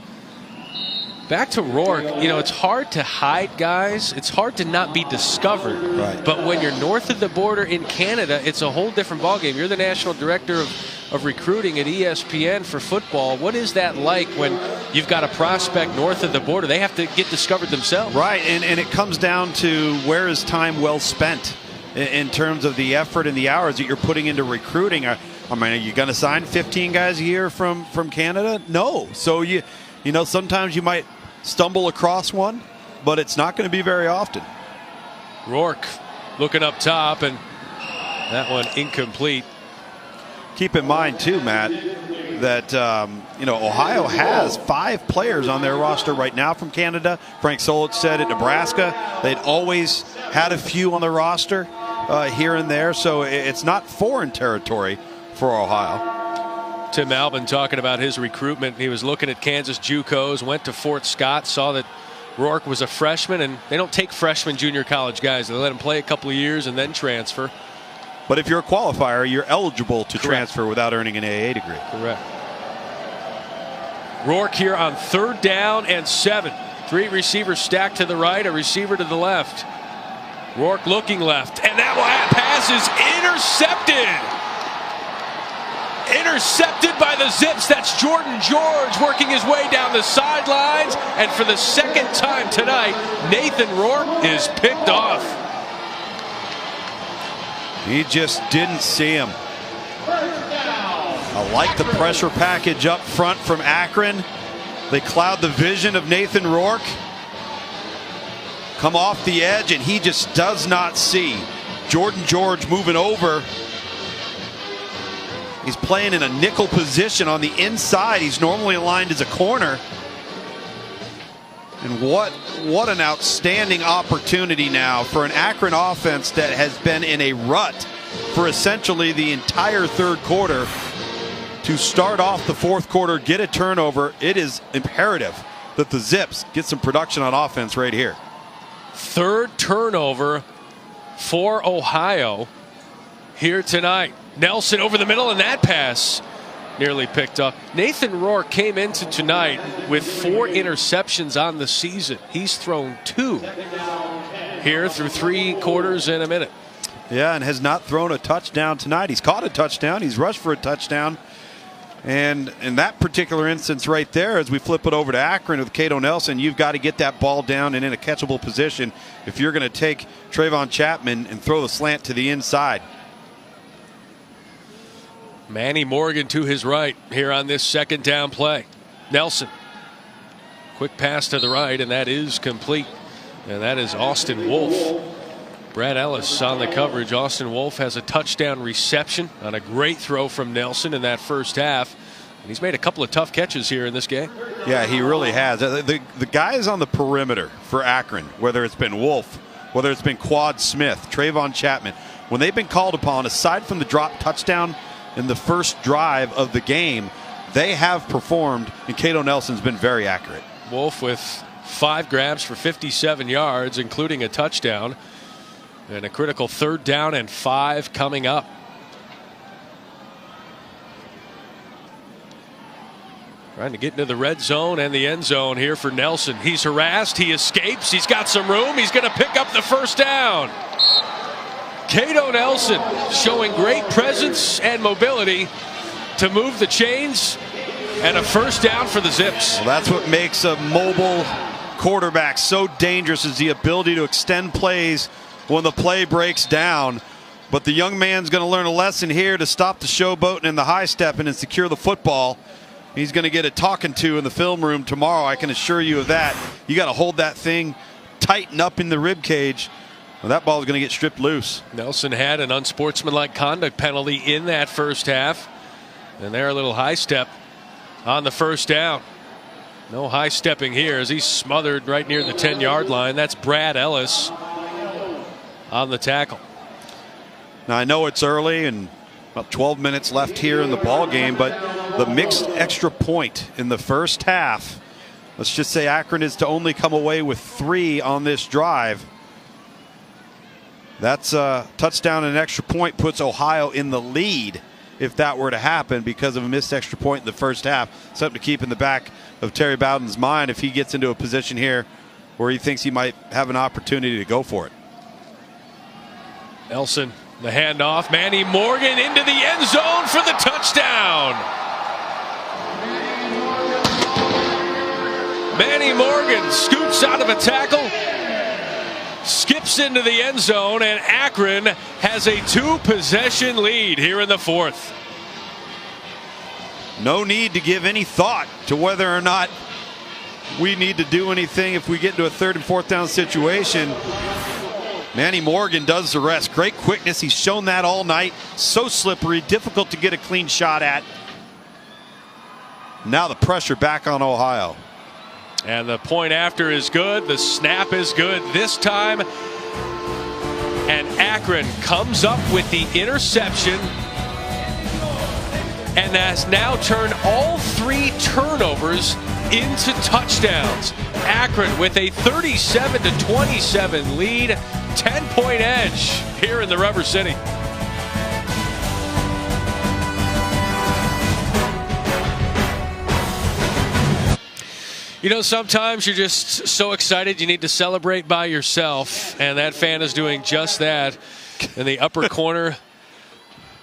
Back to Rourke. You know, it's hard to hide guys. It's hard to not be discovered. Right. But when you're north of the border in Canada, it's a whole different ballgame. You're the national director of recruiting at ESPN for football. What is that like when you've got a prospect north of the border? They have to get discovered themselves. Right, and it comes down to where is time well spent in terms of the effort and the hours that you're putting into recruiting. I mean, are you going to sign 15 guys a year from Canada? No. So, you know, sometimes you might stumble across one, but it's not going to be very often. Rourke looking up top, and that one incomplete. Keep in mind, too, Matt, that Ohio has 5 players on their roster right now from Canada. Frank Solich said at Nebraska they'd always had a few on the roster here and there, so it's not foreign territory for Ohio. Tim Albin talking about his recruitment. He was looking at Kansas JUCOs, went to Fort Scott, saw that Rourke was a freshman, and they don't take freshman junior college guys. They let them play a couple of years and then transfer. But if you're a qualifier, you're eligible to transfer without earning an AA degree. Correct. Rourke here on 3rd down and 7. 3 receivers stacked to the right, a receiver to the left. Rourke looking left, and that pass is intercepted. Intercepted by the Zips. That's Jordan George working his way down the sidelines, and for the 2nd time tonight, Nathan Rourke is picked off. He just didn't see him. I like the pressure package up front from Akron. They cloud the vision of Nathan Rourke. Come off the edge, and he just does not see Jordan George moving over. He's playing in a nickel position on the inside. He's normally aligned as a corner. And what an outstanding opportunity now for an Akron offense that has been in a rut for essentially the entire 3rd quarter. To start off the 4th quarter, get a turnover. It is imperative that the Zips get some production on offense right here. 3rd turnover for Ohio here tonight. Nelson over the middle, and that pass nearly picked up. Nathan Rourke came into tonight with 4 interceptions on the season. He's thrown 2 here through 3 quarters and a minute. Yeah, and has not thrown a touchdown tonight. He's caught a touchdown. He's rushed for a touchdown. And in that particular instance right there, as we flip it over to Akron with Cato Nelson, you've got to get that ball down and in a catchable position if you're going to take Trayvon Chapman and throw the slant to the inside. Manny Morgan to his right here on this 2nd down play. Nelson. Quick pass to the right, and that is complete. And that is Austin Wolf. Brad Ellis on the coverage. Austin Wolf has a touchdown reception on a great throw from Nelson in that 1st half. And he's made a couple of tough catches here in this game. Yeah, he really has. The guys on the perimeter for Akron, whether it's been Wolf, whether it's been Quad Smith, Trayvon Chapman, when they've been called upon, aside from the drop touchdown in the 1st drive of the game, they have performed, and Cato Nelson's been very accurate. Wolf with 5 grabs for 57 yards, including a touchdown, and a critical 3rd down and 5 coming up. Trying to get into the red zone and the end zone here for Nelson. He's harassed. He escapes. He's got some room. He's going to pick up the 1st down. Cato Nelson showing great presence and mobility to move the chains, and a 1st down for the Zips. Well, that's what makes a mobile quarterback so dangerous, is the ability to extend plays when the play breaks down. But the young man's going to learn a lesson here to stop the showboating and the high stepping and secure the football. He's going to get a talking to in the film room tomorrow, I can assure you of that. You got to hold that thing, tighten up in the rib cage. Well, that ball is going to get stripped loose. Nelson had an unsportsmanlike conduct penalty in that 1st half. And there a little high step on the 1st down. No high stepping here as he's smothered right near the 10-yard line. That's Brad Ellis on the tackle. Now I know it's early and about 12 minutes left here in the ball game, but the mixed extra point in the 1st half, let's just say Akron is to only come away with 3 on this drive. That's a touchdown and an extra point, puts Ohio in the lead if that were to happen because of a missed extra point in the 1st half. Something to keep in the back of Terry Bowden's mind if he gets into a position here where he thinks he might have an opportunity to go for it. Nelson, the handoff. Manny Morgan into the end zone for the touchdown. Manny Morgan scoots out of a tackle, skips into the end zone, and Akron has a 2-possession lead here in the 4th. No need to give any thought to whether or not we need to do anything if we get into a 3rd and 4th down situation. Manny Morgan does the rest. Great quickness. He's shown that all night. So slippery, difficult to get a clean shot at. Now the pressure back on Ohio. And the point after is good. The snap is good this time. And Akron comes up with the interception and has now turned all 3 turnovers into touchdowns. Akron with a 37-27 lead, 10-point edge here in the Rubber City. You know, sometimes you're just so excited you need to celebrate by yourself, and that fan is doing just that in the upper corner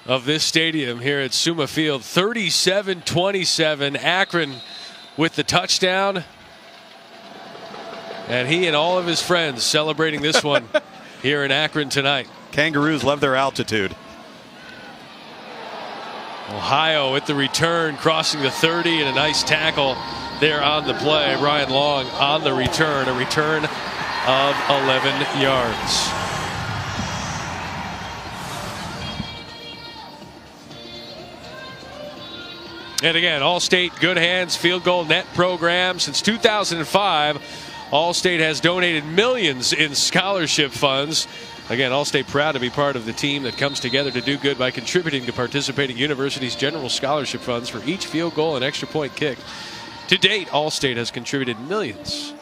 of this stadium here at Suma Field. 37-27, Akron with the touchdown, and he and all of his friends celebrating this one here in Akron tonight. Kangaroos love their altitude. Ohio with the return, crossing the 30, and a nice tackle there on the play. Brian Long on the return, a return of 11 yards. And again, All-State Good Hands Field Goal Net program. Since 2005, All-State has donated millions in scholarship funds. Again, All-State proud to be part of the team that comes together to do good by contributing to participating universities' general scholarship funds for each field goal and extra point kicked. To date, All-State has contributed millions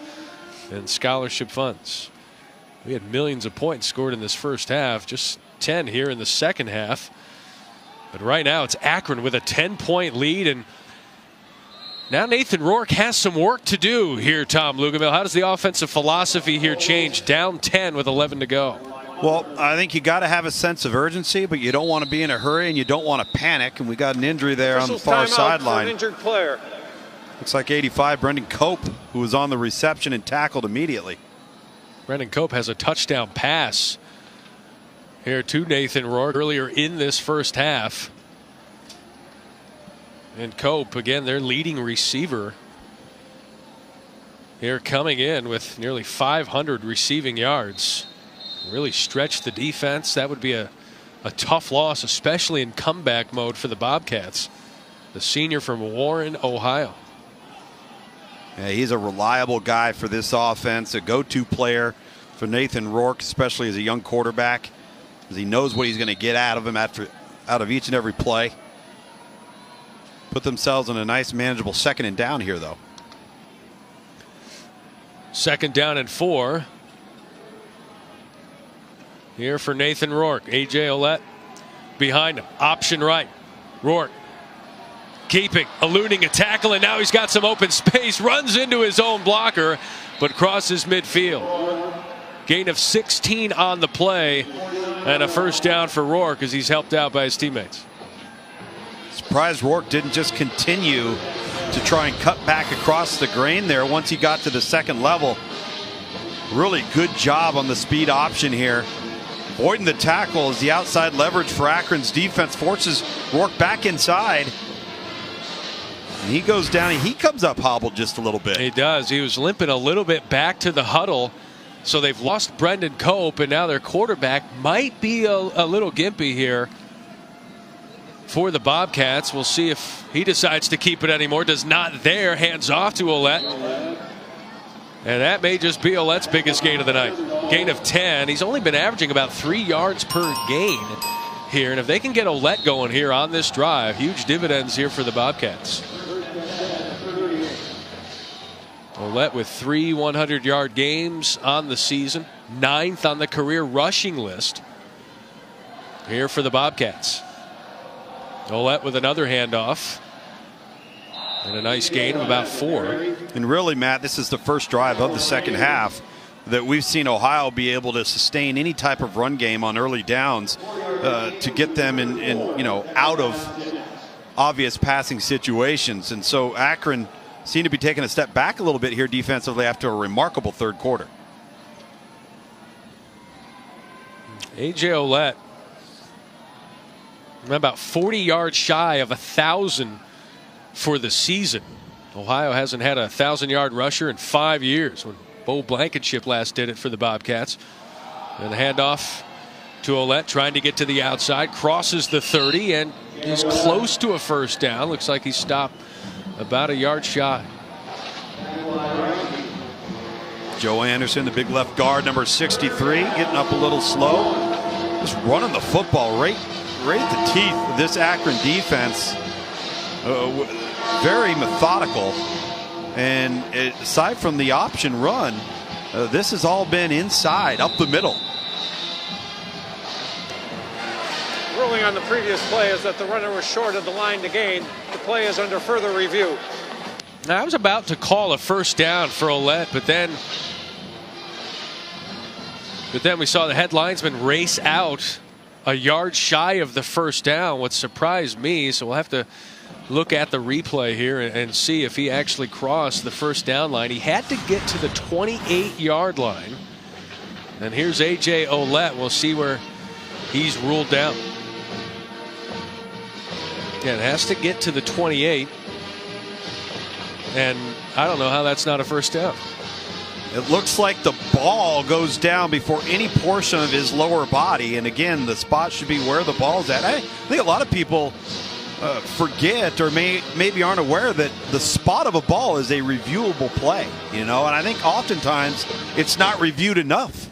in scholarship funds. We had millions of points scored in this first half, just 10 here in the second half. But right now it's Akron with a 10-point lead, and now Nathan Rourke has some work to do here, Tom Lugamil. How does the offensive philosophy here change? Down 10 with 11 to go. Well, I think you got to have a sense of urgency, but you don't want to be in a hurry and you don't want to panic. And we got an injury there on the far sideline. Injured player. Looks like 85, Brendan Cope, who was on the reception and tackled immediately. Brendan Cope has a touchdown pass here to Nathan Rourke earlier in this first half. And Cope, again, their leading receiver here, coming in with nearly 500 receiving yards. Really stretched the defense. That would be a tough loss, especially in comeback mode for the Bobcats. The senior from Warren, Ohio. Yeah, he's a reliable guy for this offense, a go-to player for Nathan Rourke, especially as a young quarterback, because he knows what he's going to get out of him out of each and every play. Put themselves in a nice, manageable 2nd and down here, though. 2nd down and 4. Here for Nathan Rourke. A.J. Ouellette behind him. Option right. Rourke keeping, eluding a tackle, and now he's got some open space. Runs into his own blocker, but crosses midfield. Gain of 16 on the play, and a first down for Rourke as he's helped out by his teammates. Surprised Rourke didn't just continue to try and cut back across the grain there once he got to the 2nd level. Really good job on the speed option here. Avoiding the tackle as the outside leverage for Akron's defense forces Rourke back inside. And he goes down and he comes up hobbled just a little bit. He does. He was limping a little bit back to the huddle. So they've lost Brendan Cope, and now their quarterback might be a little gimpy here for the Bobcats. We'll see if he decides to keep it anymore. Does not there. Hands off to Ouellette. And that may just be Ouellette's biggest gain of the night. Gain of 10. He's only been averaging about 3 yards per gain here. And if they can get Ouellette going here on this drive, huge dividends here for the Bobcats. Ouellette with 3 100-yard games on the season. 9th on the career rushing list here for the Bobcats. Ouellette with another handoff. And a nice gain of about 4. And really, Matt, this is the first drive of the second half that we've seen Ohio be able to sustain any type of run game on early downs to get them in out of obvious passing situations. And so Akron seemed to be taking a step back a little bit here defensively after a remarkable third quarter. A.J. Ouellette about 40 yards shy of 1,000 for the season. Ohio hasn't had a 1,000-yard rusher in 5 years, when Bo Blankenship last did it for the Bobcats. And the handoff to Ouellette, trying to get to the outside, crosses the 30 and is close to a first down. Looks like he stopped about a yard shy. Joe Anderson, the big left guard, number 63, getting up a little slow. Just running the football right at the teeth of this Akron defense. Very methodical. And aside from the option run, this has all been inside, up the middle. Ruling on the previous play is that the runner was short of the line to gain. The play is under further review. Now, I was about to call a first down for Ouellette, but then we saw the head linesman race out a yard shy of the first down, what surprised me. So we'll have to look at the replay here and see if he actually crossed the first down line. He had to get to the 28-yard line. And here's A.J. Ouellette. We'll see where he's ruled down. Yeah, it has to get to the 28. And I don't know how that's not a first down. It looks like the ball goes down before any portion of his lower body. And again, the spot should be where the ball's at. I think a lot of people forget or maybe aren't aware that the spot of a ball is a reviewable play, and I think oftentimes it's not reviewed enough,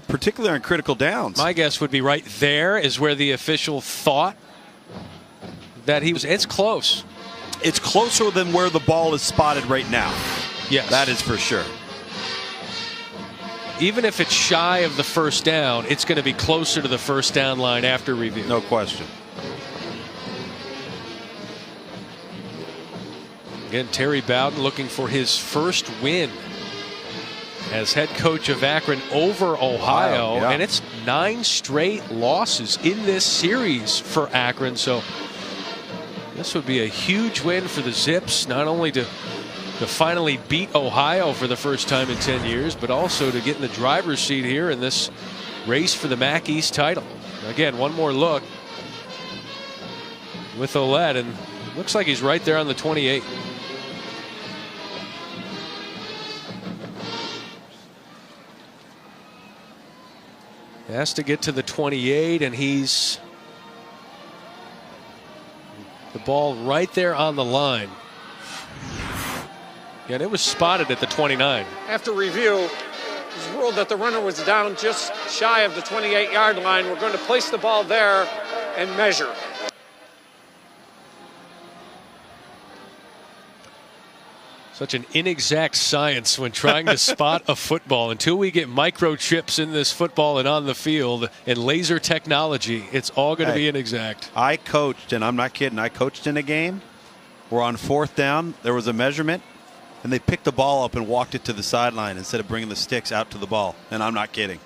particularly on critical downs. My guess would be right there is where the official thought that he was. It's close. It's closer than where the ball is spotted right now. Yes. That is for sure. Even if it's shy of the first down, it's going to be closer to the first down line after review. No question. Again, Terry Bowden looking for his first win as head coach of Akron over Ohio. Yeah. And it's 9 straight losses in this series for Akron. So this would be a huge win for the Zips, not only to finally beat Ohio for the first time in 10 years, but also to get in the driver's seat here in this race for the MAC East title. Again, one more look with Ouellette, and looks like he's right there on the 28. He has to get to the 28, and he's the ball right there on the line. Yeah, and it was spotted at the 29. After review, it was ruled that the runner was down just shy of the 28-yard line. We're going to place the ball there and measure. Such an inexact science when trying to spot a football. Until we get microchips in this football and on the field and laser technology, it's all going to be inexact. I coached, and I'm not kidding, I coached in a game. We're on 4th down. There was a measurement, and they picked the ball up and walked it to the sideline instead of bringing the sticks out to the ball. And I'm not kidding.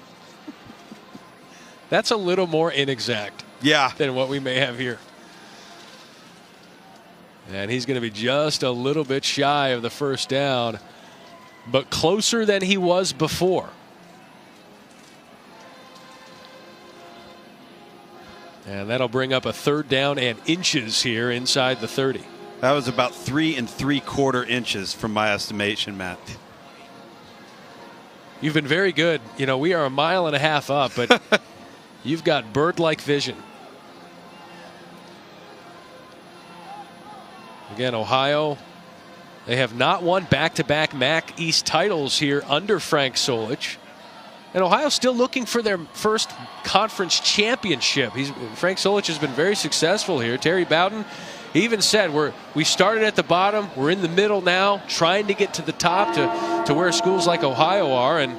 That's a little more inexact than what we may have here. And he's going to be just a little bit shy of the first down, but closer than he was before. And that'll bring up a 3rd down and inches here inside the 30. That was about 3 3/4 inches from my estimation, Matt. You've been very good. We are 1.5 miles up, but you've got bird-like vision. Again, Ohio, they have not won back-to-back MAC East titles here under Frank Solich. And Ohio's still looking for their first conference championship. Frank Solich has been very successful here. Terry Bowden, he even said, we started at the bottom, we're in the middle now, trying to get to the top to where schools like Ohio are. And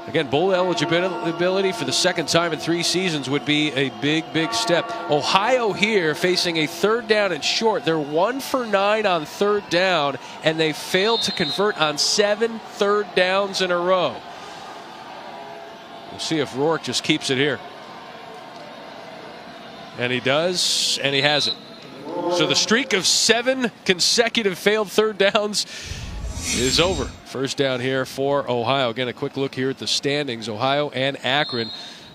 again, bowl eligibility for the second time in 3 seasons would be a big, big step. Ohio here facing a 3rd down and short. They're 1 for 9 on 3rd down, and they failed to convert on 7 3rd downs in a row. We'll see if Rourke just keeps it here. And he does, and he has it. So the streak of 7 consecutive failed 3rd downs is over. First down here for Ohio. Again, a quick look here at the standings. Ohio and Akron.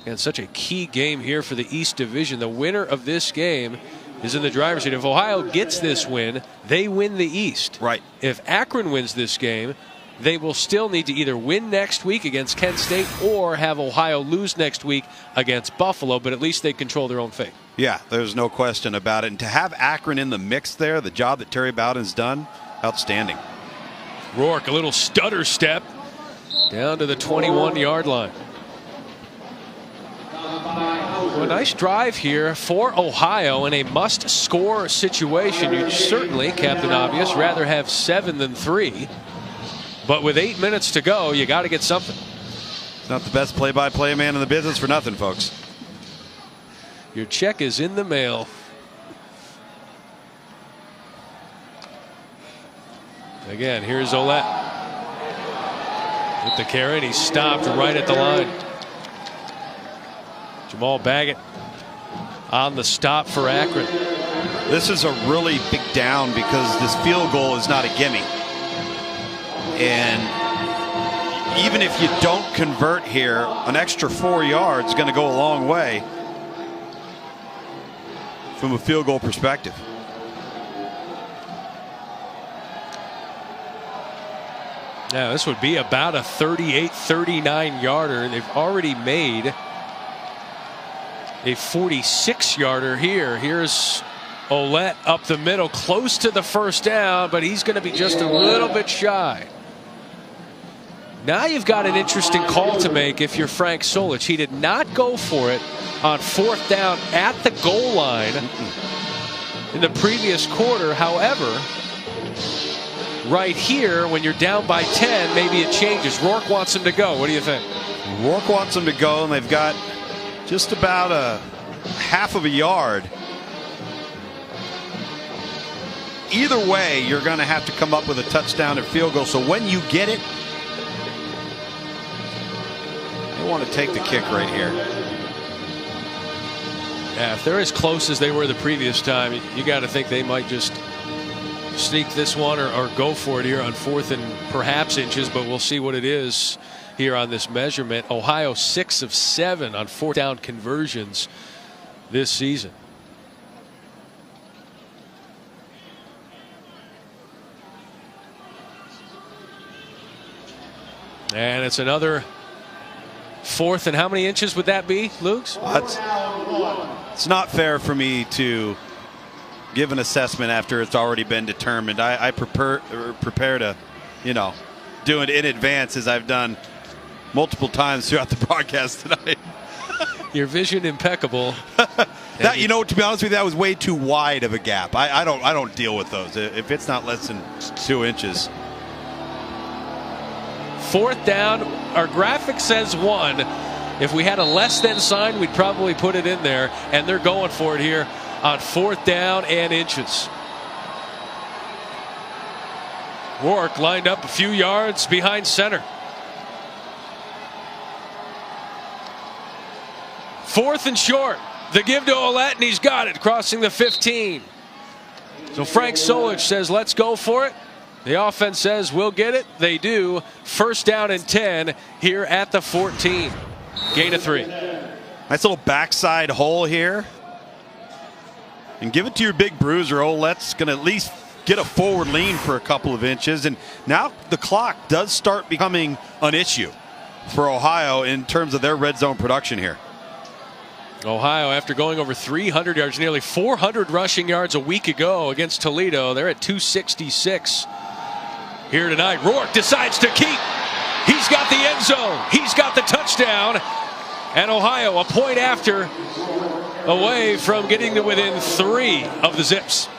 And such a key game here for the East Division. The winner of this game is in the driver's seat. If Ohio gets this win, they win the East. Right. If Akron wins this game, they will still need to either win next week against Kent State or have Ohio lose next week against Buffalo, but at least they control their own fate. Yeah, there's no question about it. And to have Akron in the mix there, the job that Terry Bowden's done, outstanding. Rourke, a little stutter step down to the 21-yard line. Well, a nice drive here for Ohio in a must-score situation. You'd certainly, Captain Obvious, rather have 7 than 3. But with 8 minutes to go, you got to get something. Not the best play-by-play man in the business for nothing, folks. Your check is in the mail. Again, here's Olette with the carry. He's stopped right at the line. Jamal Baggett on the stop for Akron. This is a really big down because this field goal is not a gimme. And even if you don't convert here, an extra 4 yards is going to go a long way from a field goal perspective. Now, this would be about a 38-39 yarder. They've already made a 46-yarder here. Here's Olette up the middle, close to the first down, but he's going to be just a little bit shy. Now you've got an interesting call to make if you're Frank Solich. He did not go for it on 4th down at the goal line in the previous quarter. However, right here, when you're down by 10, maybe it changes. Rourke wants him to go. What do you think? Rourke wants him to go, and they've got just about a half of a yard. Either way, you're going to have to come up with a touchdown or field goal. So when you get it, you want to take the kick right here. Yeah, if they're as close as they were the previous time, you got to think they might just sneak this one or go for it here on 4th and perhaps inches, but we'll see what it is here on this measurement. Ohio 6 of 7 on 4th down conversions this season. And it's another 4th, and how many inches would that be, Luke's? It's not fair for me to give an assessment after it's already been determined. I prepare to, do it in advance, as I've done multiple times throughout the broadcast tonight. Your vision impeccable. That, to be honest with you, that was way too wide of a gap. I don't deal with those if it's not less than 2 inches. 4th down, our graphic says 1. If we had a less than sign, we'd probably put it in there, and they're going for it here on 4th down and inches. Rourke lined up a few yards behind center. 4th and short. The give to Olette, and he's got it, crossing the 15. So Frank Solich says, let's go for it. The offense says, we'll get it. They do. 1st down and 10 here at the 14. Gain of 3. Nice little backside hole here. And give it to your big bruiser. Olette's going to at least get a forward lean for a couple of inches. And now the clock does start becoming an issue for Ohio in terms of their red zone production here. Ohio, after going over 300 yards, nearly 400 rushing yards a week ago against Toledo, they're at 266 here tonight. Rourke decides to keep. He's got the end zone. He's got the touchdown. And Ohio, a point after, away from getting to within 3 of the Zips.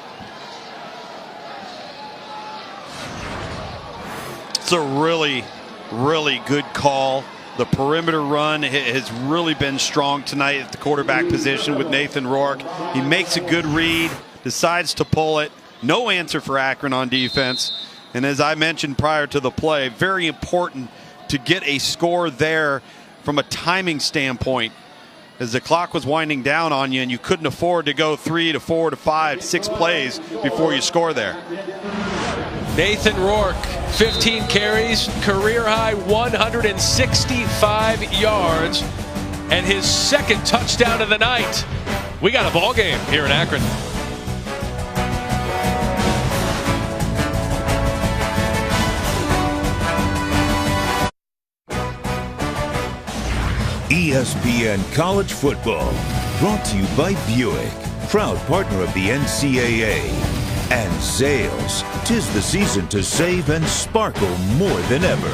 It's a really, really good call. The perimeter run has really been strong tonight at the quarterback position with Nathan Rourke. He makes a good read, decides to pull it. No answer for Akron on defense. And as I mentioned prior to the play, very important to get a score there from a timing standpoint, as the clock was winding down on you and you couldn't afford to go 3 to 4 to 5 to 6 plays before you score there. Nathan Rourke, 15 carries, career high 165 yards, and his 2nd touchdown of the night. We got a ball game here in Akron. ESPN College Football, brought to you by Buick, proud partner of the NCAA. And Zales, 'tis the season to save and sparkle more than ever.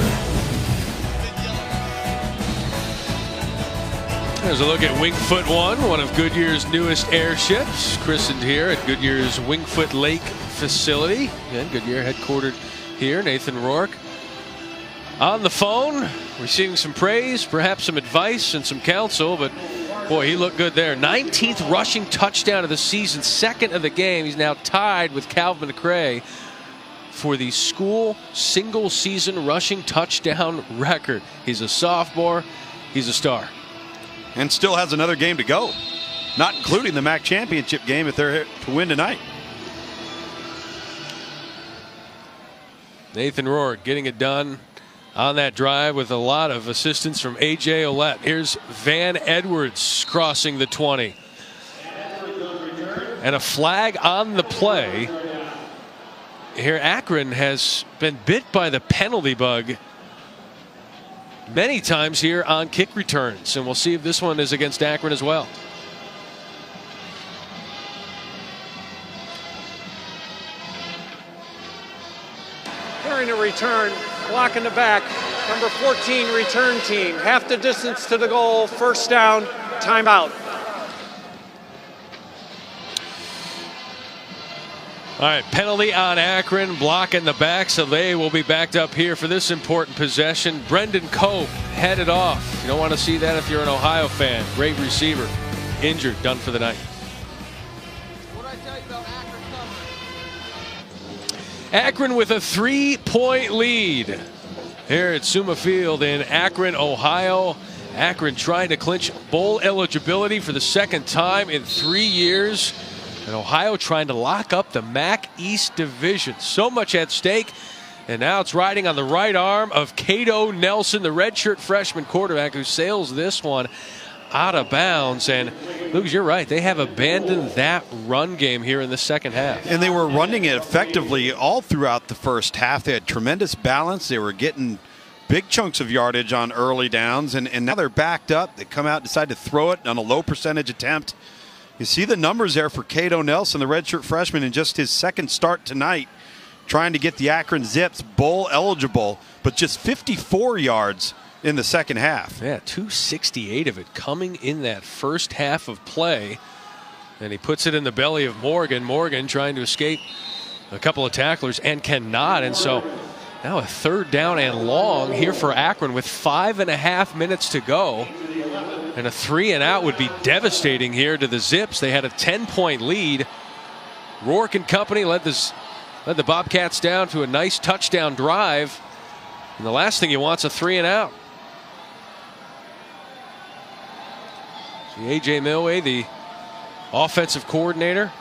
There's a look at Wingfoot one of Goodyear's newest airships, christened here at Goodyear's Wingfoot Lake facility. Again, Goodyear headquartered here. Nathan Rourke on the phone, receiving some praise, perhaps some advice and some counsel, but boy, he looked good there. 19th rushing touchdown of the season, second of the game. He's now tied with Calvin McRae for the school single season rushing touchdown record. He's a sophomore. He's a star. And still has another game to go, not including the MAC championship game if they're to win tonight. Nathan Rourke getting it done on that drive with a lot of assistance from A.J. Ouellette. Here's Van Edwards crossing the 20. And a flag on the play. Here, Akron has been bit by the penalty bug many times here on kick returns, and we'll see if this one is against Akron as well. During a return, block in the back, number 14 return team, half the distance to the goal, first down, timeout. All right, penalty on Akron, block in the back, so they will be backed up here for this important possession. Brendan Cope headed off. You don't want to see that if you're an Ohio fan. Great receiver, injured, done for the night. What did I tell you about Akron covering? Akron with a 3-point lead here at Summa Field in Akron, Ohio. Akron trying to clinch bowl eligibility for the second time in 3 years. And Ohio trying to lock up the MAC East Division. So much at stake. And now it's riding on the right arm of Cato Nelson, the redshirt freshman quarterback who sails this one out of bounds. And Lucas, you're right. They have abandoned that run game here in the second half. And they were running it effectively all throughout the first half. They had tremendous balance. They were getting big chunks of yardage on early downs. And now they're backed up. They come out and decide to throw it on a low percentage attempt. You see the numbers there for Cato Nelson, the redshirt freshman, in just his second start tonight, trying to get the Akron Zips bowl eligible, but just 54 yards in the second half. Yeah, 268 of it coming in that first half of play. And he puts it in the belly of Morgan. Morgan trying to escape a couple of tacklers and cannot. And so now a third down and long here for Akron with 5.5 minutes to go. And a 3-and-out would be devastating here to the Zips. They had a 10-point lead. Rourke and company led the Bobcats down to a nice touchdown drive. And the last thing you want is a 3-and-out. See A.J. Milway, the offensive coordinator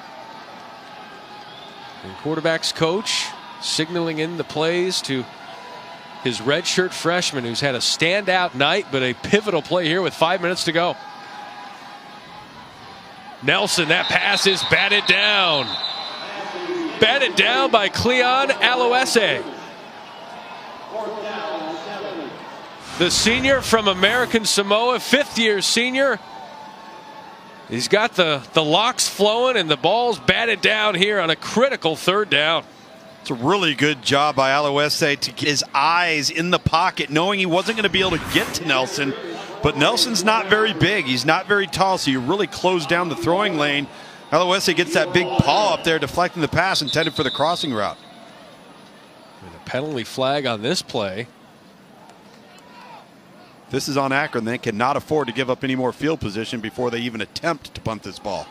and quarterback's coach, signaling in the plays to his redshirt freshman who's had a standout night, but a pivotal play here with 5 minutes to go. Nelson, that pass is batted down. Batted down by Cleon Aloese. The senior from American Samoa, fifth-year senior. He's got the locks flowing, and the ball's batted down here on a critical third down. It's a really good job by Aloese to get his eyes in the pocket, knowing he wasn't going to be able to get to Nelson. But Nelson's not very big. He's not very tall, so you really close down the throwing lane. Aloese gets that big paw up there, deflecting the pass intended for the crossing route. And a penalty flag on this play. This is on Akron. They cannot afford to give up any more field position before they even attempt to punt this ball.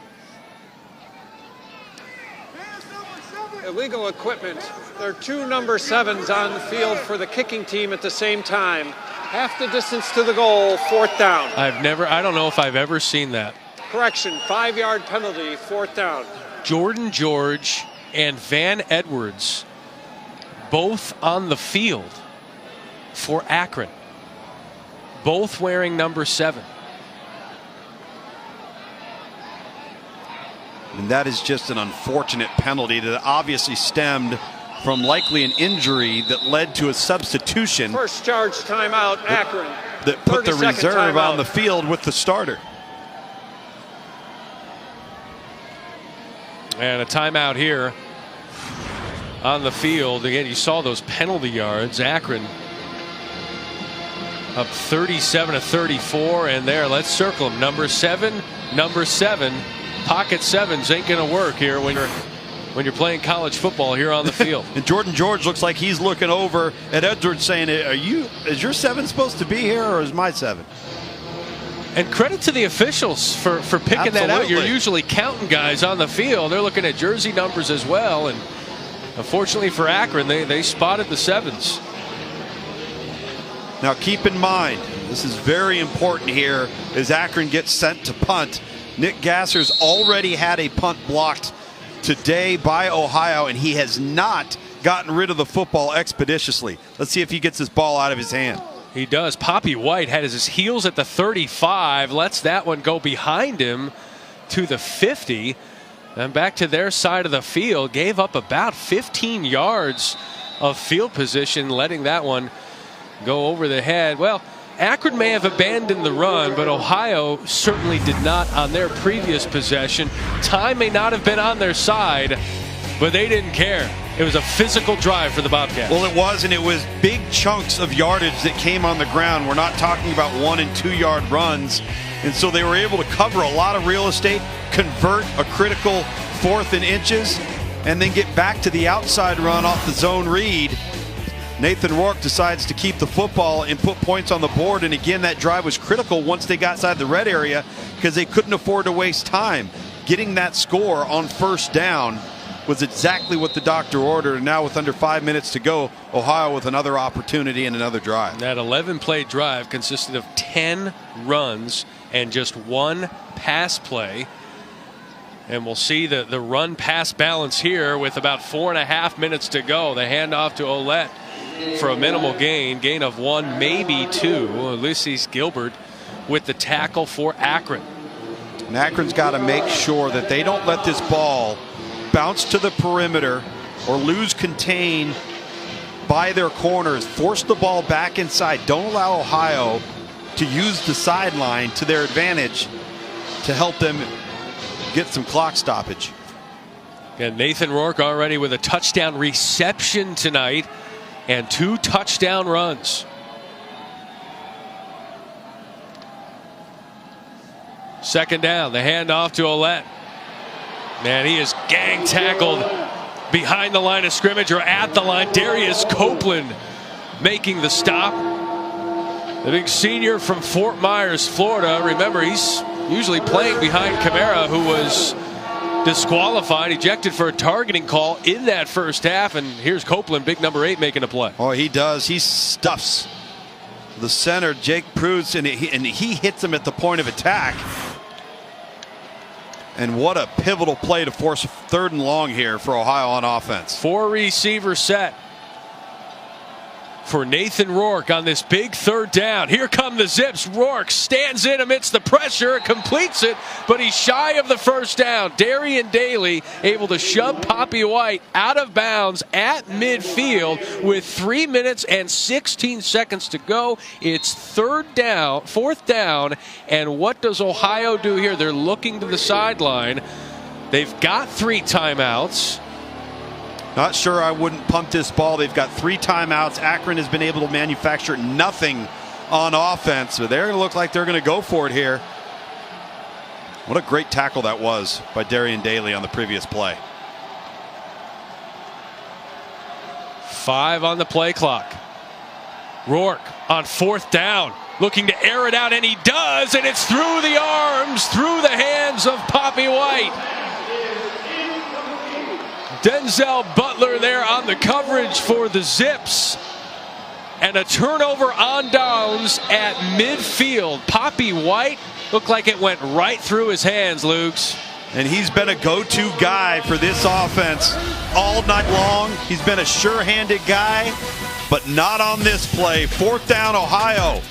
Illegal equipment. There are two number 7s on the field for the kicking team at the same time. Half the distance to the goal, fourth down. I don't know if I've ever seen that. Correction, 5-yard penalty, fourth down. Jordan George and Van Edwards both on the field for Akron. Both wearing number 7. And that is just an unfortunate penalty that obviously stemmed from likely an injury that led to a substitution. First charge timeout, Akron. That put the 30-second reserve timeout on the field with the starter. And a timeout here on the field. Again, you saw those penalty yards. Akron up 37-34, and there, let's circle them. Number seven. Pocket sevens ain't gonna work here when you're playing college football here on the field. And Jordan George looks like he's looking over at Edwards saying, is your 7 supposed to be here, or is my 7? And credit to the officials for picking that out. You're usually counting guys on the field. They're looking at jersey numbers as well, and unfortunately for Akron, they spotted the 7s. Now keep in mind, this is very important here as Akron gets sent to punt. Nick Gasser's already had a punt blocked today by Ohio, and he has not gotten rid of the football expeditiously. Let's see if he gets this ball out of his hand. He does. Poppy White had his heels at the 35, lets that one go behind him to the 50, and back to their side of the field. Gave up about 15 yards of field position, letting that one go over the head. Well, Akron may have abandoned the run, but Ohio certainly did not on their previous possession. Time may not have been on their side, but they didn't care. It was a physical drive for the Bobcats. Well, it was, and it was big chunks of yardage that came on the ground. We're not talking about 1- and 2-yard runs. And so they were able to cover a lot of real estate, convert a critical 4th and inches, and then get back to the outside run off the zone read. Nathan Rourke decides to keep the football and put points on the board. And again, that drive was critical once they got inside the red area because they couldn't afford to waste time. Getting that score on first down was exactly what the doctor ordered. And now with under 5 minutes to go, Ohio with another opportunity and another drive. That 11-play drive consisted of 10 runs and just 1 pass play. And we'll see the run-pass balance here with about 4.5 minutes to go. The handoff to Ouellette for a minimal gain of 1, maybe 2. Ulysses Gilbert with the tackle for Akron. And Akron's got to make sure that they don't let this ball bounce to the perimeter or lose contain by their corners. Force the ball back inside. Don't allow Ohio to use the sideline to their advantage to help them get some clock stoppage. And Nathan Rourke already with a touchdown reception tonight and 2 touchdown runs. Second down, the handoff to Ouellette. Man, he is gang tackled behind the line of scrimmage or at the line. Darius Copeland making the stop. The big senior from Fort Myers, Florida. Remember, he's usually playing behind Kamara, who was disqualified, ejected for a targeting call in that first half. And here's Copeland, big number 8, making a play. Oh, he does. He stuffs the center, Jake Prudes, and he hits him at the point of attack. And what a pivotal play to force 3rd and long here for Ohio on offense. 4 receiver set for Nathan Rourke on this big 3rd down. Here come the Zips. Rourke stands in amidst the pressure, completes it, but he's shy of the first down. Darian Daly able to shove Poppy White out of bounds at midfield with 3 minutes and 16 seconds to go. It's 4th down, and what does Ohio do here? They're looking to the sideline. They've got 3 timeouts. Not sure I wouldn't pump this ball. They've got 3 timeouts. Akron has been able to manufacture nothing on offense. So they're going to look like they're going to go for it here. What a great tackle that was by Darian Daly on the previous play. 5 on the play clock. Rourke on 4th down, looking to air it out, and he does, and it's through the arms, through the hands of Poppy White. Denzel Butler there on the coverage for the Zips. And a turnover on downs at midfield. Poppy White looked like it went right through his hands, Lukes. And he's been a go-to guy for this offense all night long. He's been a sure-handed guy, but not on this play. 4th down, Ohio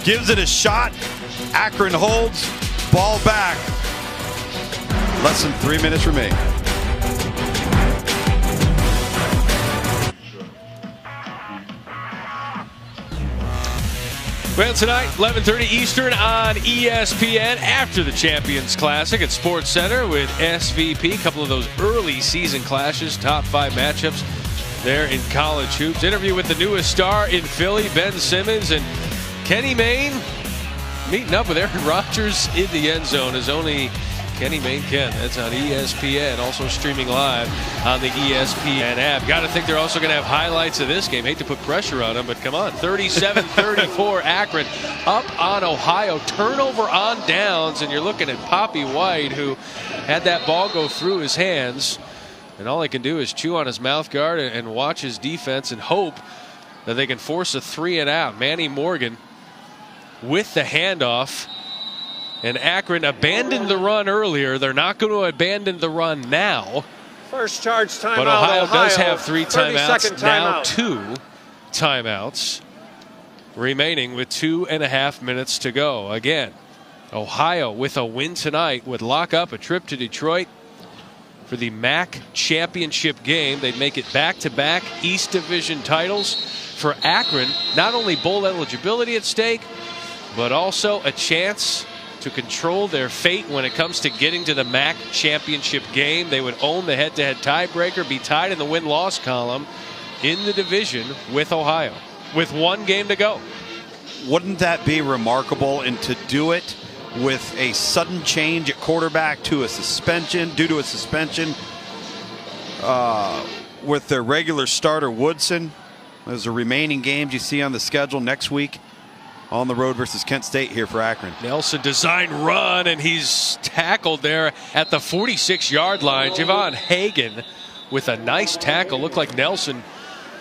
gives it a shot. Akron holds, ball back. Less than 3 minutes remaining. Well, tonight, 11:30 Eastern on ESPN after the Champions Classic at Sports Center with SVP. A couple of those early season clashes, top 5 matchups there in college hoops. Interview with the newest star in Philly, Ben Simmons, and Kenny Mayne meeting up with Aaron Rodgers in the end zone as only Kenny Mayne can. That's on ESPN, also streaming live on the ESPN app. Got to think they're also going to have highlights of this game. Hate to put pressure on them, but come on. 37-34 Akron up on Ohio. Turnover on downs, and you're looking at Poppy White, who had that ball go through his hands, and all he can do is chew on his mouth guard and watch his defense and hope that they can force a 3 and out. Manny Morgan with the handoff. And Akron abandoned the run earlier. They're not going to abandon the run now. First charge timeout. But Ohio does have 3 timeouts. Now 2 timeouts remaining with 2.5 minutes to go. Again, Ohio with a win tonight would lock up a trip to Detroit for the MAC championship game. They'd make it back-to-back East Division titles. For Akron, not only bowl eligibility at stake, but also a chance to control their fate when it comes to getting to the MAC championship game. They would own the head-to-head tiebreaker, be tied in the win-loss column in the division with Ohio, with 1 game to go. Wouldn't that be remarkable? And to do it with a sudden change at quarterback to a suspension, due to a suspension with their regular starter Woodson. There's the remaining games you see on the schedule next week. On the road versus Kent State here for Akron. Nelson design run, and he's tackled there at the 46-yard line. Javon Hagan with a nice tackle. Looked like Nelson.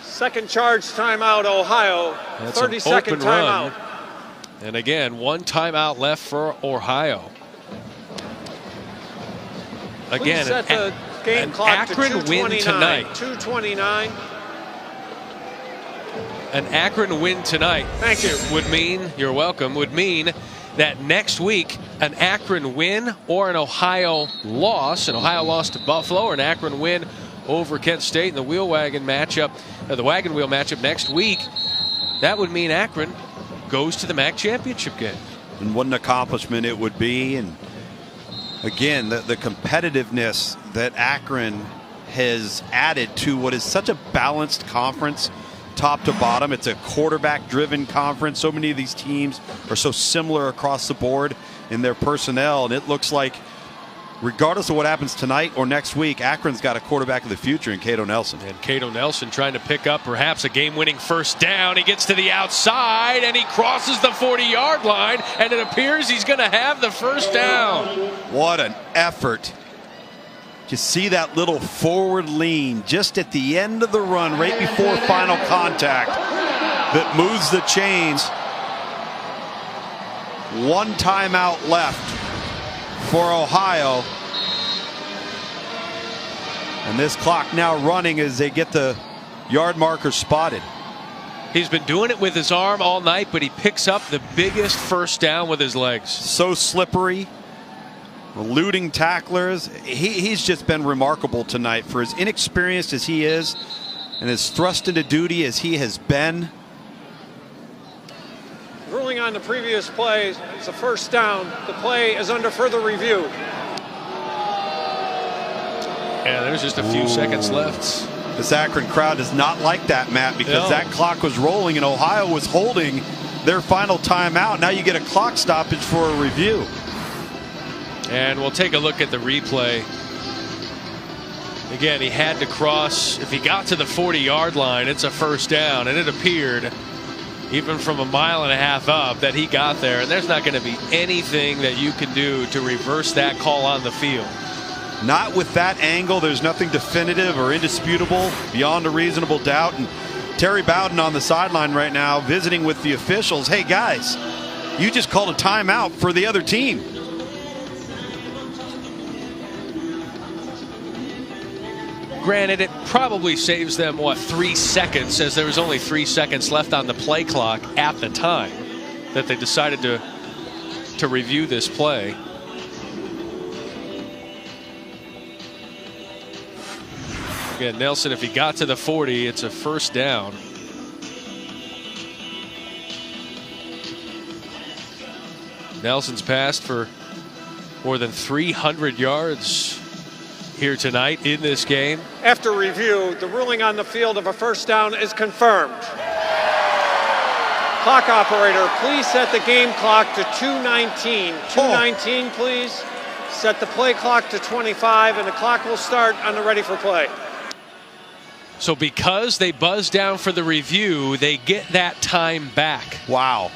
Second charge timeout, Ohio. That's 30-second timeout. And again, 1 timeout left for Ohio. Again, set the game clock Akron to 2:29. win tonight. 2:29. An Akron win tonight. Thank you. Would mean, you're welcome, would mean that next week an Akron win or an Ohio loss, to Buffalo, or an Akron win over Kent State in the wheel wagon matchup, the wagon wheel matchup next week, that would mean Akron goes to the MAC championship game. And what an accomplishment it would be. And again, the competitiveness that Akron has added to what is such a balanced conference top to bottom. It's a quarterback driven conference. So many of these teams are so similar across the board in their personnel, and it looks like regardless of what happens tonight or next week, Akron's got a quarterback of the future in Cato Nelson. And Cato Nelson trying to pick up perhaps a game-winning first down. He gets to the outside and he crosses the 40-yard line, and it appears he's going to have the first down. What an effort. You see that little forward lean just at the end of the run, right before final contact, that moves the chains. 1 timeout left for Ohio. And this clock now running as they get the yard marker spotted. He's been doing it with his arm all night, but he picks up the biggest first down with his legs. So slippery. Eluding tacklers. He's just been remarkable tonight for as inexperienced as he is and as thrust into duty as he has been. Ruling on the previous play, it's a first down. The play is under further review. Yeah, there's just a few seconds left. This Akron crowd does not like that, Matt, because that clock was rolling and Ohio was holding their final timeout. Now you get a clock stoppage for a review. And we'll take a look at the replay. Again, he had to cross. If he got to the 40-yard line, it's a first down. And it appeared, even from 1.5 miles up, that he got there. And there's not going to be anything that you can do to reverse that call on the field. Not with that angle. There's nothing definitive or indisputable beyond a reasonable doubt. And Terry Bowden on the sideline right now visiting with the officials. Hey, guys, you just called a timeout for the other team. Granted, it probably saves them, 3 seconds, as there was only 3 seconds left on the play clock at the time that they decided to review this play. Again, Nelson, if he got to the 40, it's a first down. Nelson's passed for more than 300 yards here tonight in this game. After review, the ruling on the field of a first down is confirmed. Clock operator, please set the game clock to 2:19. 2:19, please. Set the play clock to 25, and the clock will start on the ready for play. So because they buzzed down for the review, they get that time back. Wow.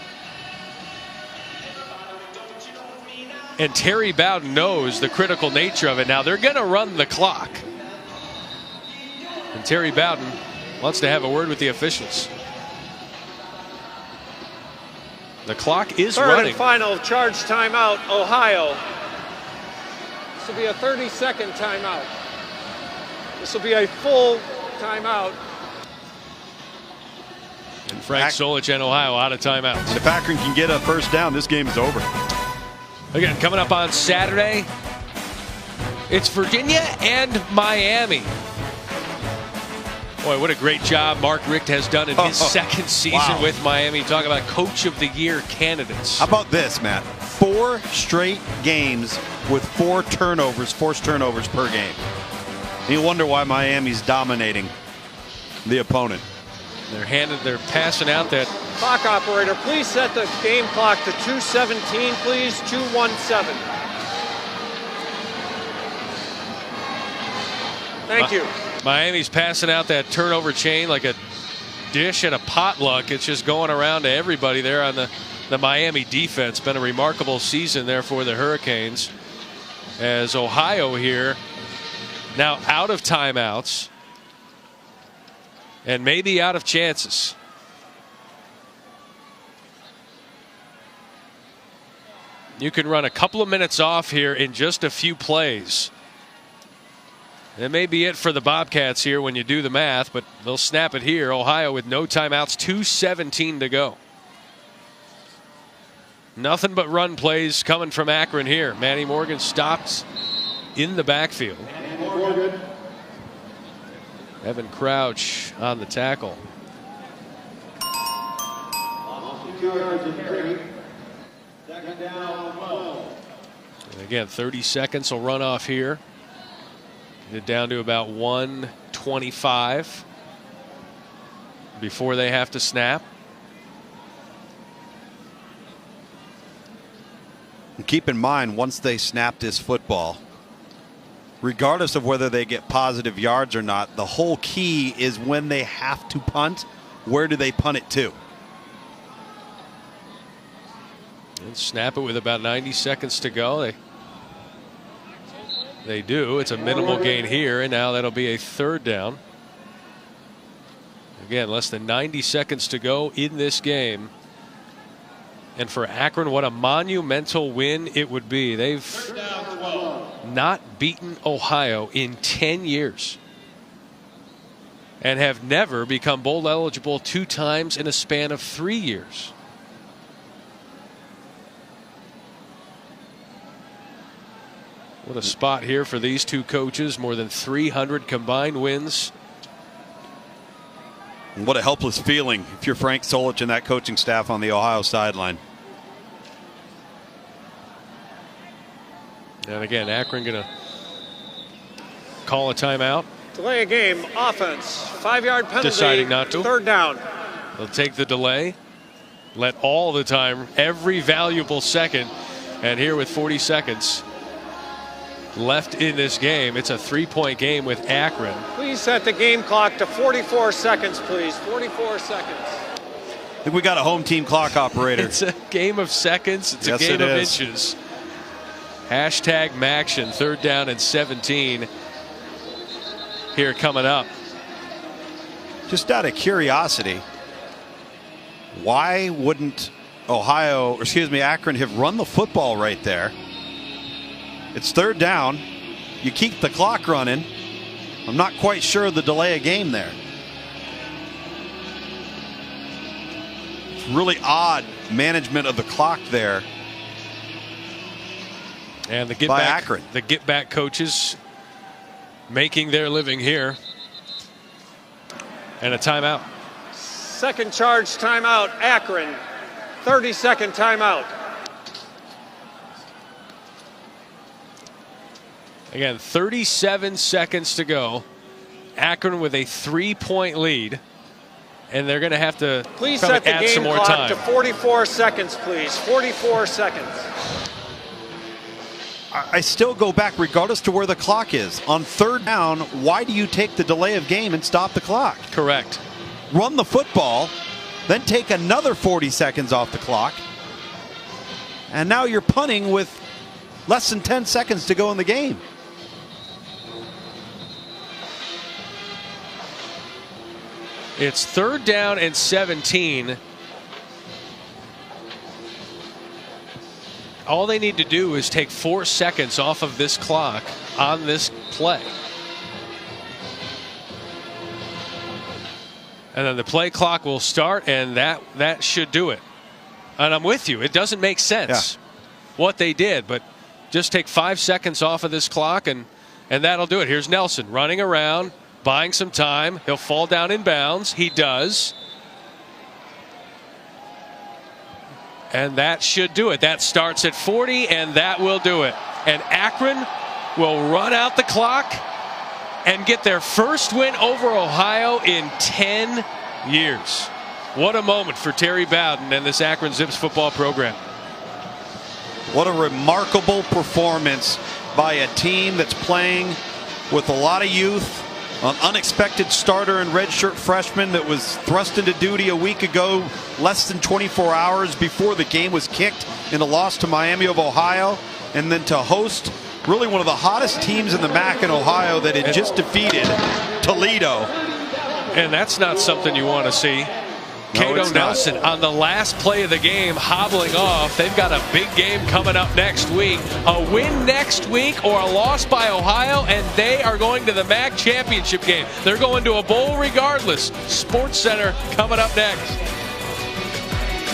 And Terry Bowden knows the critical nature of it. Now they're going to run the clock. And Terry Bowden wants to have a word with the officials. The clock is Third running. and final charge timeout, Ohio. This will be a 30-second timeout. This will be a full timeout. And Frank Solich and Ohio out of timeouts. If Akron can get a first down, this game is over. Again, coming up on Saturday, it's Virginia and Miami. Boy, what a great job Mark Richt has done in his second season with Miami. Talk about Coach of the Year candidates. How about this, Matt? 4 straight games with 4 turnovers, forced turnovers per game. You wonder why Miami's dominating the opponent. They're passing out that. Clock operator, please set the game clock to 2:17, please. 2:17. Thank you. Miami's passing out that turnover chain like a dish at a potluck. It's just going around to everybody there on the Miami defense. Been a remarkable season there for the Hurricanes. As Ohio here now out of timeouts and maybe out of chances. You can run a couple of minutes off here in just a few plays. That may be it for the Bobcats here when you do the math, but they'll snap it here. Ohio with no timeouts, 2:17 to go. Nothing but run plays coming from Akron here. Manny Morgan stopped in the backfield. Evan Crouch on the tackle. And again, 30 seconds will run off here. Get it down to about 1:25 before they have to snap. And keep in mind, once they snap this football, regardless of whether they get positive yards or not, the whole key is when they have to punt, where do they punt it to? And snap it with about 90 seconds to go. They do. It's a minimal gain here, and now that'll be a third down. Again, less than 90 seconds to go in this game. And for Akron, what a monumental win it would be. They've not beaten Ohio in 10 years and have never become bowl eligible 2 times in a span of 3 years. What a spot here for these two coaches. More than 300 combined wins. And what a helpless feeling if you're Frank Solich and that coaching staff on the Ohio sideline. And again, Akron going to call a timeout. Delay a game, offense, 5-yard penalty. Deciding not to. Third down. They'll take the delay. Let all the time, every valuable second. And here with 40 seconds left in this game, it's a 3-point game with Akron. Please set the game clock to 44 seconds, please. 44 seconds. I think we got a home team clock operator. It's a game of seconds. It's a game of inches. Hashtag Maction, 3rd down and 17 here coming up. Just out of curiosity, why wouldn't Akron have run the football right there? It's 3rd down. You keep the clock running. I'm not quite sure the delay of game there. It's really odd management of the clock there. And the Akron. The get back coaches making their living here. And a timeout. Second charge timeout, Akron. 30-second timeout. Again, 37 seconds to go. Akron with a 3-point lead. And they're going to have to please set the add game some more clock time. to 44 seconds, please. 44 seconds. I still go back regardless to where the clock is. On third down, why do you take the delay of game and stop the clock? Correct. Run the football, then take another 40 seconds off the clock. And now you're punting with less than 10 seconds to go in the game. It's 3rd down and 17. All they need to do is take 4 seconds off of this clock on this play. And then the play clock will start, and that should do it. And I'm with you. It doesn't make sense what they did, but just take 5 seconds off of this clock, and that'll do it. Here's Nelson running around, buying some time. He'll fall down in bounds. He does. And that should do it. That starts at 40, and that will do it. And Akron will run out the clock and get their first win over Ohio in 10 years. What a moment for Terry Bowden and this Akron Zips football program. What a remarkable performance by a team that's playing with a lot of youth. An unexpected starter and redshirt freshman that was thrust into duty a week ago, less than 24 hours before the game was kicked in a loss to Miami of Ohio, and then to host really one of the hottest teams in the MAC in Ohio that had just defeated Toledo. And that's not something you want to see. Cato Nelson on the last play of the game hobbling off. They've got a big game coming up next week. A win next week or a loss by Ohio, and they are going to the MAC championship game. They're going to a bowl regardless. Sports Center coming up next.